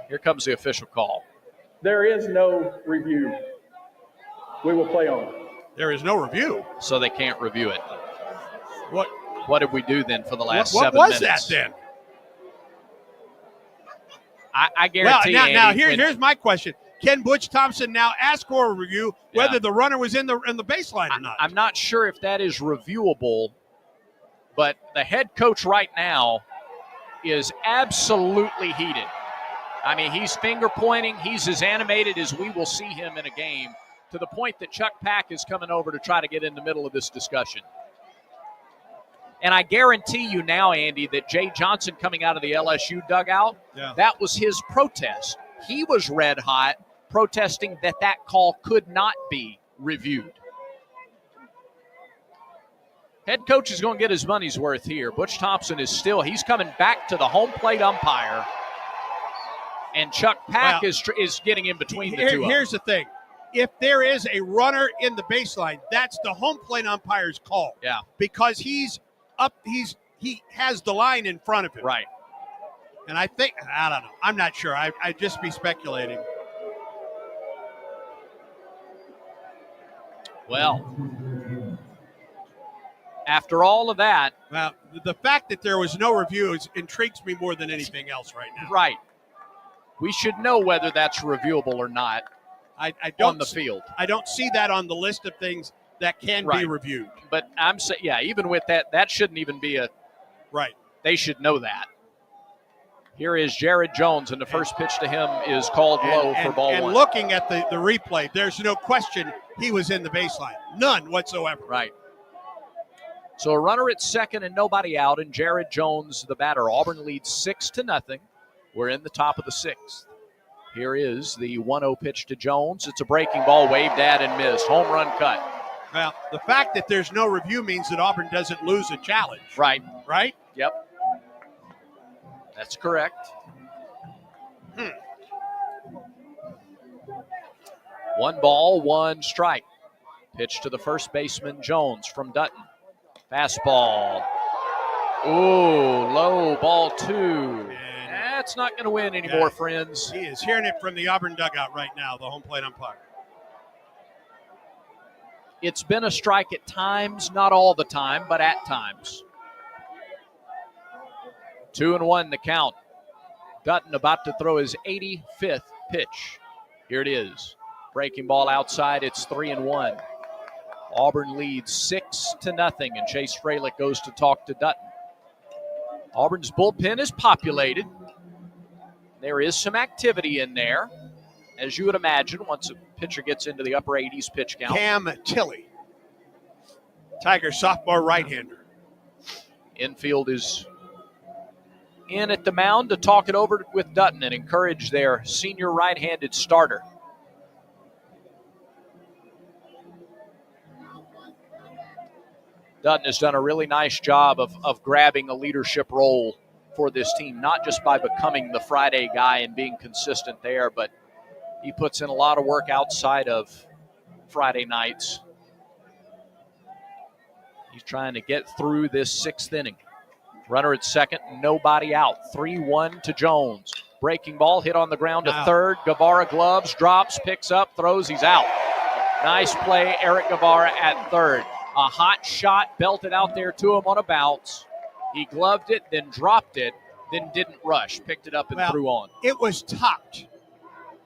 Here comes the official call. There is no review. We will play on. There is no review. So they can't review it. What did we do then for the last 7 minutes? What was that then? I guarantee. Well, now here's my question: can Butch Thompson now ask for a review whether the runner was in the baseline or not? I'm not sure if that is reviewable, but the head coach right now is absolutely heated. I mean, he's finger pointing. He's as animated as we will see him in a game, to the point that Chuck Pack is coming over to try to get in the middle of this discussion. And I guarantee you now, Andy, that Jay Johnson coming out of the LSU dugout, that was his protest. He was red hot protesting that call could not be reviewed. Head coach is going to get his money's worth here. Butch Thompson he's coming back to the home plate umpire. And Chuck Pack is getting in between the two of them. Here's the thing. If there is a runner in the baseline, that's the home plate umpire's call. Yeah. Because he's up, he has the line in front of him. Right. And I don't know. I'm not sure. I'd just be speculating. Well, after all of that. Well, the fact that there was no review intrigues me more than anything else right now. Right. We should know whether that's reviewable or not on the field. I don't see that on the list of things that can be reviewed. But I'm saying, even with that shouldn't even be a – right. They should know that. Here is Jared Jones, and the first pitch to him is called low for ball one. And looking at the replay, there's no question he was in the baseline. None whatsoever. Right. So a runner at second and nobody out, and Jared Jones, the batter. Auburn leads 6-0. We're in the top of the sixth. Here is the 1-0 pitch to Jones. It's a breaking ball, waved at and missed. Home run cut. Well, the fact that there's no review means that Auburn doesn't lose a challenge. Right. Right? Yep. That's correct. 1 ball, 1 strike. Pitch to the first baseman, Jones from Dutton. Fastball. Ooh, low, ball 2. That's not going to win anymore, friends. He is hearing it from the Auburn dugout right now, the home plate umpire. It's been a strike at times, not all the time, but at times. 2-1 the count. Dutton about to throw his 85th pitch. Here it is. Breaking ball outside. It's 3-1. Auburn leads 6-0, and Chase Freilich goes to talk to Dutton. Auburn's bullpen is populated. There is some activity in there, as you would imagine, once a pitcher gets into the upper 80s pitch count. Cam Tilley, Tiger sophomore right-hander. Infield is in at the mound to talk it over with Dutton and encourage their senior right-handed starter. Dutton has done a really nice job of grabbing a leadership role for this team, not just by becoming the Friday guy and being consistent there, but he puts in a lot of work outside of Friday nights. He's trying to get through this 6th inning. Runner at second, nobody out. 3-1 to Jones. Breaking ball hit on the ground to third. Guevara gloves, drops, picks up, throws, he's out. Nice play, Eric Guevara at third. A hot shot belted out there to him on a bounce. He gloved it, then dropped it, then didn't rush. Picked it up and threw on. It was topped.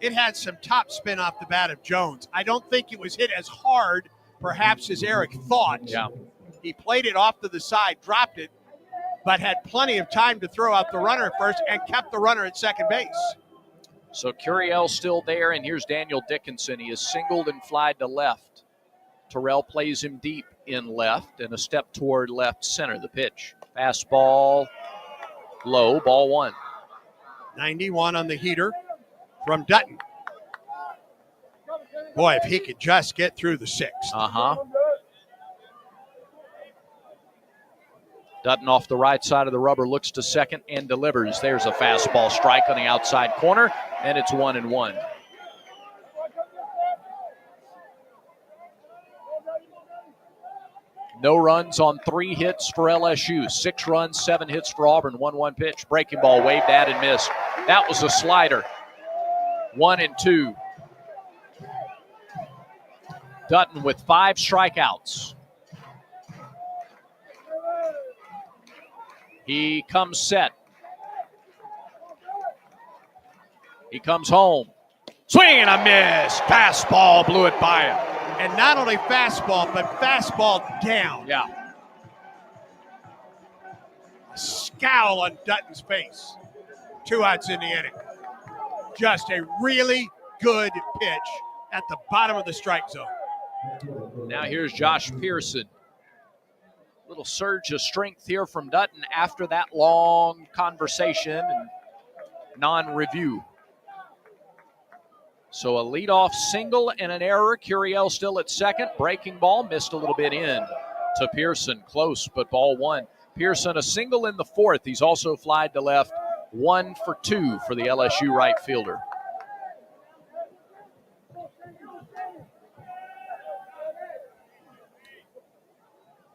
It had some top spin off the bat of Jones. I don't think it was hit as hard, perhaps, as Eric thought. Yeah. He played it off to the side, dropped it, but had plenty of time to throw out the runner at first and kept the runner at second base. So Curiel still there, and here's Daniel Dickinson. He is singled and flied to left. Terrell plays him deep in left and a step toward left center. The pitch. Fastball, low, ball 1. 91 on the heater from Dutton. Boy, if he could just get through the 6th. Dutton off the right side of the rubber, looks to second and delivers. There's a fastball strike on the outside corner, and it's 1-1. No runs on 3 hits for LSU. 6 runs, 7 hits for Auburn. 1-1 pitch. Breaking ball waved at and missed. That was a slider. 1-2. Dutton with 5 strikeouts. He comes set. He comes home. Swing and a miss. Fastball blew it by him. And not only fastball, but fastball down. Yeah. A scowl on Dutton's face. 2 outs in the inning. Just a really good pitch at the bottom of the strike zone. Now here's Josh Pearson. Little surge of strength here from Dutton after that long conversation and non-review. So a leadoff single and an error. Curiel still at second. Breaking ball missed a little bit in to Pearson. Close, but ball 1. Pearson a single in the 4th. He's also flied to left. 1 for 2 for the LSU right fielder.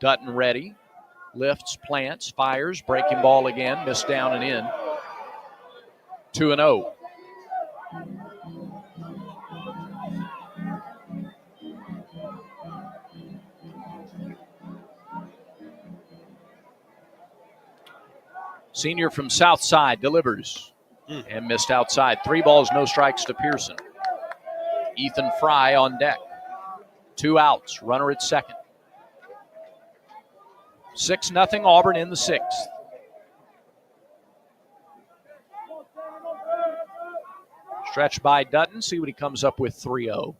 Dutton ready. Lifts, plants, fires. Breaking ball again. Missed down and in. 2-0. Senior from Southside delivers and missed outside. 3 balls, no strikes to Pearson. Ethan Fry on deck. 2 outs, runner at second. 6-0 Auburn in the 6th. Stretch by Dutton, see what he comes up with. 3-0.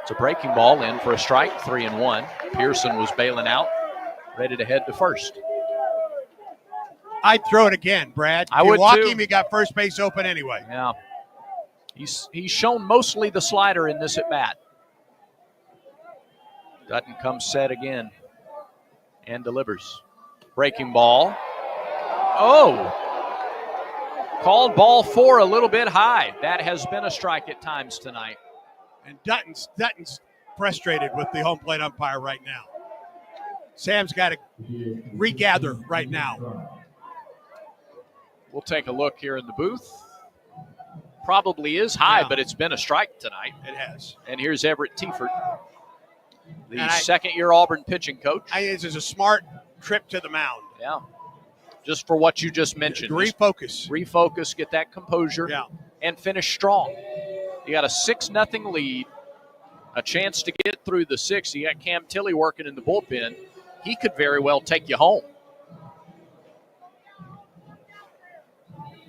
It's a breaking ball in for a strike. 3-1. Pearson was bailing out, ready to head to first. I'd throw it again, Brad. I would walk too. him, you got first base open anyway. Yeah. He's shown mostly the slider in this at bat. Dutton comes set again and delivers. Breaking ball. Oh! Called ball 4 a little bit high. That has been a strike at times tonight. And Dutton's frustrated with the home plate umpire right now. Sam's got to regather right now. We'll take a look here in the booth. Probably is high, but it's been a strike tonight. It has. And here's Everett Tiefert, the second-year Auburn pitching coach. This is a smart trip to the mound. Yeah. Just for what you just mentioned. Refocus, get that composure, and finish strong. You got a 6-0 lead, a chance to get through the 6th. You got Cam Tilley working in the bullpen. He could very well take you home.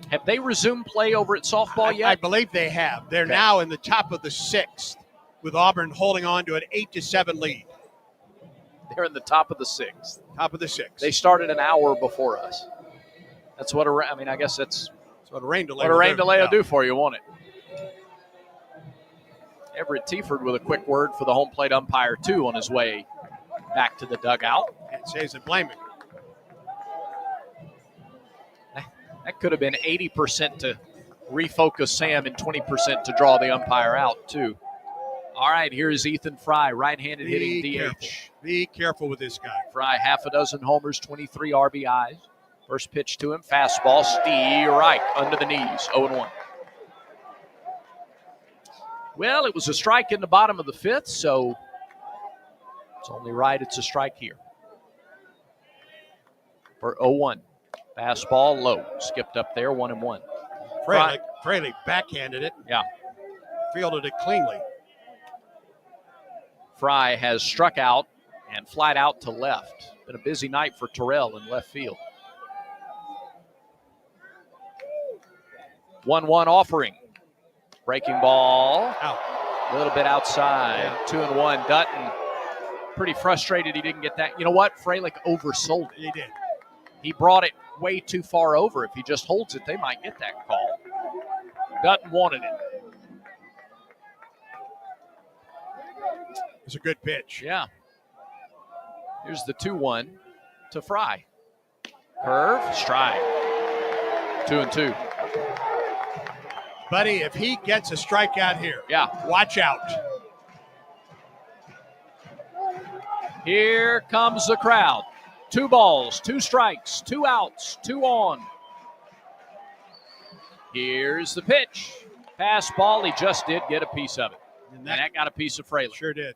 Have they resumed play over at softball yet? I believe they have. They're now in the top of the 6th with Auburn holding on to an 8-7 lead. They're in the top of the 6th. Top of the 6th. They started an hour before us. That's what I guess that's what a rain delay will do for you, won't it? Everett Tiefert with a quick word for the home plate umpire, too, on his way back to the dugout. Can't say he's blaming. That could have been 80% to refocus Sam and 20% to draw the umpire out, too. All right, here's Ethan Fry, right-handed hitting DH. Be careful with this guy. Fry, half a dozen homers, 23 RBIs. First pitch to him, fastball, strike under the knees, 0-1. Well, it was a strike in the bottom of the 5th, so it's only right it's a strike here. For 0-1. Fastball low, skipped up there, 1-1. Fraley backhanded it. Yeah. Fielded it cleanly. Fry has struck out and flied out to left. Been a busy night for Terrell in left field. 1-1 offering. Breaking ball. Out. A little bit outside. 2-1. Dutton pretty frustrated he didn't get that. You know what? Fralick oversold it. He did. He brought it way too far over. If he just holds it, they might get that call. Dutton wanted it. It's a good pitch. Yeah. Here's the 2-1 to Fry. Curve, strike. 2-2. Buddy, if he gets a strikeout here, watch out. Here comes the crowd. 2 balls, 2 strikes, 2 outs, 2 on. Here's the pitch. Fastball, he just did get a piece of it. And that got a piece of Fralick. Sure did.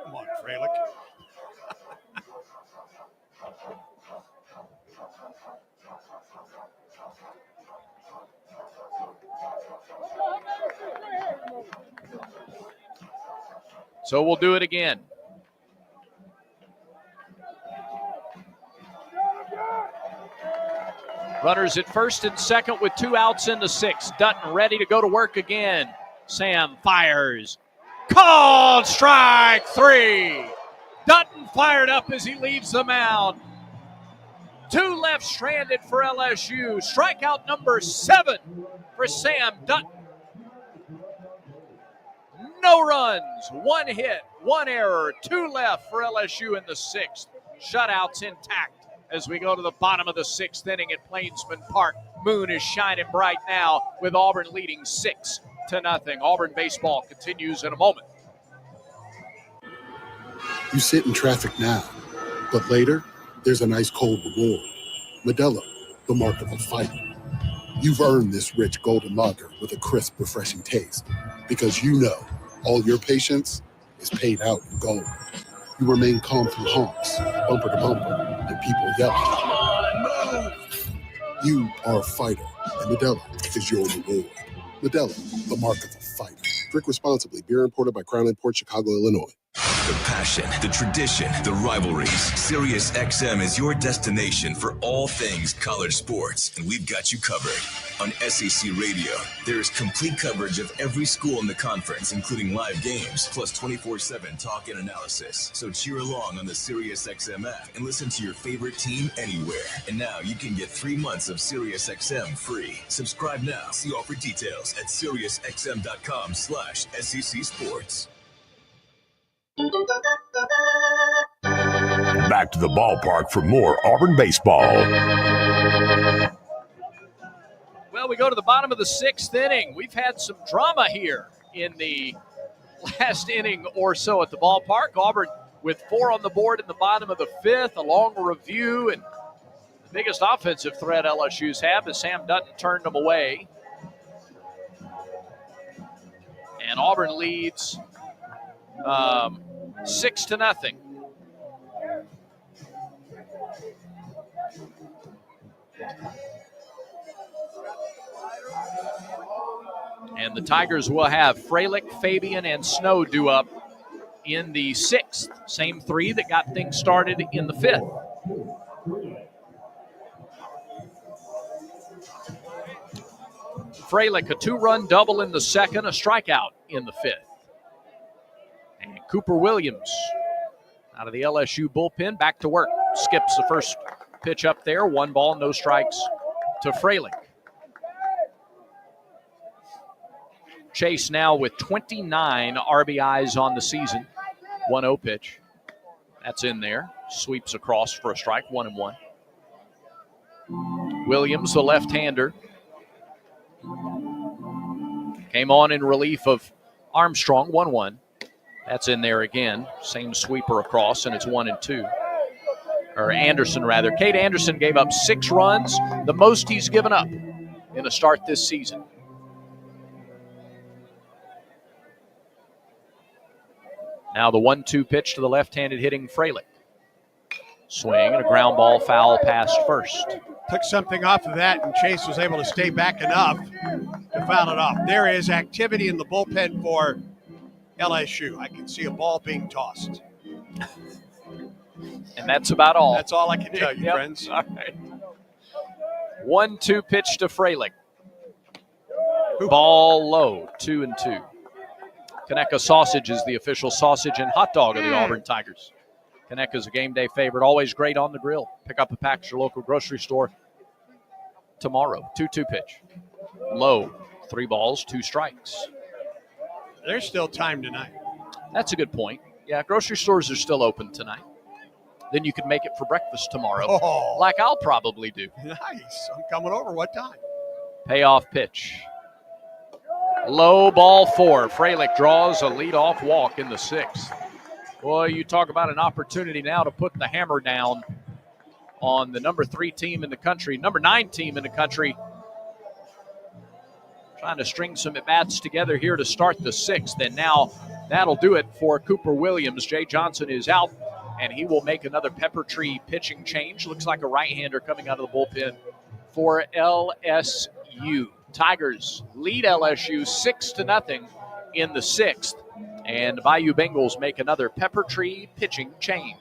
Come on, Fralick. So we'll do it again. Runners at first and second with 2 outs in the 6th. Dutton ready to go to work again. Sam fires. Called strike 3. Dutton fired up as he leaves the mound. 2 left stranded for LSU. Strikeout number 7 for Sam Dutton. No runs, 1 hit, 1 error, 2 left for LSU in the 6th. Shutouts intact as we go to the bottom of the 6th inning at Plainsman Park. Moon is shining bright now with Auburn leading 6-0. Auburn baseball continues in a moment. You sit in traffic now, but later, there's an ice cold reward. Modelo, the mark of a fighter. You've earned this rich golden lager with a crisp, refreshing taste. Because you know all your patience is paid out in gold. You remain calm through honks, bumper to bumper, and people yelling. You are a fighter, and Modelo is your reward. Modelo, the mark of a fighter. Drink responsibly. Beer imported by Crown Imports, Chicago, Illinois. The passion, the tradition, the rivalries. Sirius XM is your destination for all things college sports, and we've got you covered. On SEC Radio, there is complete coverage of every school in the conference, including live games, plus 24/7 talk and analysis. So cheer along on the Sirius XM app and listen to your favorite team anywhere. And now you can get 3 months of Sirius XM free. Subscribe now. See offer details at SiriusXM.com/SEC Sports. Back to the ballpark for more Auburn baseball. Well, we go to the bottom of the 6th inning. We've had some drama here in the last inning or so at the ballpark. Auburn with 4 on the board in the bottom of the 5th, a long review, and the biggest offensive threat LSU's have is Sam Dutton turned them away. And Auburn leads 6-0. And the Tigers will have Freilich, Fabian, and Snow due up in the 6th. Same 3 that got things started in the 5th. Freilich, a 2-run double in the 2nd, a strikeout in the 5th. And Cooper Williams out of the LSU bullpen, back to work. Skips the first pitch up there. 1 ball, no strikes to Freilich. Chase now with 29 RBIs on the season. 1-0 pitch. That's in there. Sweeps across for a strike, 1-1. Williams, the left-hander, came on in relief of Armstrong, 1-1. That's in there again. Same sweeper across, and it's 1-2. Or Anderson, rather. Cade Anderson gave up 6 runs, the most he's given up in a start this season. Now the 1-2 pitch to the left-handed hitting Freilich. Swing and a ground ball foul past first. Took something off of that, and Chase was able to stay back enough to foul it off. There is activity in the bullpen for LSU. I can see a ball being tossed. And that's about all. That's all I can tell you, friends. All right. 1-2 pitch to Freilich. Ball low, 2-2. Conecuh Sausage is the official sausage and hot dog of the Auburn Tigers. Conecuh's a game day favorite, always great on the grill. Pick up a pack at your local grocery store tomorrow. 2-2 pitch. Low, 3 balls, 2 strikes. There's still time tonight. That's a good point. Yeah, grocery stores are still open tonight. Then you can make it for breakfast tomorrow, like I'll probably do. Nice. I'm coming over. What time? Payoff pitch. Low, ball 4. Freilich draws a leadoff walk in the 6th. Boy, you talk about an opportunity now to put the hammer down on the number 3 team in the country, number 9 team in the country. Trying to string some at-bats together here to start the 6th. And now that'll do it for Cooper Williams. Jay Johnson is out, and he will make another Pepper Tree pitching change. Looks like a right-hander coming out of the bullpen for LSU. Tigers lead LSU 6-0 in the 6th. And Bayou Bengals make another Pepper Tree pitching change.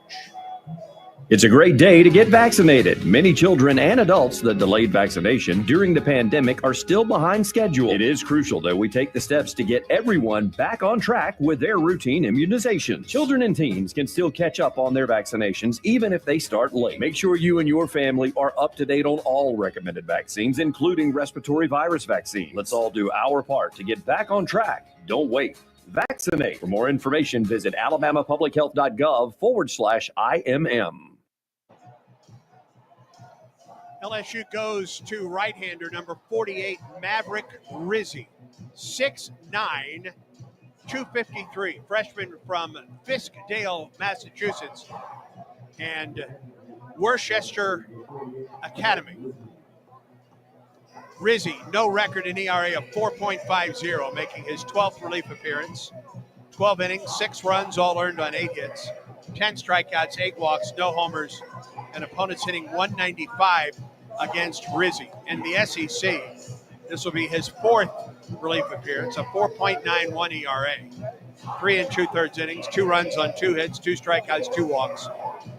It's a great day to get vaccinated. Many children and adults that delayed vaccination during the pandemic are still behind schedule. It is crucial that we take the steps to get everyone back on track with their routine immunization. Children and teens can still catch up on their vaccinations even if they start late. Make sure you and your family are up to date on all recommended vaccines, including respiratory virus vaccine. Let's all do our part to get back on track. Don't wait. Vaccinate. For more information, visit alabamapublichealth.gov/IMM. LSU goes to right-hander number 48, Maverick Rizzi. 6'9", 253. Freshman from Fiskdale, Massachusetts, and Worcester Academy. Rizzi, no record in ERA of 4.50, making his 12th relief appearance. 12 innings, 6 runs, all earned on 8 hits. 10 strikeouts, 8 walks, no homers, and opponents hitting 195 against Rizzi. In the SEC, this will be his 4th relief appearance, a 4.91 ERA. 3 2/3 innings, 2 runs on 2 hits, 2 strikeouts, 2 walks,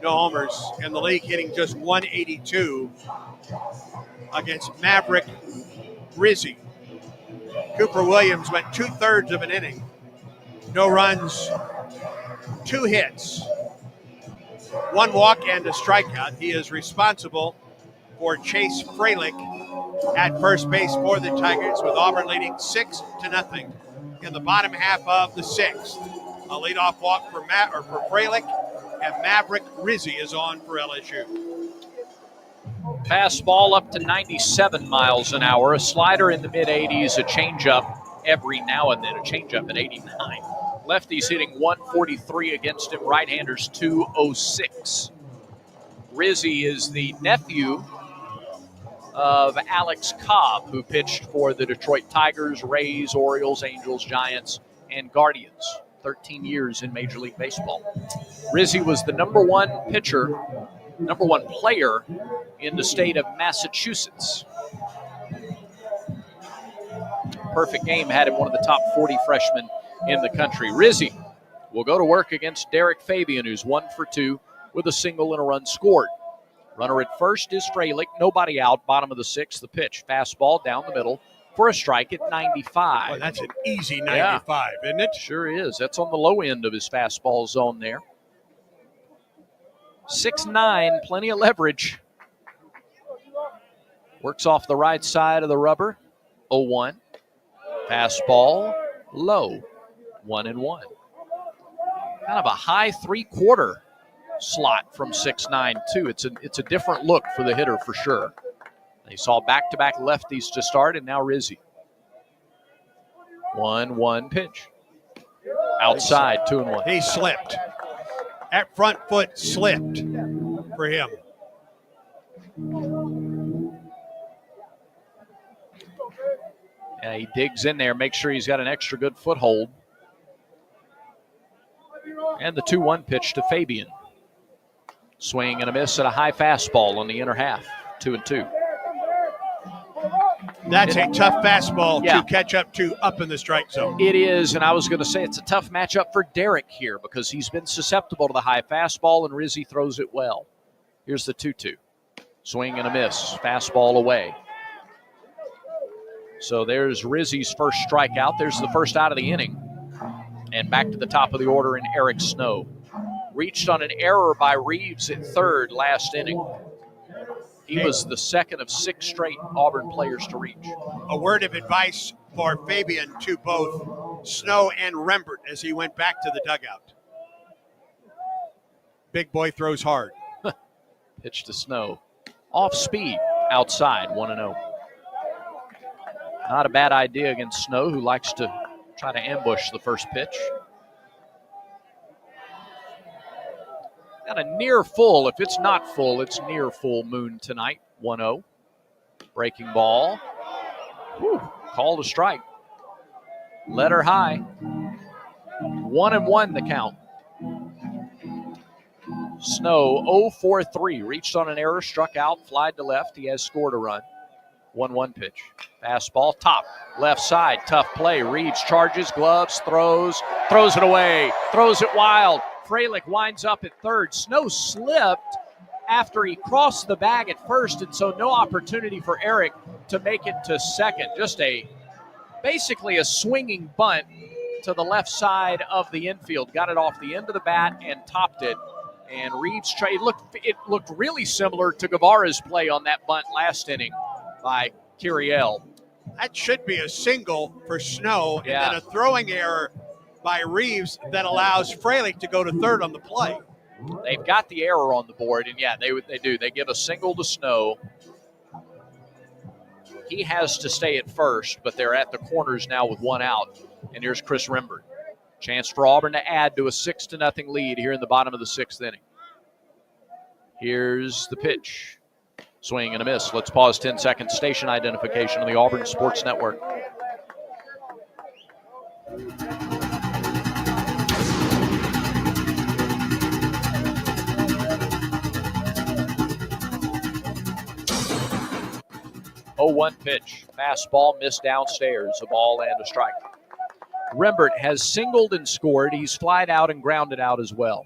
no homers, and the league hitting just 182 against Maverick Rizzi. Cooper Williams went 2/3 of an inning, no runs, 2 hits, 1 walk, and a strikeout. He is responsible for Chase Fralick at first base for the Tigers, with Auburn leading 6-0 in the bottom half of the 6th. A leadoff walk for Fralick, and Maverick Rizzi is on for LSU. Fastball up to 97 miles an hour, a slider in the mid-80s, a changeup every now and then, a changeup at 89. Lefties hitting 143 against him, right-handers 206. Rizzi is the nephew of Alex Cobb, who pitched for the Detroit Tigers, Rays, Orioles, Angels, Giants, and Guardians. 13 years in Major League Baseball. Rizzi was the number one player in the state of Massachusetts. Perfect Game had him one of the top 40 freshmen in the country. Rizzi will go to work against Derek Fabian, who's 1 for 2 with a single and a run scored. Runner at first is Fralick, nobody out, bottom of the 6th, the pitch. Fastball down the middle for a strike at 95. Well, that's an easy 95, isn't it? Sure is. That's on the low end of his fastball zone there. 6'9", plenty of leverage. Works off the right side of the rubber. 0-1. Fastball low. 1-1. Kind of a high 3/4 slot from 6'9", too. It's a different look for the hitter for sure. They saw back-to-back lefties to start, and now Rizzi. 1-1 pitch. Outside, 2-1. He slipped. That front foot slipped for him. Yeah, he digs in there, makes sure he's got an extra good foothold. And the 2-1 pitch to Fabian. Swing and a miss at a high fastball on the inner half. 2-2. That's a tough fastball to catch up to up in the strike zone. It is, and I was going to say it's a tough matchup for Derek here because he's been susceptible to the high fastball, and Rizzi throws it well. Here's the 2-2. Swing and a miss. Fastball away. So there's Rizzi's first strikeout. There's the first out of the inning. And back to the top of the order in Eric Snow. Reached on an error by Reeves at third last inning. He was the second of 6 straight Auburn players to reach. A word of advice for Fabian to both Snow and Rembert as he went back to the dugout. Big boy throws hard. Pitch to Snow. Off speed, outside, 1-0. Not a bad idea against Snow, who likes to try to ambush the first pitch. Got a near full. If it's not full, it's near full moon tonight. 1-0. Breaking ball. Whew. Called a strike. Let her high. 1-1 the count. Snow 0-for-3. Reached on an error, struck out, flied to left. He has scored a run. 1-1 pitch. Fastball, top, left side. Tough play. Reeves charges, gloves, throws it away, throws it wild. Fralick winds up at third. Snow slipped after he crossed the bag at first, and so no opportunity for Eric to make it to second. Just basically a swinging bunt to the left side of the infield. Got it off the end of the bat and topped it. And Reeves, it looked really similar to Guevara's play on that bunt last inning by Kiriel. That should be a single for Snow, and then a throwing error by Reeves that allows Fralick to go to third on the play. They've got the error on the board, and they do. They give a single to Snow. He has to stay at first, but they're at the corners now with 1 out. And here's Chris Rembert. Chance for Auburn to add to a 6-0 lead here in the bottom of the 6th inning. Here's the pitch. Swing and a miss. Let's pause 10 seconds. Station identification on the Auburn Sports Network. Oh, 1 pitch. Fastball missed downstairs, a ball and a strike. Rembert has singled and scored. He's flied out and grounded out as well.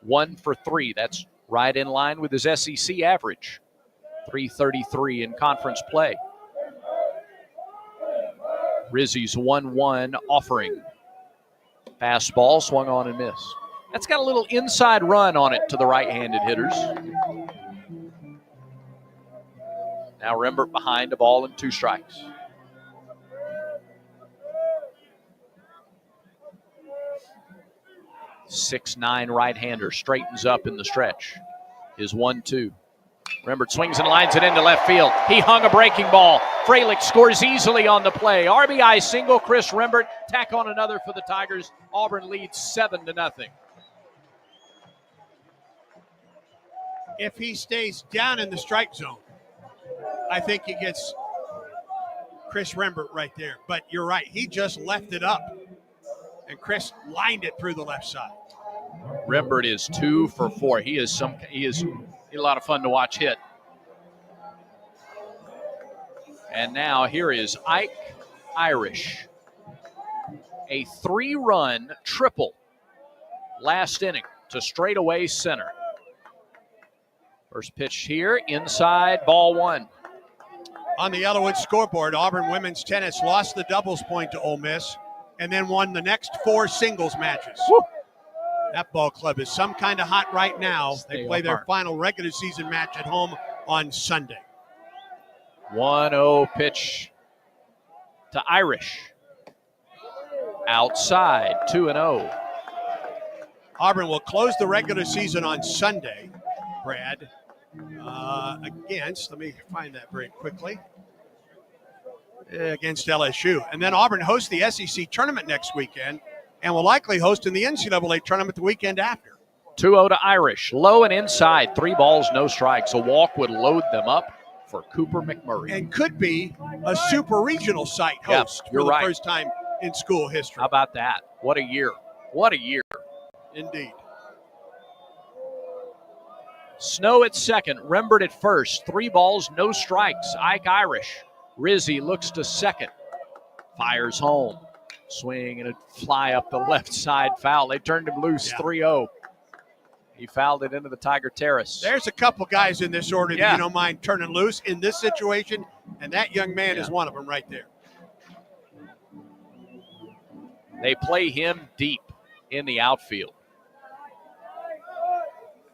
1 for 3. That's right in line with his SEC average. .333 in conference play. Rizzi's 1-1 offering. Fastball swung on and missed. That's got a little inside run on it to the right-handed hitters. Now Rembert behind, a ball and 2 strikes. .69 right-hander straightens up in the stretch. His 1-2. Rembert swings and lines it into left field. He hung a breaking ball. Fralick scores easily on the play. RBI single, Chris Rembert. Tack on another for the Tigers. Auburn leads 7-0. If he stays down in the strike zone, I think he gets Chris Rembert right there. But you're right. He just left it up, and Chris lined it through the left side. Rembert is 2 for 4. He is a lot of fun to watch hit. And now here is Ike Irish. A 3-run triple last inning to straightaway center. First pitch here, inside, ball 1. On the Yellowwood scoreboard, Auburn women's tennis lost the doubles point to Ole Miss and then won the next 4 singles matches. Woo. That ball club is some kind of hot right now. They play their final regular season match at home on Sunday. 1-0 pitch to Irish. Outside, 2-0. Auburn will close the regular season on Sunday, Brad, against, let me find that very quickly, against LSU. And then Auburn hosts the SEC tournament next weekend and will likely host in the NCAA tournament the weekend after. 2-0 to Irish. Low and inside. 3 balls, no strikes. A walk would load them up for Cooper McMurray. And could be a super regional site host for the first time in school history. How about that? What a year. What a year. Indeed. Snow at second. Rembert at first. 3 balls, no strikes. Ike Irish. Rizzi looks to second. Fires home. Swing and a fly up the left side foul. They turned him loose, 3-0. He fouled it into the Tiger Terrace. There's a couple guys in this order that you don't mind turning loose in this situation, and that young man is one of them right there. They play him deep in the outfield.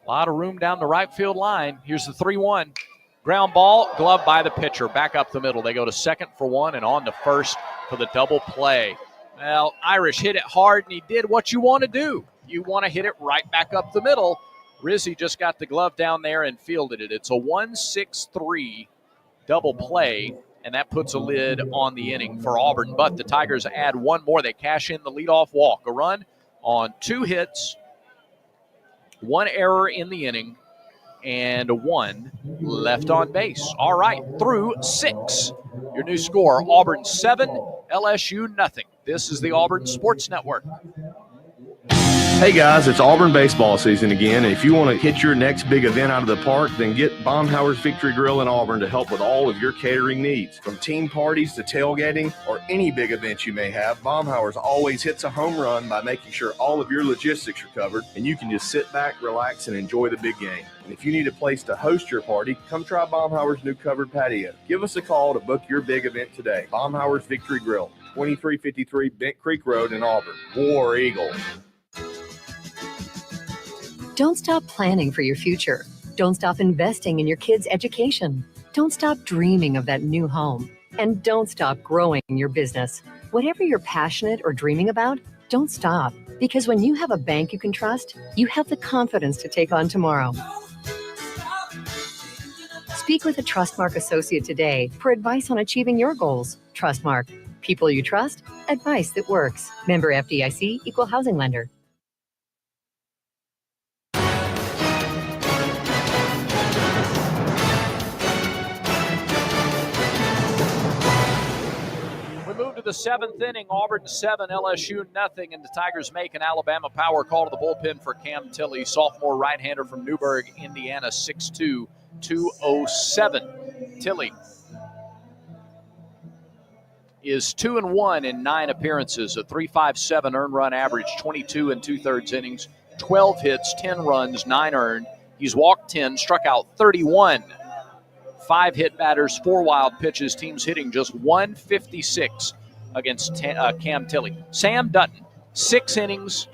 A lot of room down the right field line. Here's the 3-1. Ground ball, gloved by the pitcher. Back up the middle. They go to second for 1 and on to first for the double play. Well, Irish hit it hard, and he did what you want to do. You want to hit it right back up the middle. Rizzi just got the glove down there and fielded it. It's a 1-6-3 double play, and that puts a lid on the inning for Auburn. But the Tigers add 1 more. They cash in the leadoff walk. A run on 2 hits, 1 error in the inning, and 1 left on base. All right, through 6. Your new score, Auburn 7, LSU nothing. This is the Auburn Sports Network. Hey guys, it's Auburn baseball season again, and if you want to hit your next big event out of the park, then get Baumhauer's Victory Grill in Auburn to help with all of your catering needs. From team parties to tailgating or any big event you may have, Baumhauer's always hits a home run by making sure all of your logistics are covered, and you can just sit back, relax, and enjoy the big game. And if you need a place to host your party, come try Baumhauer's new covered patio. Give us a call to book your big event today. Baumhauer's Victory Grill, 2353 Bent Creek Road in Auburn. War Eagle. Don't stop planning for your future. Don't stop investing in your kids' education. Don't stop dreaming of that new home. And don't stop growing your business. Whatever you're passionate or dreaming about, don't stop. Because when you have a bank you can trust, you have the confidence to take on tomorrow. Speak with a Trustmark associate today for advice on achieving your goals. Trustmark. People you trust. Advice that works. Member FDIC, Equal Housing Lender. To the 7th inning, Auburn 7, LSU nothing, and the Tigers make an Alabama power call to the bullpen for Cam Tilley, sophomore right-hander from Newburgh, Indiana, 6'2", 207. Tilley is 2-1 in 9 appearances, a 3.57 earned run average, 22 2/3 innings, 12 hits, 10 runs, 9 earned. He's walked 10, struck out 31. 5 hit batters, 4 wild pitches. Teams hitting just 156 against Cam Tilley. Sam Dutton, 6 innings,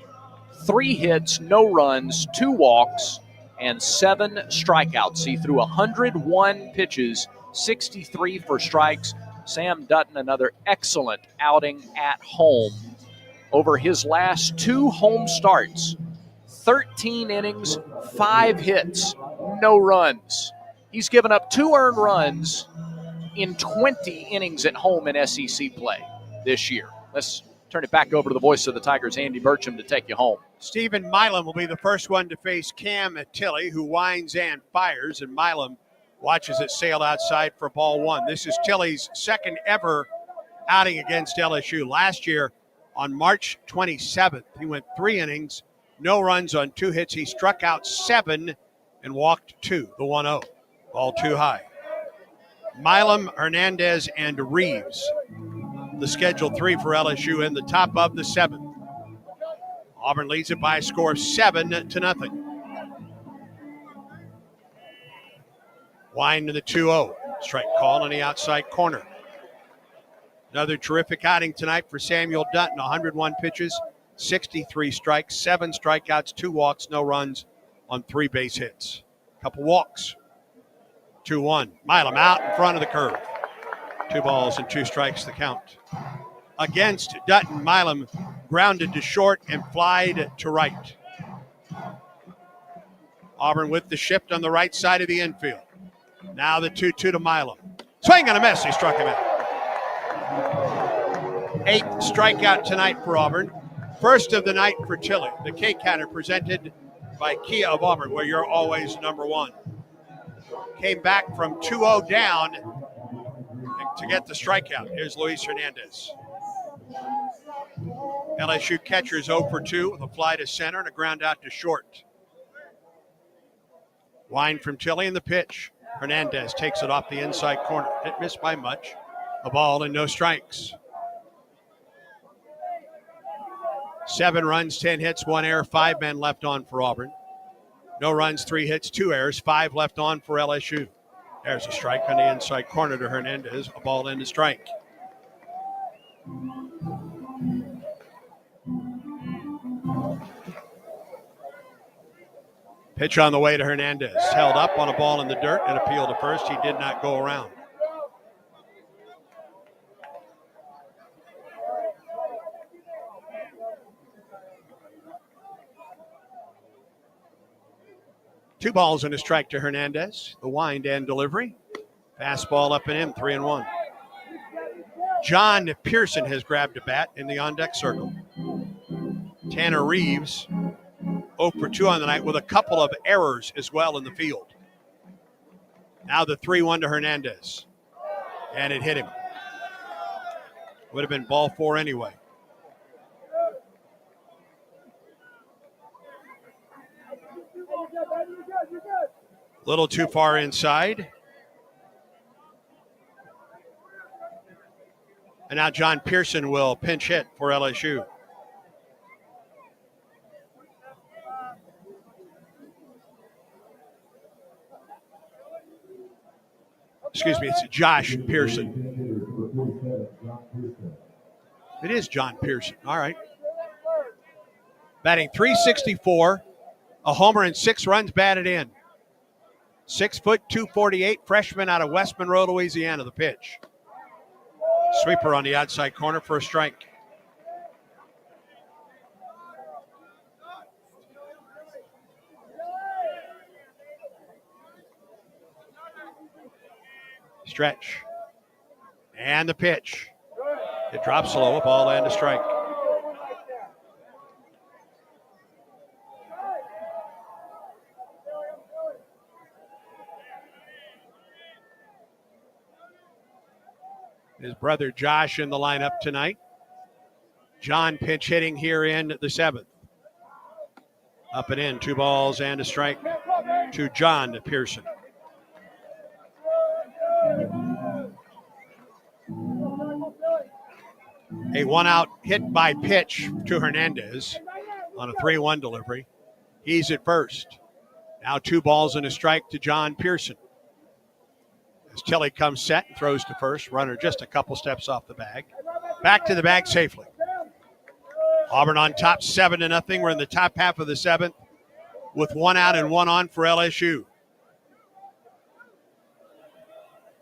3 hits, no runs, 2 walks, and 7 strikeouts. He threw 101 pitches, 63 for strikes. Sam Dutton, another excellent outing at home. Over his last 2 home starts, 13 innings, 5 hits, no runs. He's given up 2 earned runs in 20 innings at home in SEC play this year. Let's turn it back over to the voice of the Tigers, Andy Burcham, to take you home. Stephen Milam will be the first one to face Cam Tilley, who winds and fires, and Milam watches it sail outside for ball 1. This is Tilley's second ever outing against LSU. Last year, on March 27th, he went 3 innings, no runs on 2 hits. He struck out 7 and walked 2, the 1-0. Ball 2 high. Milam, Hernandez, and Reeves, the scheduled 3 for LSU in the top of the 7th. Auburn leads it by a score of 7-0. Wind to the 2-0. Strike call on the outside corner. Another terrific outing tonight for Samuel Dutton. 101 pitches, 63 strikes, 7 strikeouts, 2 walks, no runs on 3 base hits. Couple walks. 2-1. Milam out in front of the curve. 2 balls and 2 strikes the count. Against Dutton, Milam grounded to short and flied to right. Auburn with the shift on the right side of the infield. Now the 2-2 to Milam. Swing and a miss. He struck him out. 8th strikeout tonight for Auburn. First of the night for Tilley. The K-Counter presented by Kia of Auburn, where you're always number 1. Came back from 2-0 down to get the strikeout. Here's Luis Hernandez. LSU catcher is 0 for 2 with a fly to center and a ground out to short. Wind from Tilley in the pitch. Hernandez takes it off the inside corner. It missed by much. A ball and no strikes. 7 runs, 10 hits, 1 error, 5 men left on for Auburn. No runs, 3 hits, 2 errors, 5 left on for LSU. There's a strike on the inside corner to Hernandez. A ball and a strike. Pitch on the way to Hernandez. Held up on a ball in the dirt and appealed to first. He did not go around. Two balls and a strike to Hernandez. The wind and delivery. Fastball up and in, 3-1. John Pearson has grabbed a bat in the on-deck circle. Tanner Reeves, 0 for 2 on the night with a couple of errors as well in the field. Now the 3-1 to Hernandez. And it hit him. Would have been ball 4 anyway. Little too far inside. And now John Pearson will pinch hit for LSU. Excuse me, it's Josh Pearson. It is John Pearson. All right. Batting .364, a homer and 6 runs batted in. 6 foot, 248, freshman out of West Monroe, Louisiana, the pitch. Sweeper on the outside corner for a strike. Stretch. And the pitch. It drops low, a ball and a strike. His brother Josh in the lineup tonight. John pinch hitting here in the 7th. Up and in, 2 balls and a strike to John Pearson. A one-out hit by pitch to Hernandez on a 3-1 delivery. He's at first. Now 2 balls and a strike to John Pearson. As Tilley comes set and throws to first, runner just a couple steps off the bag. Back to the bag safely. Auburn on top 7-0. We're in the top half of the 7th with 1 out and 1 on for LSU.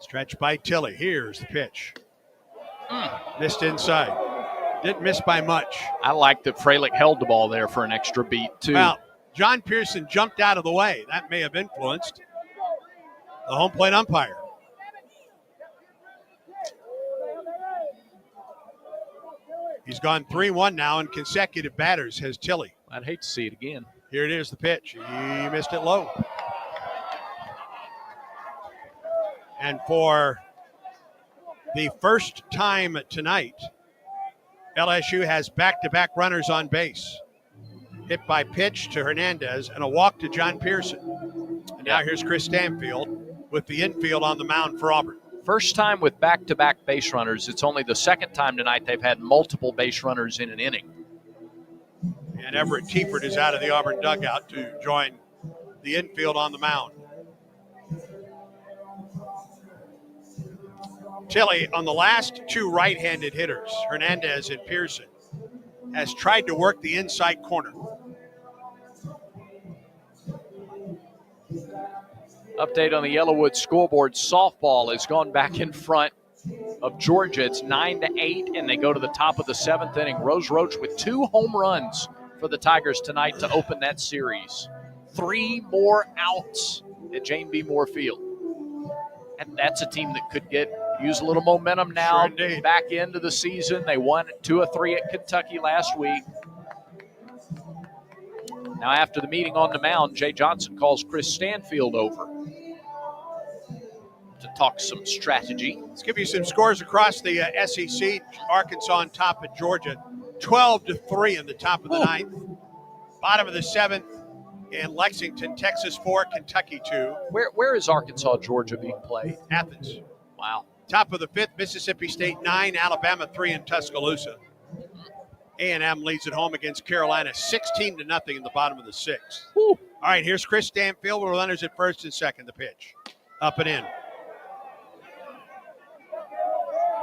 Stretch by Tilley. Here's the pitch. Missed inside. Didn't miss by much. I like that Freilich held the ball there for an extra beat, too. Well, John Pearson jumped out of the way. That may have influenced the home plate umpire. He's gone 3-1 now in consecutive batters, has Tilley. I'd hate to see it again. Here it is, the pitch. He missed it low. And for the first time tonight, LSU has back-to-back runners on base. Hit by pitch to Hernandez and a walk to John Pearson. And now here's Chris Stanfield with the infield on the mound for Auburn. First time with back-to-back base runners. It's only the second time tonight they've had multiple base runners in an inning. And Everett Tiefert is out of the Auburn dugout to join the infield on the mound. Tilley, on the last 2 right-handed hitters, Hernandez and Pearson, has tried to work the inside corner. Update on the Yellowwood scoreboard. Softball has gone back in front of Georgia. It's 9-8, and they go to the top of the 7th inning. Rose Roach with 2 home runs for the Tigers tonight to open that series. 3 more outs at Jane B. Moore Field. And that's a team that could use a little momentum now back into the season. They won 2 of 3 at Kentucky last week. Now after the meeting on the mound, Jay Johnson calls Chris Stanfield over to talk some strategy. Let's give you some scores across the SEC. Arkansas on top of Georgia, 12-3 in the top of the 9th. Bottom of the 7th in Lexington, Texas 4, Kentucky 2. Where is Arkansas, Georgia being played? Athens. Wow. Top of the 5th, Mississippi State 9, Alabama 3 in Tuscaloosa. A&M leads at home against Carolina 16-0 in the bottom of the 6th. All right, here's Chris Stanfield with runners at first and second. The pitch. Up and in.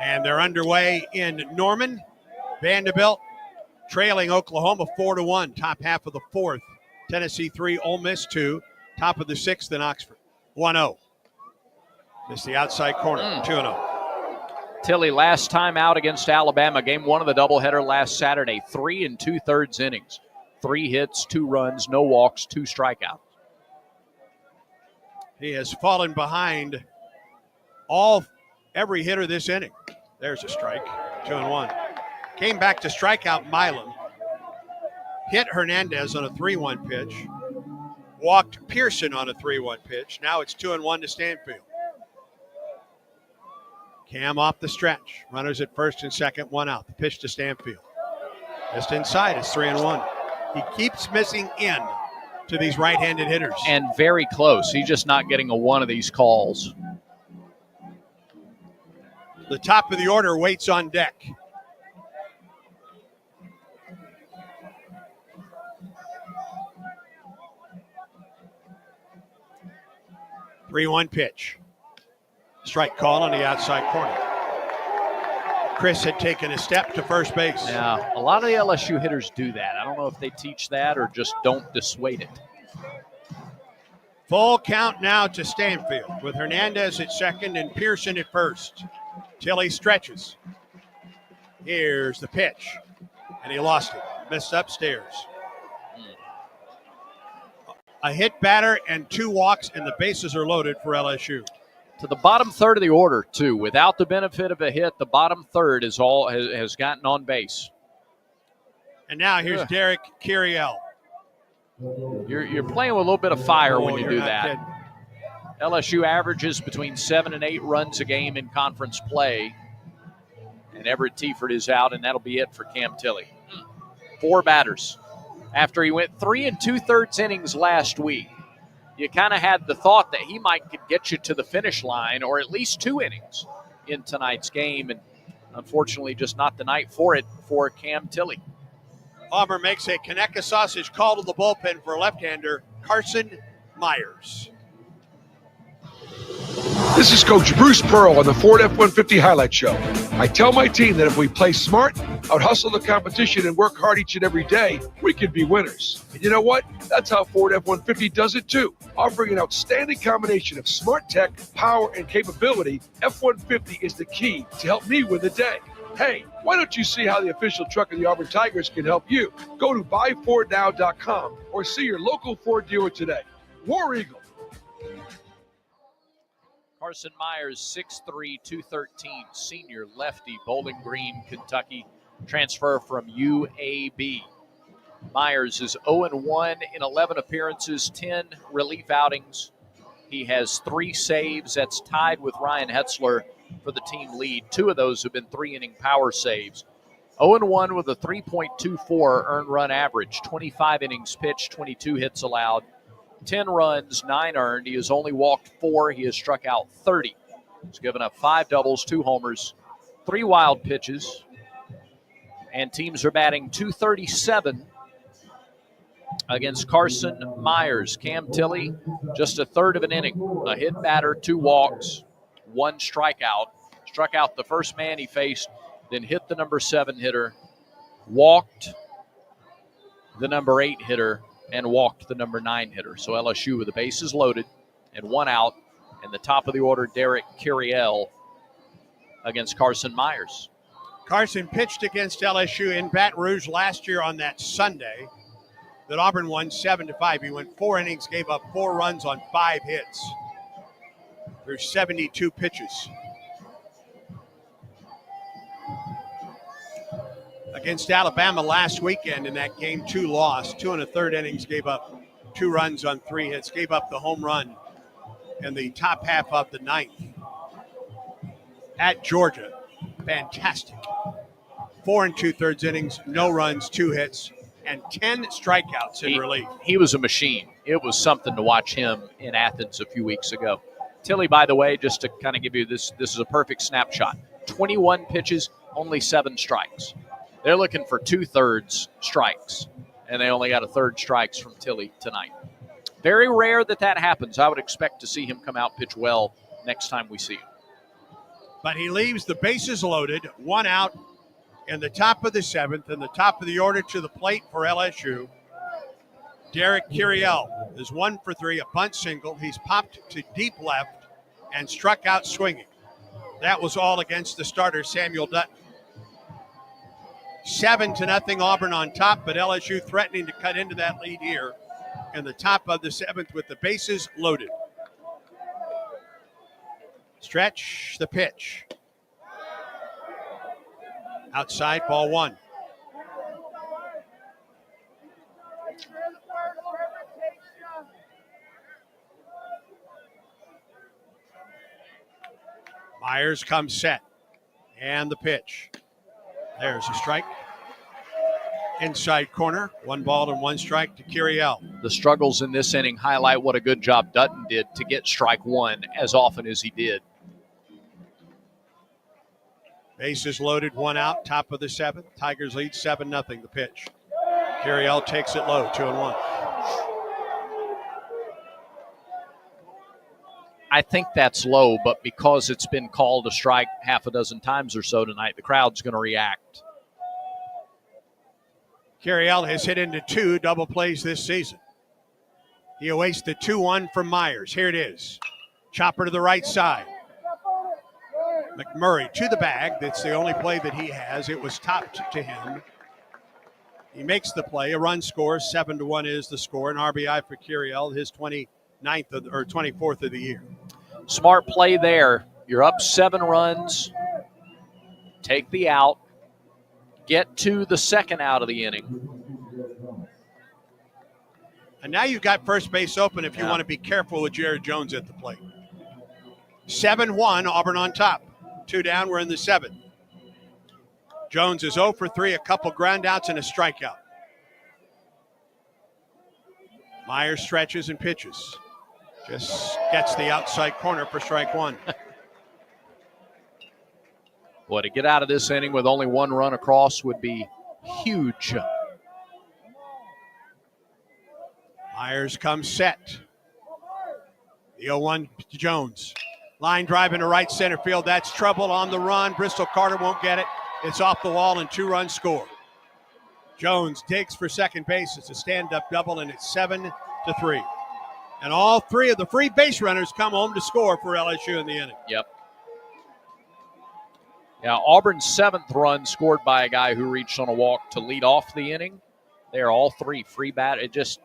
And they're underway in Norman. Vanderbilt trailing Oklahoma 4-1. Top half of the 4th. Tennessee 3, Ole Miss 2. Top of the 6th in Oxford. 1-0. Missed the outside corner. 2-0. Tilley last time out against Alabama, game 1 of the doubleheader last Saturday, 3 2/3 innings. 3 hits, 2 runs, no walks, 2 strikeouts. He has fallen behind every hitter this inning. There's a strike, 2-1. Came back to strike out Milam. Hit Hernandez on a 3-1 pitch. Walked Pearson on a 3-1 pitch. Now it's 2-1 to Stanfield. Cam off the stretch. Runners at first and second, 1 out. The pitch to Stanfield. Just inside, it's 3-1. He keeps missing in to these right-handed hitters. And very close. He's just not getting a one of these calls. The top of the order waits on deck. Three-one pitch. Strike call on the outside corner. Chris had taken a step to first base. Yeah, a lot of the LSU hitters do that. I don't know if they teach that or just don't dissuade it. Full count now to Stanfield with Hernandez at second and Pearson at first. Tilley stretches. Here's the pitch. And he lost it. Missed upstairs. A hit batter and 2 walks, and the bases are loaded for LSU. To the bottom third of the order, too. Without the benefit of a hit, the bottom third has gotten on base. And now here's Derek Curiel. You're playing with a little bit of fire when you do that. LSU averages between 7 and 8 runs a game in conference play. And Everett Tiefert is out, and that'll be it for Cam Tilley. 4 batters. After he went 3 2/3 innings last week, you kind of had the thought that he might could get you to the finish line or at least 2 innings in tonight's game. And Unfortunately, just not the night for it for Cam Tilley. Auburn makes a Conecuh sausage call to the bullpen for left-hander Carson Myers. This is Coach Bruce Pearl on the Ford F-150 Highlight Show. I tell my team that if we play smart, out-hustle the competition, and work hard each and every day, we can be winners. And you know what? That's how Ford F-150 does it too. Offering an outstanding combination of smart tech, power, and capability, F-150 is the key to help me win the day. Hey, why don't you see how the official truck of the Auburn Tigers can help you? Go to buyfordnow.com or see your local Ford dealer today. War Eagle. Carson Myers, 6'3", 213, senior lefty, Bowling Green, Kentucky, transfer from UAB. Myers is 0-1 in 11 appearances, 10 relief outings. He has 3 saves. That's tied with Ryan Hetzler for the team lead. 2 of those have been 3-inning power saves. 0-1 with a 3.24 earned run average, 25 innings pitched, 22 hits allowed. 10 runs, 9 earned. He has only walked 4. He has struck out 30. He's given up 5 doubles, 2 homers, 3 wild pitches. And teams are batting .237 against Carson Myers. Cam Tilley, just a third of an inning. A hit batter, 2 walks, 1 strikeout. Struck out the first man he faced, then hit the number 7 hitter, walked the number 8 hitter, and walked the number 9 hitter. So LSU with the bases loaded and 1 out. And the top of the order, Derek Curiel against Carson Myers. Carson pitched against LSU in Baton Rouge last year on that Sunday that Auburn won 7-5. He went 4 innings, gave up 4 runs on 5 hits through 72 pitches. Against Alabama last weekend in that game 2 loss, 2 1/3 innings, gave up 2 runs on 3 hits, gave up the home run in the top half of the 9th. At Georgia, fantastic. 4 2/3 innings, no runs, 2 hits, and 10 strikeouts in relief. He was a machine. It was something to watch him in Athens a few weeks ago. Tilley, by the way, just to kind of give you this is a perfect snapshot. 21 pitches, only 7 strikes. They're looking for 2/3 strikes, and they only got 1/3 strikes from Tilley tonight. Very rare that happens. I would expect to see him come out pitch well next time we see him. But he leaves the bases loaded, 1 out in the top of the 7th, and the top of the order to the plate for LSU. Derek Curiel is 1 for 3, a bunt single. He's popped to deep left and struck out swinging. That was all against the starter, Samuel Dutton. 7-0 Auburn on top, but LSU threatening to cut into that lead here in the top of the 7th with the bases loaded. Stretch, the pitch. Outside, ball 1. Myers comes set. And the pitch. There's a strike. Inside corner, 1 ball and 1 strike to Curiel. The struggles in this inning highlight what a good job Dutton did to get strike 1 as often as he did. Bases loaded, 1 out, top of the 7th. Tigers lead 7-0. The pitch. Curiel takes it low, 2-1. I think that's low, but because it's been called a strike half a dozen times or so tonight, the crowd's going to react. Curiel has hit into 2 double plays this season. He awaits the 2-1 from Myers. Here it is. Chopper to the right side. McMurray to the bag. That's the only play that he has. It was topped to him. He makes the play. A run scores. 7-1 is the score. An RBI for Curiel, his 24th of the year. Smart play there. You're up 7 runs. Take the out. Get to the second out of the inning. And now you've got first base open if you want to be careful with Jared Jones at the plate. 7-1, Auburn on top. 2 down, we're in the 7th. Jones is 0 for 3, a couple ground outs and a strikeout. Myers stretches and pitches. Just gets the outside corner for strike 1. Boy, to get out of this inning with only one run across would be huge. Myers comes set. The 0-1 to Jones. Line drive into right center field. That's trouble on the run. Bristol Carter won't get it. It's off the wall and 2-run score. Jones digs for second base. It's a stand-up double, and it's 7-3. And all three of the free base runners come home to score for LSU in the inning. Yep. Yeah, Auburn's 7th run scored by a guy who reached on a walk to lead off the inning. They are all three free bat. It's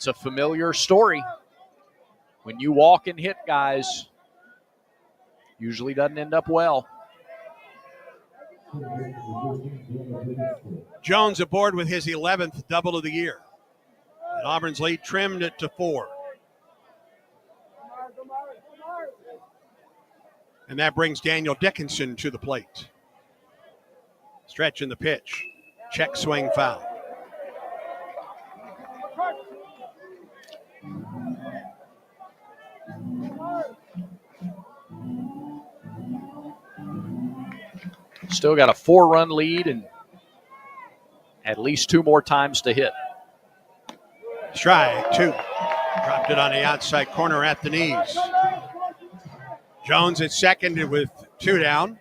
a familiar story. When you walk and hit guys, usually doesn't end up well. Jones aboard with his 11th double of the year. And Auburn's lead trimmed it to 4. And that brings Daniel Dickinson to the plate. Stretch in the pitch. Check swing foul. Still got a 4-run lead and at least 2 more times to hit. Strike 2. Dropped it on the outside corner at the knees. Jones at second with 2 down.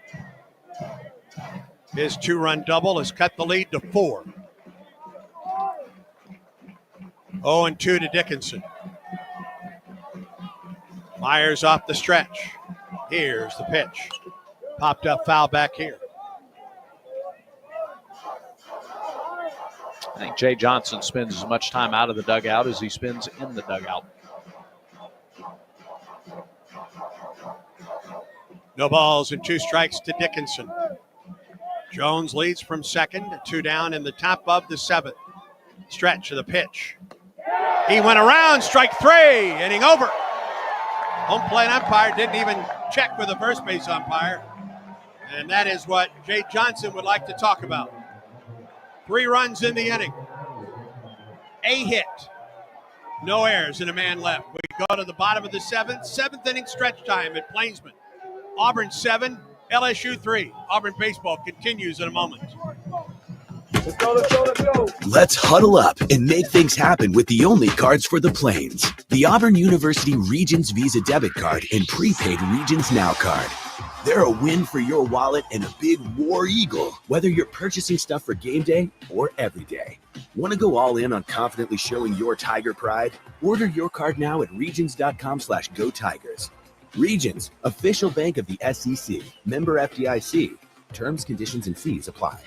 His 2-run double has cut the lead to 4. 0-2 to Dickinson. Myers off the stretch. Here's the pitch. Popped up foul back here. I think Jay Johnson spends as much time out of the dugout as he spends in the dugout. No balls and 2 strikes to Dickinson. Jones leads from second, 2 down in the top of the 7th. Stretch of the pitch. He went around, strike 3, inning over. Home plate umpire didn't even check with the first base umpire. And that is what Jay Johnson would like to talk about. 3 runs in the inning. A hit. No errors and a man left. We go to the bottom of the 7th inning stretch time at Plainsman. Auburn 7, LSU 3. Auburn baseball continues in a moment. Let's go, let's go, let's go. Let's huddle up and make things happen with the only cards for the Plains. The Auburn University Regions Visa Debit Card and prepaid Regions Now card. They're a win for your wallet and a big war eagle, whether you're purchasing stuff for game day or every day. Want to go all in on confidently showing your Tiger pride? Order your card now at regions.com/go Tigers. Regions, official bank of the SEC. Member FDIC. Terms, conditions, and fees apply.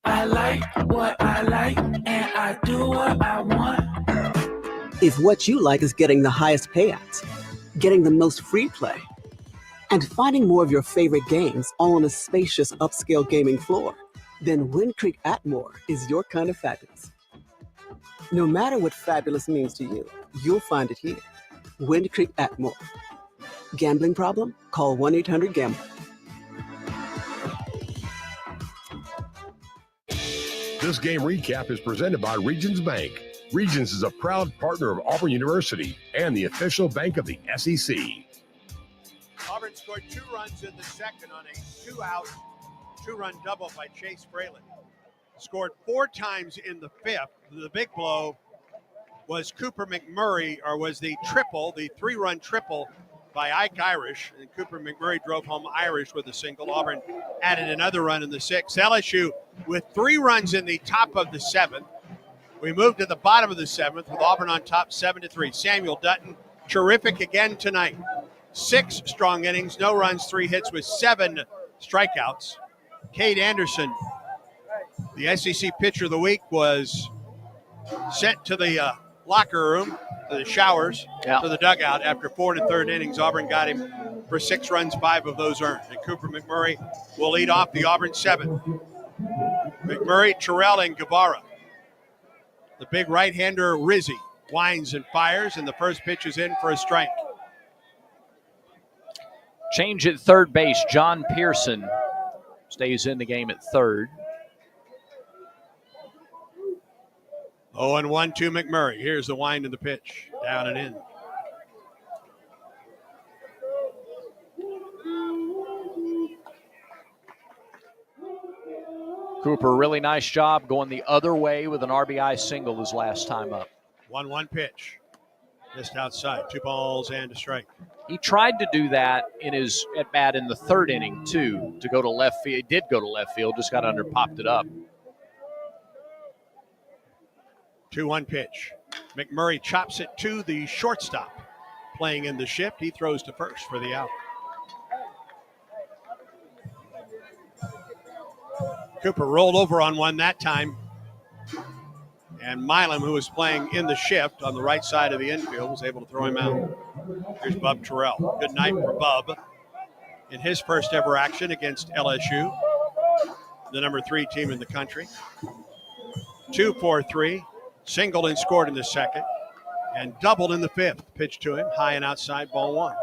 I like what I like, and I do what I want. If what you like is getting the highest payouts, getting the most free play, and finding more of your favorite games all on a spacious upscale gaming floor, then Wind Creek Atmore is your kind of fabulous. No matter what fabulous means to you, you'll find it here. Wind Creek Atmore. Gambling problem? Call 1-800-GAMBLER. This game recap is presented by Regions Bank. Regions is a proud partner of Auburn University and the official bank of the SEC. Auburn scored 2 runs in the second on a 2-out, 2-run double by Chase Fraley. Scored 4 times in the 5th. The big blow was Cooper McMurray, or was the 3-run triple by Ike Irish. And Cooper McMurray drove home Irish with a single. Auburn added another run in the 6th. LSU with 3 runs in the top of the 7th. We moved to the bottom of the 7th with Auburn on top 7-3. Samuel Dutton, terrific again tonight. 6 strong innings, no runs, 3 hits with 7 strikeouts. Cade Anderson, the SEC Pitcher of the Week, was sent to the locker room, to the showers, to the dugout after 4 1/3 innings. Auburn got him for 6 runs, 5 of those earned. And Cooper McMurray will lead off the Auburn 7th. McMurray, Terrell, and Guevara. The big right-hander, Rizzi, winds and fires, and the first pitch is in for a strike. Change at third base. John Pearson stays in the game at third. 0-1 to McMurray. Here's the wind of the pitch. Down and in. Cooper, really nice job going the other way with an RBI single his last time up. 1-1 pitch. Missed outside. 2 balls and a strike. He tried to do that in his at-bat in the third inning, too, to go to left field. He did go to left field, just got under, popped it up. 2-1 pitch. McMurray chops it to the shortstop. Playing in the shift, he throws to first for the out. Cooper rolled over on one that time. And Milam, who was playing in the shift on the right side of the infield, was able to throw him out. Here's Bub Terrell. Good night for Bub in his first ever action against LSU, the number 3 team in the country. 2-4-3. Singled and scored in the second, and doubled in the fifth. Pitch to him, high and outside, ball 1.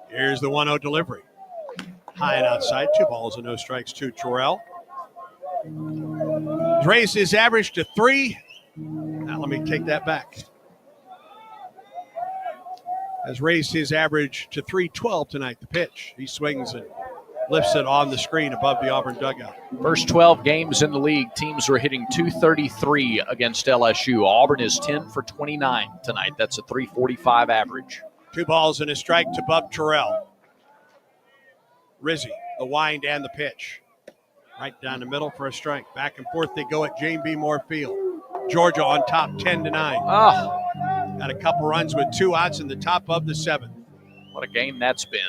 Here's the 1-0 delivery. High and outside, 2 balls and no strikes to Terrell. He's raised his average to 3. Now let me take that back. Has raised his average to 312 tonight, the pitch. He swings and lifts it on the screen above the Auburn dugout. First 12 games in the league, teams were hitting .233 against LSU. Auburn is 10 for 29 tonight. That's a .345 average. 2 balls and a strike to Bub Terrell. Rizzi, the wind and the pitch. Right down the middle for a strike. Back and forth they go at Jane B. Moore Field. Georgia on top 10-9. Oh. Got a couple runs with 2 outs in the top of the 7th. What a game that's been.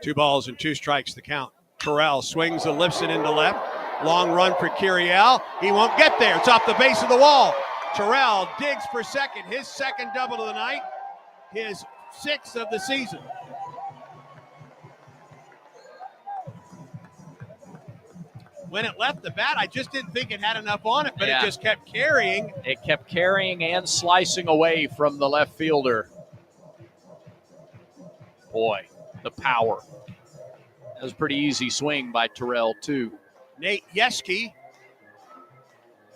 2 balls and 2 strikes the count. Terrell swings and lifts it into left. Long run for Curiel. He won't get there. It's off the base of the wall. Terrell digs for second. His second double of the night. His 6th of the season. When it left the bat, I just didn't think it had enough on it, but It just kept carrying. It kept carrying and slicing away from the left fielder. Boy, the power. That was a pretty easy swing by Terrell, too. Nate Yeske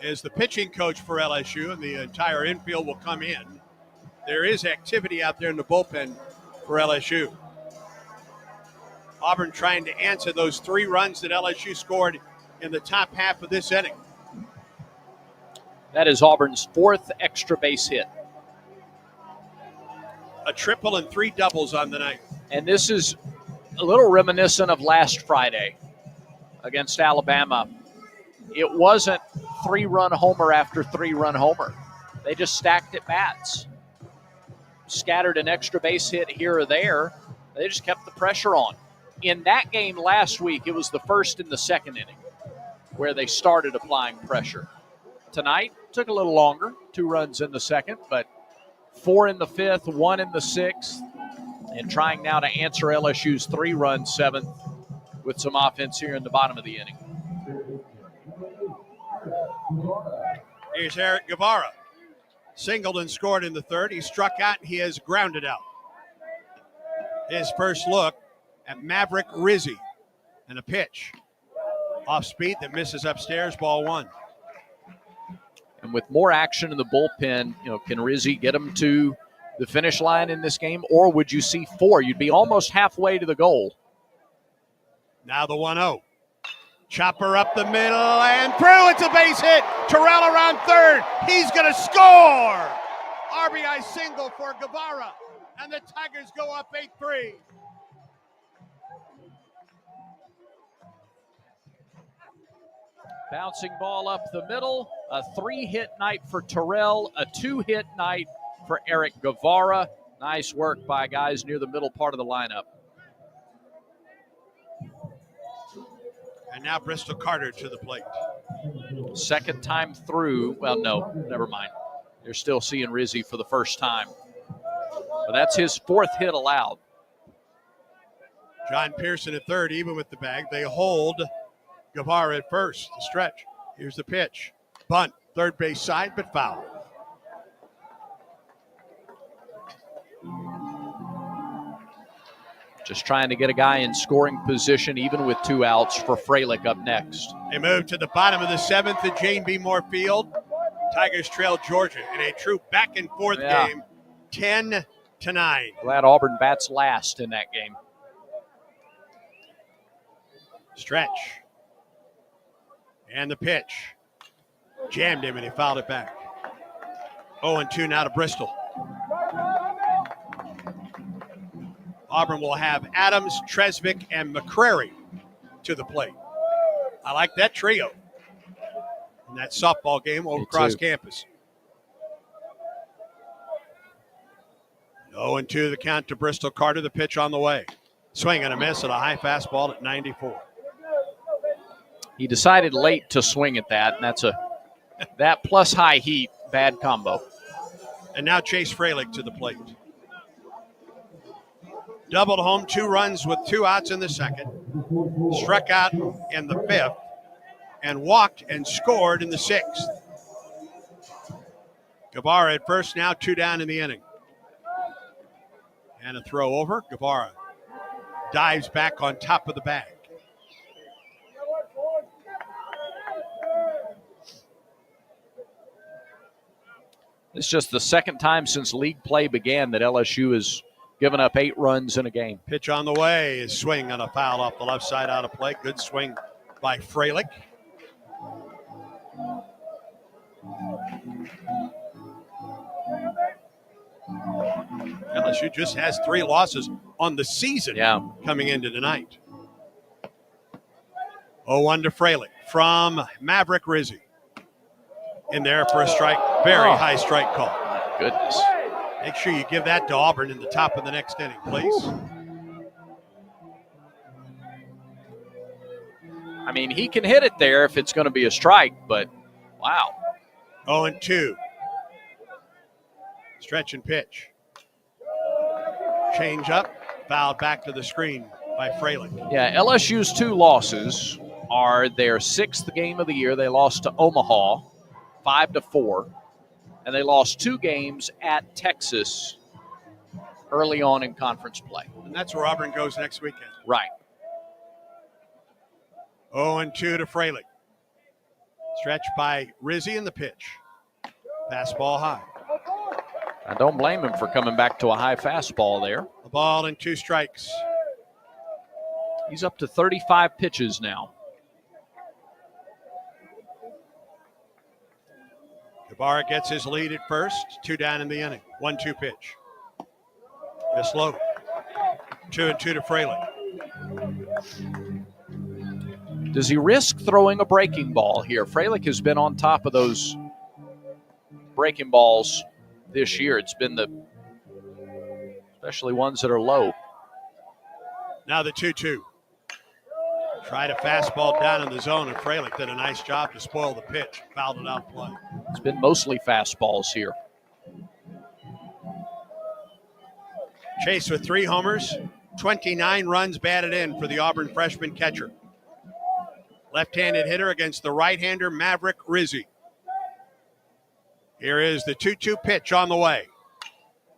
is the pitching coach for LSU, and the entire infield will come in. There is activity out there in the bullpen for LSU. Auburn trying to answer those 3 runs that LSU scored in the top half of this inning. That is Auburn's 4th extra base hit. A triple and 3 doubles on the night. And this is a little reminiscent of last Friday against Alabama. It wasn't 3-run homer after 3-run homer. They just stacked at bats. Scattered an extra base hit here or there. They just kept the pressure on. In that game last week, it was the first and the second inning where they started applying pressure. Tonight, took a little longer, 2 runs in the second, but 4 in the 5th, 1 in the 6th, and trying now to answer LSU's 3-run 7th with some offense here in the bottom of the inning. Here's Eric Guevara. Singled and scored in the 3rd. He struck out and he has grounded out. His first look at Maverick Rizzi. And a pitch. Off speed that misses upstairs, ball 1. And with more action in the bullpen, can Rizzi get him to the finish line in this game? Or would you see 4? You'd be almost halfway to the goal. Now the 1-0. Chopper up the middle and through. It's a base hit. Terrell around 3rd. He's going to score. RBI single for Guevara. And the Tigers go up 8-3. Bouncing ball up the middle. A 3-hit night for Terrell. A 2-hit night for Eric Guevara. Nice work by guys near the middle part of the lineup. And now Bristol Carter to the plate. Second time through. Well, no, never mind. They're still seeing Rizzi for the first time. But that's his 4th hit allowed. John Pearson at 3rd, even with the bag. They hold Guevara at first. The stretch. Here's the pitch. Bunt. 3rd base side, but foul. Just trying to get a guy in scoring position, even with 2 outs, for Freilich up next. They move to the bottom of the 7th at Jane B. Moore Field. Tigers trail Georgia in a true back-and-forth game 10-9. Glad Auburn bats last in that game. Stretch. And the pitch. Jammed him and he fouled it back. 0-2 now to Bristol. Auburn will have Adams, Tresvik, and McCrary to the plate. I like that trio in that softball game over across campus. 0-2 the count to Bristol. Carter, the pitch on the way. Swing and a miss at a high fastball at 94. He decided late to swing at that, and that's that plus high heat, bad combo. And now Chase Freilich to the plate. Doubled home, 2 runs with 2 outs in the second. Struck out in the 5th and walked and scored in the 6th. Guevara at first, now 2 down in the inning. And a throw over. Guevara dives back on top of the bag. It's just the second time since league play began that LSU has given up 8 runs in a game. Pitch on the way. His swing on a foul off the left side out of play. Good swing by Freilich. LSU just has 3 losses on the season coming into tonight. 0-1 to Freilich from Maverick Rizzi. In there for a strike. Very high strike call. Goodness. Make sure you give that to Auburn in the top of the next inning, please. I mean, he can hit it there if it's going to be a strike, but wow. 0-2. Stretch and pitch. Change up. Fouled back to the screen by Freilich. Yeah, LSU's 2 losses are their 6th game of the year. They lost to Omaha 5-4. And they lost 2 games at Texas early on in conference play. And that's where Auburn goes next weekend. Right. 0-2 to Freilich. Stretch by Rizzi in the pitch. Fastball high. I don't blame him for coming back to a high fastball there. A ball and 2 strikes. He's up to 35 pitches now. Guevara gets his lead at first. 2 down in the inning. 1-2 pitch. Miss low. 2-2 to Freilich. Does he risk throwing a breaking ball here? Freilich has been on top of those breaking balls this year. It's been especially ones that are low. Now the 2-2. Tried a fastball down in the zone, and Freilich did a nice job to spoil the pitch. Fouled it out play. It's been mostly fastballs here. Chase with 3 homers, 29 runs batted in for the Auburn freshman catcher. Left-handed hitter against the right-hander Maverick Rizzi. Here is the 2-2 pitch on the way.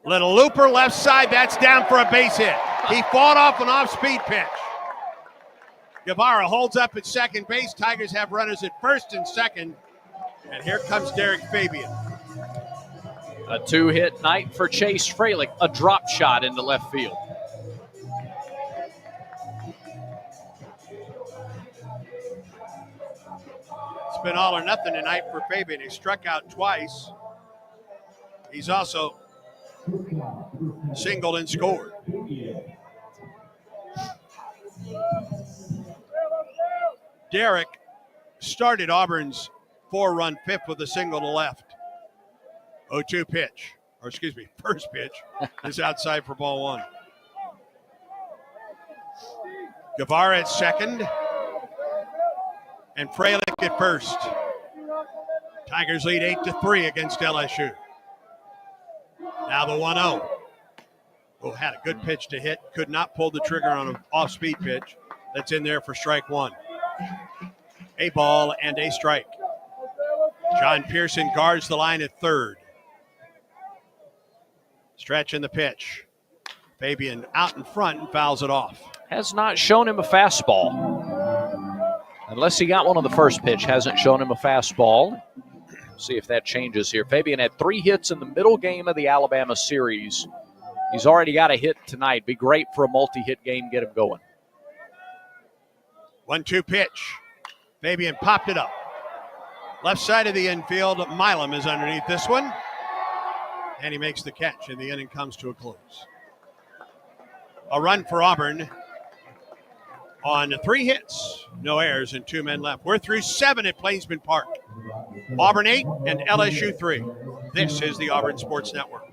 Little looper left side, that's down for a base hit. He fought off an off-speed pitch. Guevara holds up at second base. Tigers have runners at first and second. And here comes Derek Fabian. A 2-hit night for Chase Freilich. A drop shot into left field. It's been all or nothing tonight for Fabian. He struck out twice. He's also singled and scored. Derek started Auburn's 4-run fifth with a single to left. 0-2 pitch, first pitch is outside for ball 1. Guevara at second and Freilich at first. Tigers lead 8-3 against LSU. Now the 1-0. Oh, had a good pitch to hit. Could not pull the trigger on an off-speed pitch. That's in there for strike 1. A ball and a strike. John Pearson guards the line at third. Stretch in the pitch. Fabian out in front and fouls it off. Has not shown him a fastball. Unless he got one on the first pitch, hasn't shown him a fastball. See if that changes here. Fabian had 3 hits in the middle game of the Alabama series. He's already got a hit tonight. Be great for a multi-hit game, get him going. 1-2 pitch. Fabian popped it up. Left side of the infield, Milam is underneath this one. And he makes the catch, and the inning comes to a close. A run for Auburn on 3 hits, no errors, and 2 men left. We're through 7 at Plainsman Park. Auburn 8 and LSU 3. This is the Auburn Sports Network.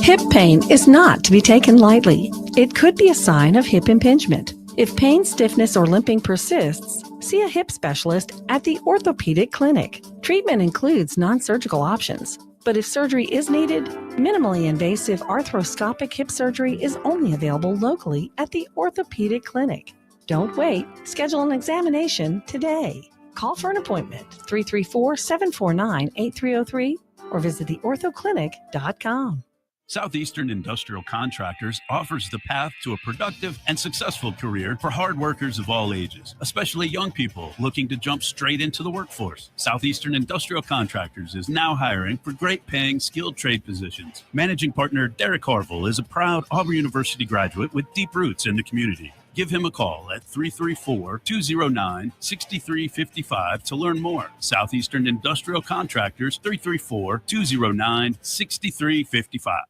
Hip pain is not to be taken lightly. It could be a sign of hip impingement. If pain, stiffness, or limping persists, see a hip specialist at the orthopedic clinic. Treatment includes non-surgical options, but if surgery is needed, minimally invasive arthroscopic hip surgery is only available locally at the orthopedic clinic. Don't wait. Schedule an examination today. Call for an appointment, 334-749-8303, or visit theorthoclinic.com. Southeastern Industrial Contractors offers the path to a productive and successful career for hard workers of all ages, especially young people looking to jump straight into the workforce. Southeastern Industrial Contractors is now hiring for great-paying skilled trade positions. Managing partner Derek Harville is a proud Auburn University graduate with deep roots in the community. Give him a call at 334-209-6355 to learn more. Southeastern Industrial Contractors, 334-209-6355.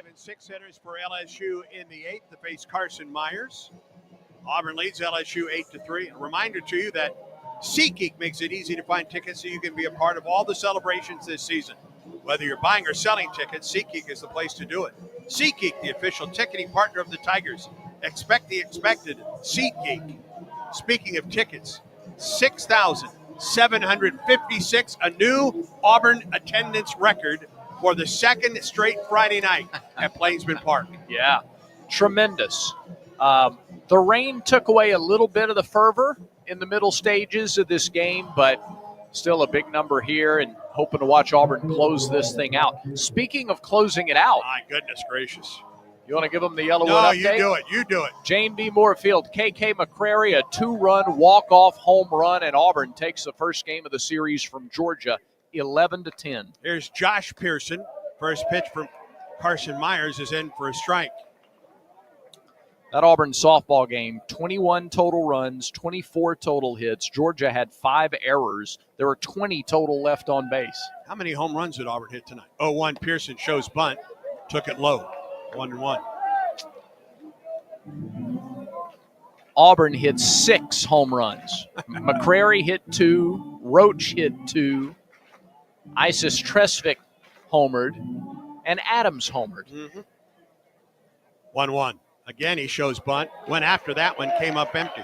And 6 hitters for LSU in the 8th to face Carson Myers. Auburn leads LSU 8-3. A reminder to you that SeatGeek makes it easy to find tickets so you can be a part of all the celebrations this season. Whether you're buying or selling tickets, SeatGeek is the place to do it. SeatGeek, the official ticketing partner of the Tigers. Expect the expected. SeatGeek. Speaking of tickets, 6,756, a new Auburn attendance record for the 2nd straight Friday night at Plainsman Park. Yeah, tremendous. The rain took away a little bit of the fervor in the middle stages of this game, but still a big number here and hoping to watch Auburn close this thing out. Speaking of closing it out. My goodness gracious. You want to give them the Yellowwood update? No, you do it. You do it. Jane B. Moore Field, KK McCrary, a 2-run walk-off home run, and Auburn takes the first game of the series from Georgia, 11-10. Here's Josh Pearson. First pitch from Carson Myers is in for a strike. That Auburn softball game, 21 total runs, 24 total hits. Georgia had 5 errors. There were 20 total left on base. How many home runs did Auburn hit tonight? 0-1. Pearson shows bunt. Took it low. 1-1. Auburn hit 6 home runs. McCrary hit 2. Roach hit 2. Isis Tresvik homered. And Adams homered. 1-1. Again, he shows bunt. Went after that one, came up empty.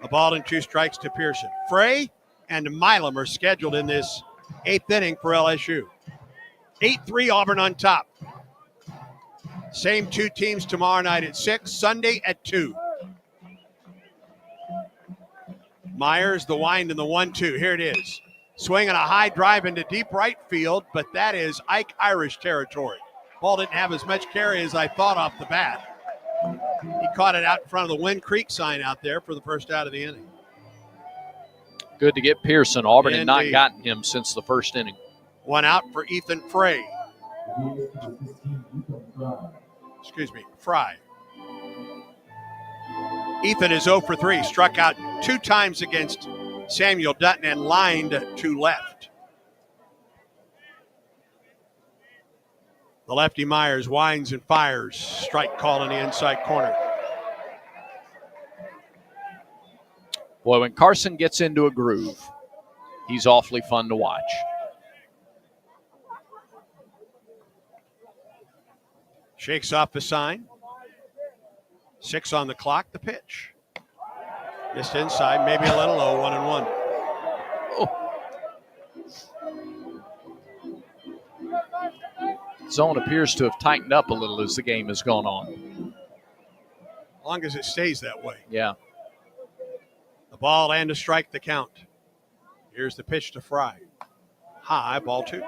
A ball and 2 strikes to Pearson. Frey and Milam are scheduled in this 8th inning for LSU. 8-3 Auburn on top. Same 2 teams tomorrow night at 6, Sunday at 2. Myers, the wind, and the 1-2. Here it is. Swinging a high drive into deep right field, but that is Ike Irish territory. Ball didn't have as much carry as I thought off the bat. He caught it out in front of the Wind Creek sign out there for the first out of the inning. Good to get Pearson. Auburn had not gotten him since the first inning. 1 out for Ethan Frey. Fry. Ethan is 0 for 3. Struck out 2 times against Samuel Dutton and lined to left. The lefty Myers winds and fires. Strike call in the inside corner. Boy, when Carson gets into a groove, he's awfully fun to watch. Shakes off the sign. 6 on the clock, the pitch. Just inside, maybe a little low, 1-1. Zone appears to have tightened up a little as the game has gone on. As long as it stays that way. Yeah. The ball and a strike, the count. Here's the pitch to Fry. High, ball 2.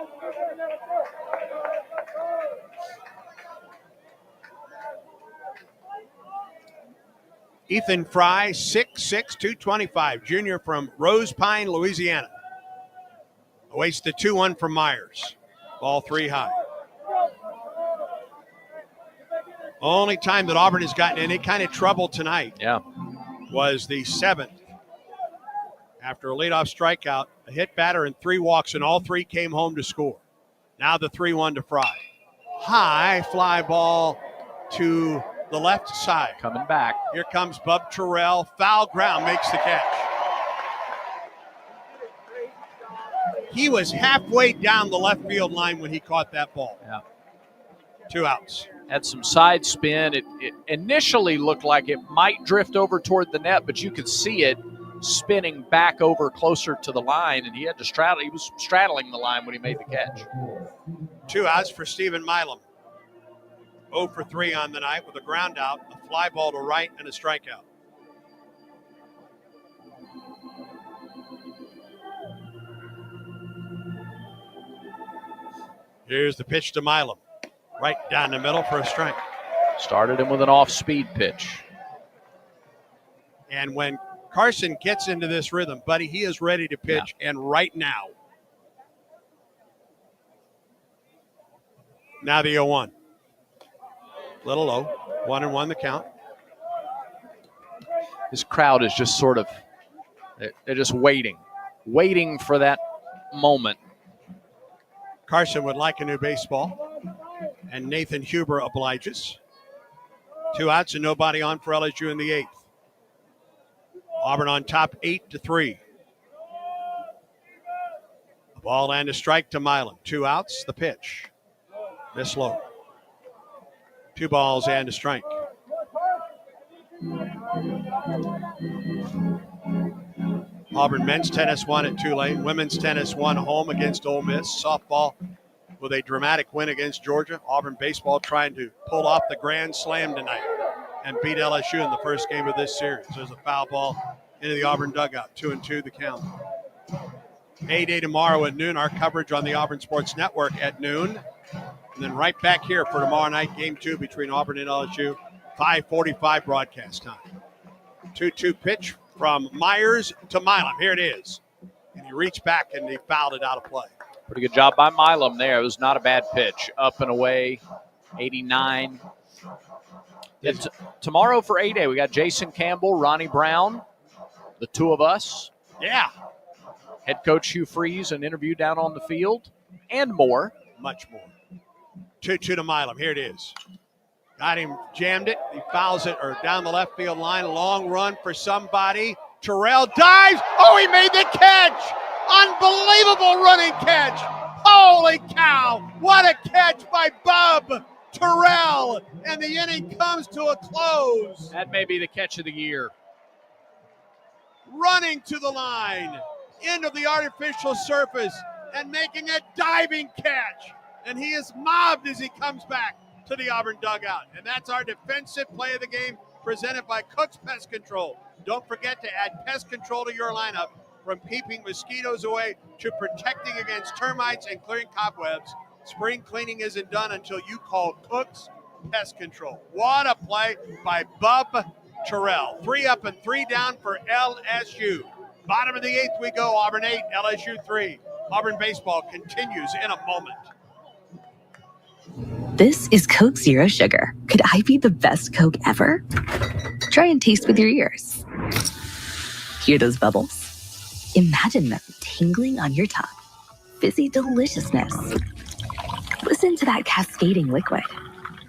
Ethan Fry, 6'6", 225, junior from Rose Pine, Louisiana. Awaits the 2-1 from Myers. Ball 3 high. Only time that Auburn has gotten any kind of trouble tonight was the 7th. After a leadoff strikeout, a hit batter and 3 walks, and all 3 came home to score. Now the 3-1 to Fry. High fly ball to the left side. Coming back. Here comes Bub Terrell. Foul ground, makes the catch. He was halfway down the left field line when he caught that ball. Yeah. 2 outs. Had some side spin. It initially looked like it might drift over toward the net, but you could see it spinning back over closer to the line, and he had to straddle. He was straddling the line when he made the catch. 2 outs for Stephen Milam. 0 for 3 on the night with a ground out, a fly ball to right, and a strikeout. Here's the pitch to Milam. Right down the middle for a strike. Started him with an off-speed pitch. And when Carson gets into this rhythm, buddy, he is ready to pitch, and right now. Now the 0-1. Little low. 1-1 the count. This crowd is just sort of, they're just waiting for that moment. Carson would like a new baseball, and Nathan Huber obliges. 2 outs and nobody on for LSU in the 8th. Auburn on top 8-3. A ball and a strike to Milam. 2 outs, the pitch. This low. 2 balls and a strike. Auburn men's tennis won at Tulane. Women's tennis won home against Ole Miss. Softball with a dramatic win against Georgia. Auburn baseball trying to pull off the grand slam tonight and beat LSU in the first game of this series. There's a foul ball into the Auburn dugout. 2-2 the count. A-Day tomorrow at noon. Our coverage on the Auburn Sports Network at noon. And then right back here for tomorrow night, game 2 between Auburn and LSU. 5:45 broadcast time. 2-2 pitch from Myers to Milam. Here it is. And he reached back and he fouled it out of play. Pretty good job by Milam there. It was not a bad pitch. Up and away, 89. It's tomorrow for A-Day. We got Jason Campbell, Ronnie Brown, the 2 of us. Yeah. Head coach Hugh Freeze, an interview down on the field, and more. Much more. 2-2 to Milam. Here it is. Got him, jammed it. He fouls it or down the left field line. Long run for somebody. Terrell dives. Oh, he made the catch. Unbelievable running catch. Holy cow. What a catch by Bub Terrell. And the inning comes to a close. That may be the catch of the year. Running to the line, into the artificial surface, and making a diving catch. And he is mobbed as he comes back to the Auburn dugout. And that's our defensive play of the game, presented by Cook's Pest Control. Don't forget to add pest control to your lineup, from keeping mosquitoes away to protecting against termites and clearing cobwebs. Spring cleaning isn't done until you call Cook's Pest Control. What a play by Bub Terrell. 3 up and 3 down for LSU. Bottom of the 8th we go. Auburn 8, LSU 3. Auburn baseball continues in a moment. This is Coke Zero Sugar. Could I be the best Coke ever? Try and taste with your ears. Hear those bubbles? Imagine them tingling on your tongue. Fizzy deliciousness. Listen to that cascading liquid.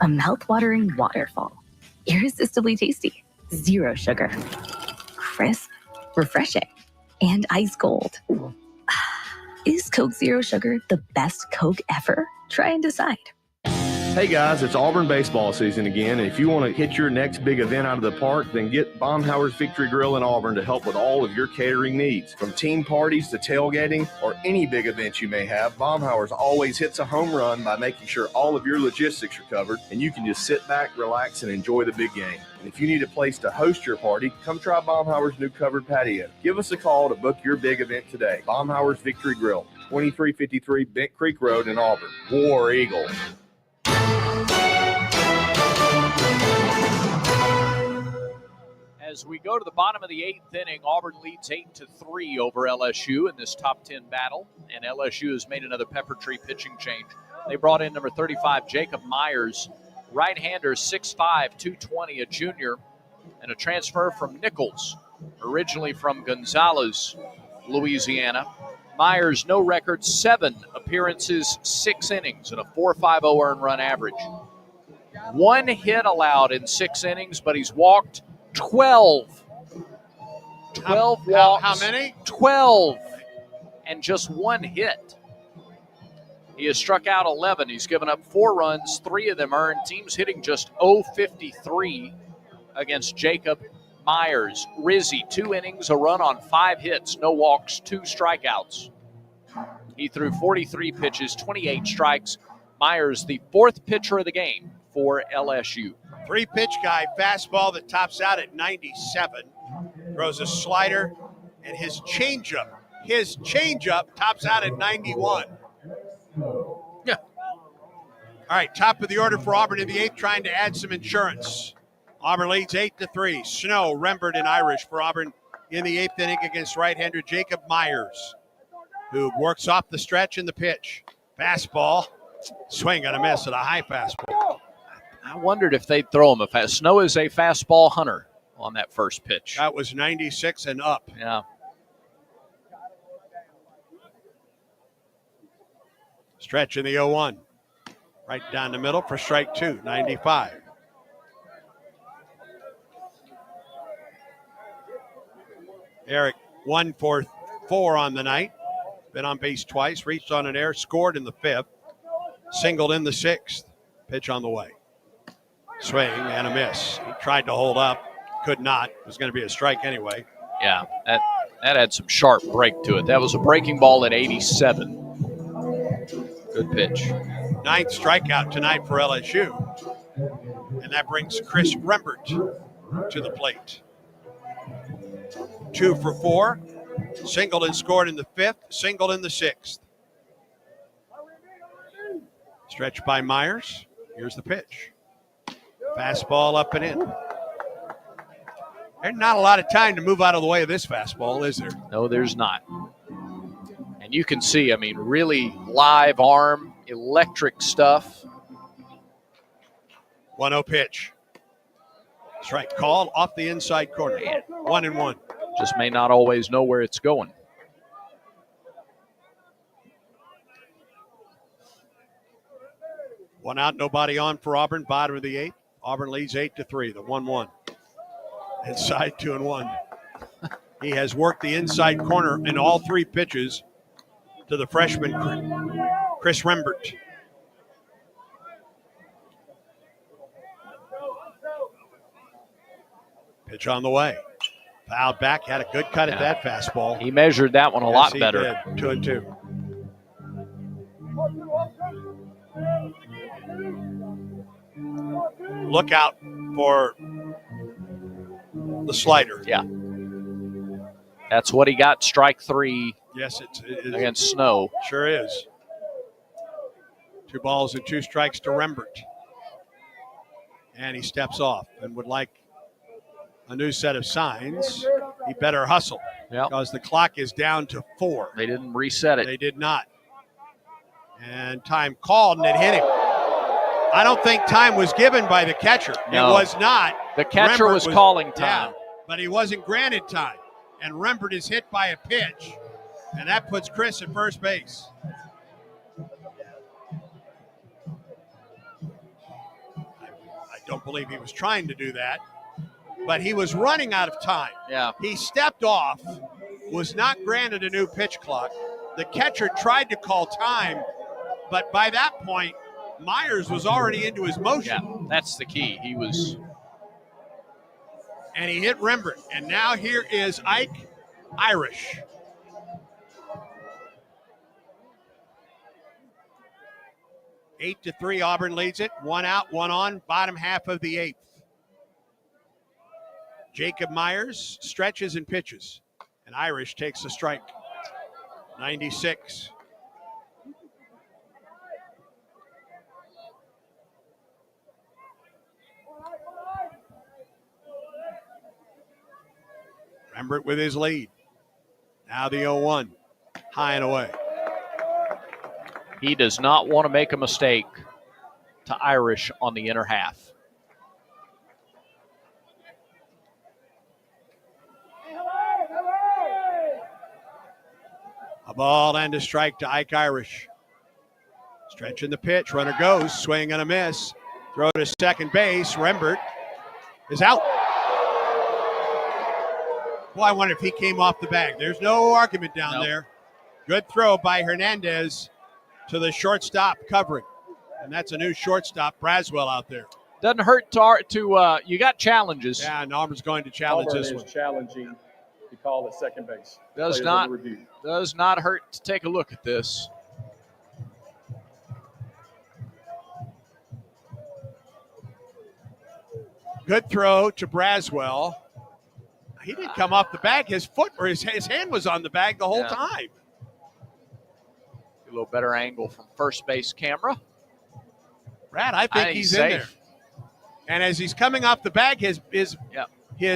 A mouth-watering waterfall. Irresistibly tasty. Zero sugar. Crisp, refreshing, and ice cold. Is Coke Zero Sugar the best Coke ever? Try and decide. Hey guys, it's Auburn baseball season again. And if you want to hit your next big event out of the park, then get Baumhauer's Victory Grill in Auburn to help with all of your catering needs. From team parties to tailgating or any big event you may have, Baumhauer's always hits a home run by making sure all of your logistics are covered and you can just sit back, relax, and enjoy the big game. And if you need a place to host your party, come try Baumhauer's new covered patio. Give us a call to book your big event today. Baumhauer's Victory Grill, 2353 Bent Creek Road in Auburn. War Eagle. As we go to the bottom of the 8th inning, Auburn leads 8-3 over LSU in this top 10 battle, and LSU has made another pepper tree pitching change. They brought in number 35, Jacob Myers, right-hander, 6'5", 220, a junior, and a transfer from Nichols, originally from Gonzales, Louisiana. Myers, no record, 7 appearances, 6 innings, and a 4.50 earned run average. 1 hit allowed in 6 innings, but he's walked 12. 12 walks. How many? 12. And just 1 hit. He has struck out 11. He's given up 4 runs, 3 of them earned. Team's hitting just .053 against Jacob Myers. Rizzi, 2 innings, a run on 5 hits, no walks, 2 strikeouts. He threw 43 pitches, 28 strikes. Myers, the 4th pitcher of the game for LSU. 3-pitch guy, fastball that tops out at 97. Throws a slider, and his changeup tops out at 91. Yeah. All right, top of the order for Auburn in the 8th, trying to add some insurance. Auburn leads 8-3. Snow, Rembert, and Irish for Auburn in the 8th inning against right-hander Jacob Myers, who works off the stretch in the pitch. Fastball, swing and a miss at a high fastball. I wondered if they'd throw him a fast. Snow is a fastball hunter on that first pitch. That was 96 and up. Yeah. Stretch in the 0-1. Right down the middle for strike 2, 95. Eric 1 for 4 on the night. Been on base twice, reached on an error, scored in the 5th, singled in the 6th. Pitch on the way. Swing and a miss. He tried to hold up, could not. It was going to be a strike anyway. Yeah, that had some sharp break to it. That was a breaking ball at 87. Good pitch. 9th strikeout tonight for LSU. And that brings Chris Rembert to the plate. 2 for 4. Singled and scored in the 5th, singled in the 6th. Stretch by Myers. Here's the pitch. Fastball up and in. There's not a lot of time to move out of the way of this fastball, is there? No, there's not. And you can see, really live arm, electric stuff. 1-0 pitch. Strike called off the inside corner. 1-1. Just may not always know where it's going. One out, nobody on for Auburn, bottom of the 8th. Auburn leads 8-3, the 1-1. Inside 2-1. He has worked the inside corner in all 3 pitches to the freshman, Chris Rembert. Pitch on the way. Fouled back, had a good cut at that fastball. He measured that one a lot better. Did. 2-2. Look out for the slider. Yeah. That's what he got, strike 3. Yes, it is. Against Snow. Sure is. 2 balls and 2 strikes to Rembert. And he steps off and would like a new set of signs. He better hustle because the clock is down to 4. They didn't reset it. They did not. And time called, and it hit him. I don't think time was given by the catcher. No. It was not. The catcher Rembert was calling time. Yeah, but he wasn't granted time. And Rembert is hit by a pitch, and that puts Chris at first base. I don't believe he was trying to do that, but he was running out of time. Yeah. He stepped off, was not granted a new pitch clock. The catcher tried to call time, but by that point, Myers was already into his motion. Yeah, that's the key. He was. And he hit Rembert. And now here is Ike Irish. Eight to 3, Auburn leads it. 1 out, 1 on, bottom half of the 8th. Jacob Myers stretches and pitches. And Irish takes a strike. 96. Rembert with his lead. Now the 0-1, high and away. He does not want to make a mistake to Irish on the inner half. A ball and a strike to Ike Irish. Stretching the pitch, runner goes, swing and a miss. Throw to second base, Rembert is out. Boy, I wonder if he came off the bag. There's no argument down there. Good throw by Hernandez to the shortstop covering. And that's a new shortstop, Braswell, out there. Doesn't hurt to you got challenges. Yeah, and Auburn's going to challenge Auburn this is one. challenging the call at second base. Does not hurt to take a look at this. Good throw to Braswell. He didn't come off the bag. His foot or his hand was on the bag the whole time. A little better angle from first base camera. Brad, I think he's in there. And as he's coming off the bag, his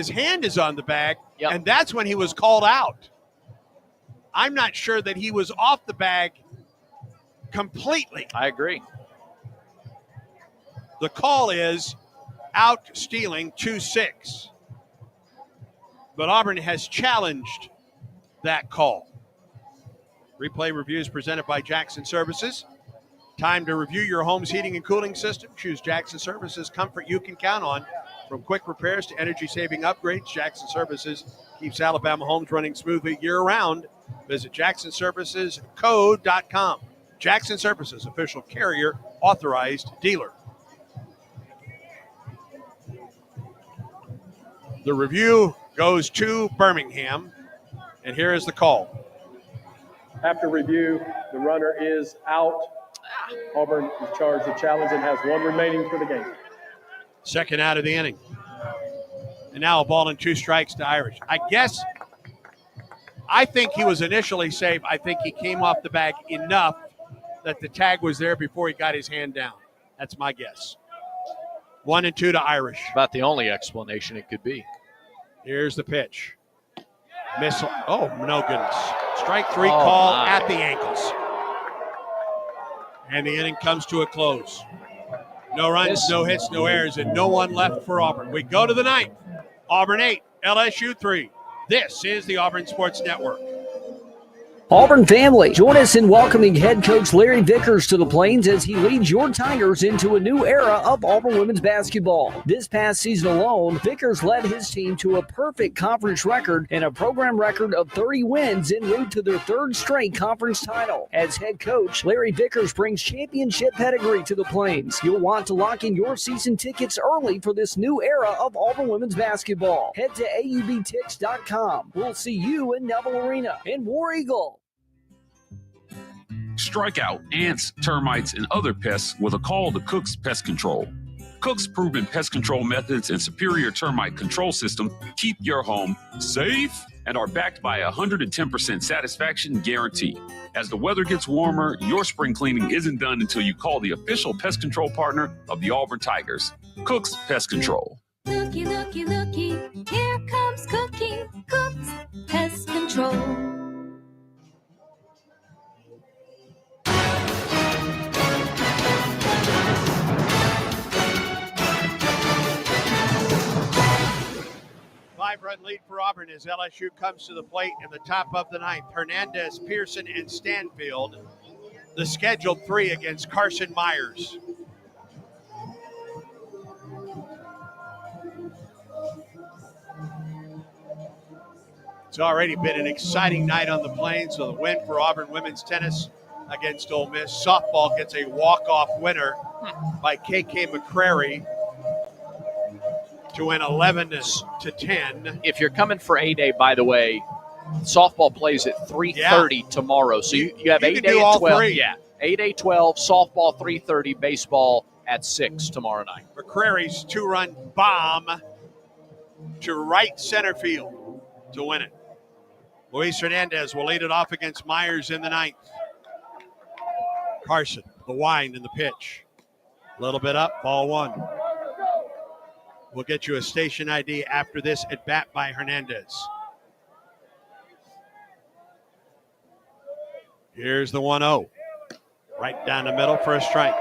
hand is on the bag, and that's when he was called out. I'm not sure that he was off the bag completely. I agree. The call is out stealing 2-6. But Auburn has challenged that call. Replay review is presented by Jackson Services. Time to review your home's heating and cooling system. Choose Jackson Services, comfort you can count on. From quick repairs to energy-saving upgrades, Jackson Services keeps Alabama homes running smoothly year-round. Visit JacksonServicesCode.com. Jackson Services, official carrier, authorized dealer. The review goes to Birmingham, and here is the call. After review, the runner is out. Auburn is charged with challenge and has one remaining for the game. Second out of the inning. And now a ball and 2 strikes to Irish. I think he was initially safe. I think he came off the bag enough that the tag was there before he got his hand down. That's my guess. 1-2 to Irish. About the only explanation it could be. Here's the pitch. Miss. Oh, no goodness. Strike 3 call at the ankles. And the inning comes to a close. No runs, no hits, no errors, and no one left for Auburn. We go to the 9th. Auburn 8, LSU 3. This is the Auburn Sports Network. Auburn family, join us in welcoming head coach Larry Vickers to the Plains as he leads your Tigers into a new era of Auburn women's basketball. This past season alone, Vickers led his team to a perfect conference record and a program record of 30 wins en route to their 3rd straight conference title. As head coach, Larry Vickers brings championship pedigree to the Plains. You'll want to lock in your season tickets early for this new era of Auburn women's basketball. Head to aubtix.com. We'll see you in Neville Arena and War Eagle. Strike out ants, termites, and other pests with a call to Cook's Pest Control. Cook's proven pest control methods and superior termite control system keep your home safe and are backed by a 110% satisfaction guarantee. As the weather gets warmer, your spring cleaning isn't done until you call the official pest control partner of the Auburn Tigers, Cook's Pest Control. Looky, looky, looky, here comes Cookie, Cook's Pest Control. Five-run lead for Auburn as LSU comes to the plate in the top of the 9th. Hernandez, Pearson, and Stanfield. The scheduled 3 against Carson Myers. It's already been an exciting night on the Plains with a win for Auburn women's tennis against Ole Miss. Softball gets a walk-off winner by KK McCrary to win 11-10. If you're coming for A-Day, by the way, softball plays at 3:30 tomorrow. So you have A-Day at 12. 3. Yeah, A-Day 12, softball 3:30, baseball at 6 tomorrow night. McCrary's 2-run bomb to right center field to win it. Luis Hernandez will lead it off against Myers in the 9th. Carson, the wind and the pitch. A little bit up, ball 1. We'll get you a station ID after this at bat by Hernandez. Here's the 1-0. Right down the middle for a strike.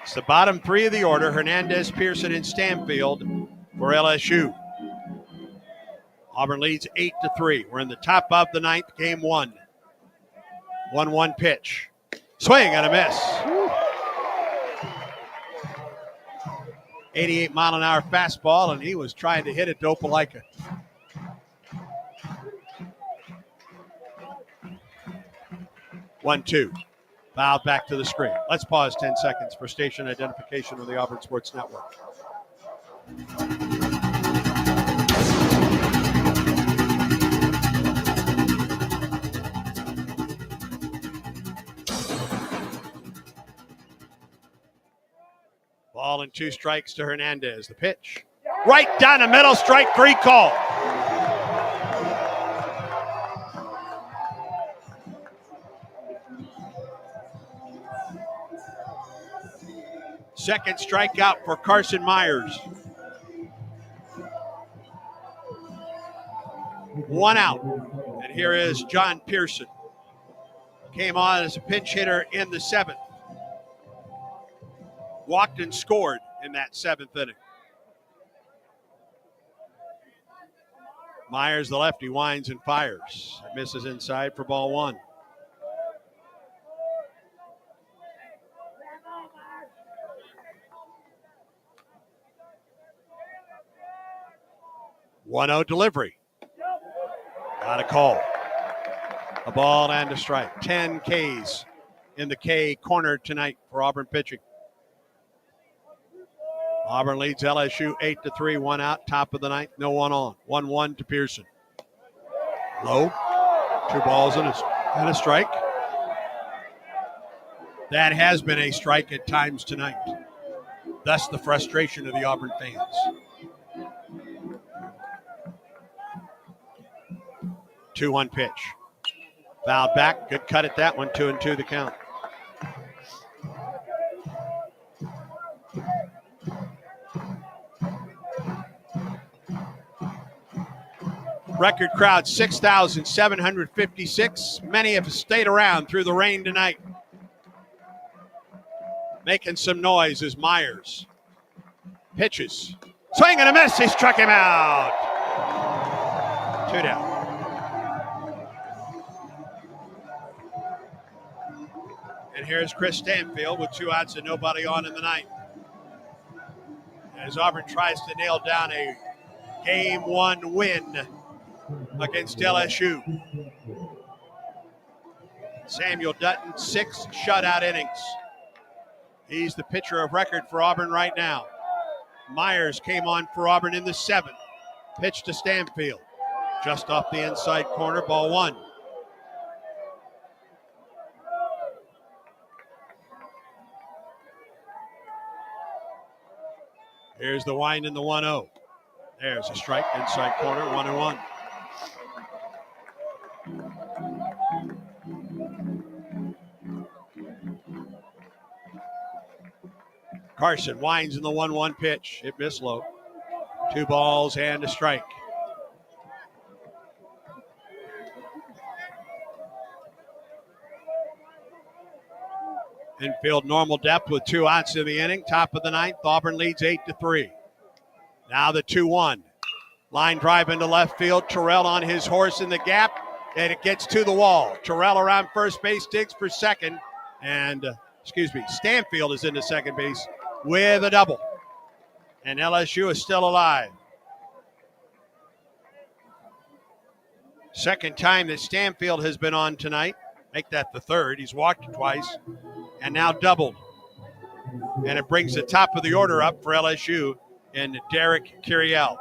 It's the bottom three of the order, Hernandez, Pearson, and Stanfield for LSU. Auburn leads 8-3. We're in the top of the ninth, game one. 1-1 pitch. Swing and a miss. 88-mile-an-hour fastball, and he was trying to hit it to Opelika. One, two. Fouled back to the screen. Let's pause 10 seconds for station identification on the Auburn Sports Network. Ball and 2 strikes to Hernandez. The pitch. Right down the middle, strike 3 call. Second strikeout for Carson Myers. 1 out. And here is John Pearson. Came on as a pinch hitter in the 7th. Walked and scored in that 7th inning. Myers, the lefty, winds and fires. Misses inside for ball 1. One-0 delivery. Got a call. A ball and a strike. 10 Ks in the K corner tonight for Auburn pitching. Auburn leads LSU 8-3, 1 out, top of the ninth, no one on. 1-1 to Pearson. Low, 2 balls and a strike. That has been a strike at times tonight. Thus the frustration of the Auburn fans. 2-1 pitch. Fouled back, good cut at that one, 2-2 the count. Record crowd, 6,756. Many have stayed around through the rain tonight. Making some noise is Myers. Pitches. Swing and a miss. He struck him out. 2 down. And here's Chris Stanfield with 2 outs and nobody on in the ninth. As Auburn tries to nail down a game 1 win against LSU. Samuel Dutton, 6 shutout innings. He's the pitcher of record for Auburn right now. Myers came on for Auburn in the 7th. Pitch to Stanfield. Just off the inside corner, ball 1. Here's the wind in the 1-0. There's a strike, inside corner, 1-1. Carson winds in the 1-1 pitch. It missed low. 2 balls and a strike. Infield normal depth with 2 outs in the inning. Top of the ninth. Auburn leads 8-3. Now the 2-1. Line drive into left field. Terrell on his horse in the gap. And it gets to the wall. Terrell around first base, digs for second. And, Stanfield is into second base with a double. And LSU is still alive. Second time that Stanfield has been on tonight. Make that the 3rd. He's walked twice and now doubled. And it brings the top of the order up for LSU in Derek Curiel.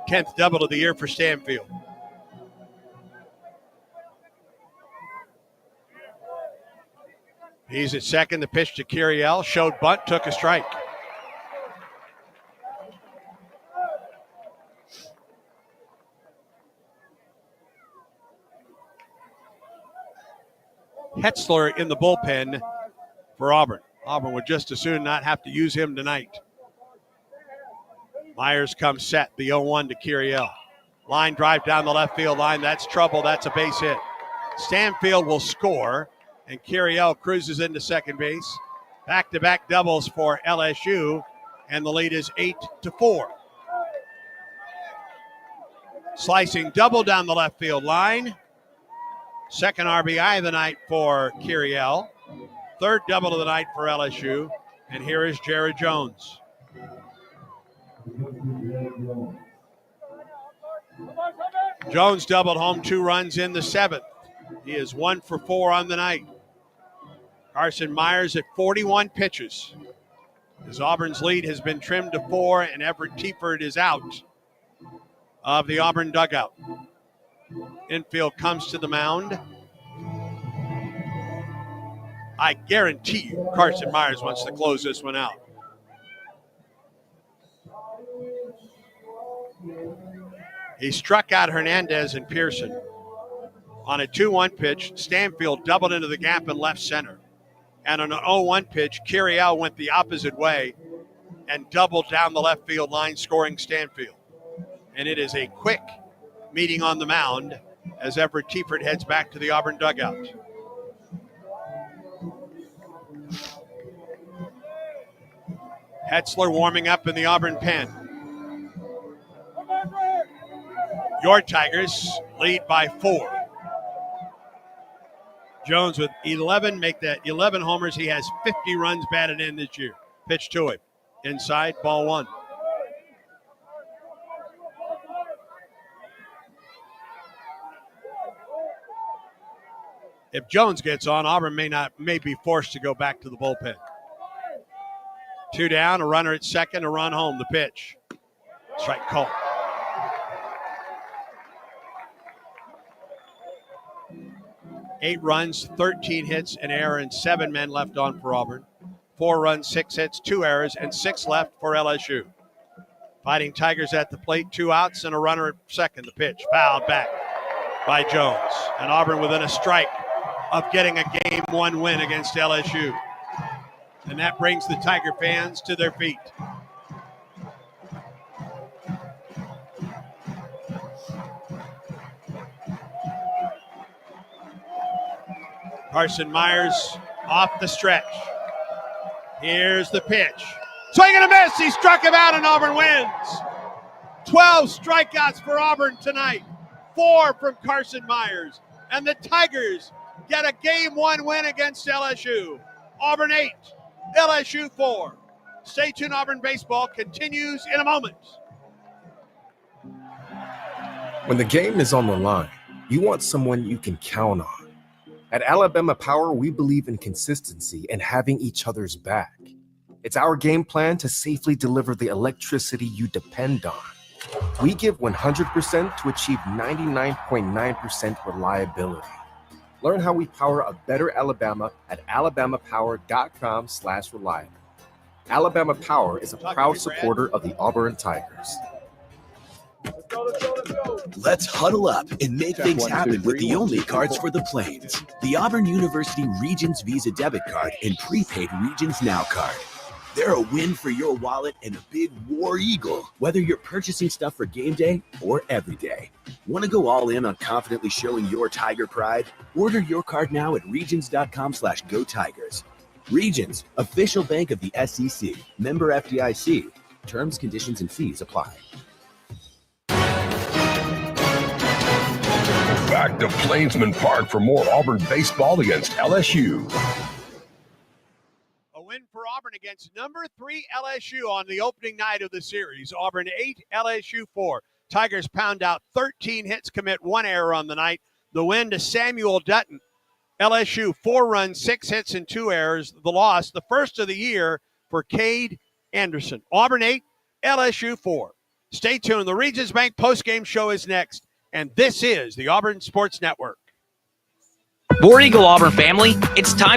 Tenth double of the year for Stanfield. He's at second. The pitch to Curiel. Showed bunt, took a strike. Hetzler in the bullpen for Auburn. Auburn would just as soon not have to use him tonight. Myers comes set, the 0-1 to Curiel. Line drive down the left field line. That's trouble. That's a base hit. Stanfield will score, and Curiel cruises into second base. Back-to-back doubles for LSU, and the lead is 8-4. Slicing double down the left field line. Second RBI of the night for Curiel. Third double of the night for LSU. And here is Jared Jones. Jones doubled home 2 runs in the 7th. He is 1 for 4 on the night. Carson Myers at 41 pitches. As Auburn's lead has been trimmed to 4, and Everett Tiefert is out of the Auburn dugout. Infield comes to the mound. I guarantee you Carson Myers wants to close this one out. He struck out Hernandez and Pearson. On a 2-1 pitch, Stanfield doubled into the gap in left center. And on an 0-1 pitch, Curiel went the opposite way and doubled down the left field line, scoring Stanfield. And it is a quick meeting on the mound as Everett Tiefert heads back to the Auburn dugout. Hetzler warming up in the Auburn pen. Your Tigers lead by 4. Jones with 11, make that 11 homers. He has 50 runs batted in this year. Pitch to him. Inside, ball 1. If Jones gets on, Auburn may be forced to go back to the bullpen. 2 down, a runner at second, a run home. The pitch. Strike call. Eight runs, 13 hits, an error, and 7 men left on for Auburn. 4 runs, 6 hits, 2 errors, and 6 left for LSU. Fighting Tigers at the plate, 2 outs and a runner at second. The pitch fouled back by Jones. And Auburn within a strike of getting a Game 1 win against LSU. And that brings the Tiger fans to their feet. Carson Myers off the stretch. Here's the pitch. Swing and a miss. He struck him out and Auburn wins. 12 strikeouts for Auburn tonight. 4 from Carson Myers. And the Tigers get a Game 1 win against LSU. Auburn 8, LSU 4. Stay tuned. Auburn baseball continues in a moment. When the game is on the line, you want someone you can count on. At Alabama Power, we believe in consistency and having each other's back. It's our game plan to safely deliver the electricity you depend on. We give 100% to achieve 99.9% reliability. Learn how we power a better Alabama at alabamapower.com/reliable. Alabama Power is a proud supporter of the Auburn Tigers. Let's huddle up and make things happen with the only cards for the Plains. The Auburn University Regions Visa Debit Card and Prepaid Regions Now Card. They're a win for your wallet and a big War Eagle, whether you're purchasing stuff for game day or every day. Want to go all in on confidently showing your Tiger pride? Order your card now at regions.com/go Tigers. Regions, official bank of the SEC. Member FDIC. Terms, conditions, and fees apply. Back to Plainsman Park for more Auburn baseball against LSU. A win for Auburn against number 3 LSU on the opening night of the series. Auburn 8, LSU 4. Tigers pound out 13 hits, commit 1 error on the night. The win to Samuel Dutton. LSU 4 runs, 6 hits, and 2 errors. The loss, the first of the year for Cade Anderson. Auburn 8, LSU 4. Stay tuned. The Regions Bank postgame show is next. And this is the Auburn Sports Network. War Eagle Auburn family, it's time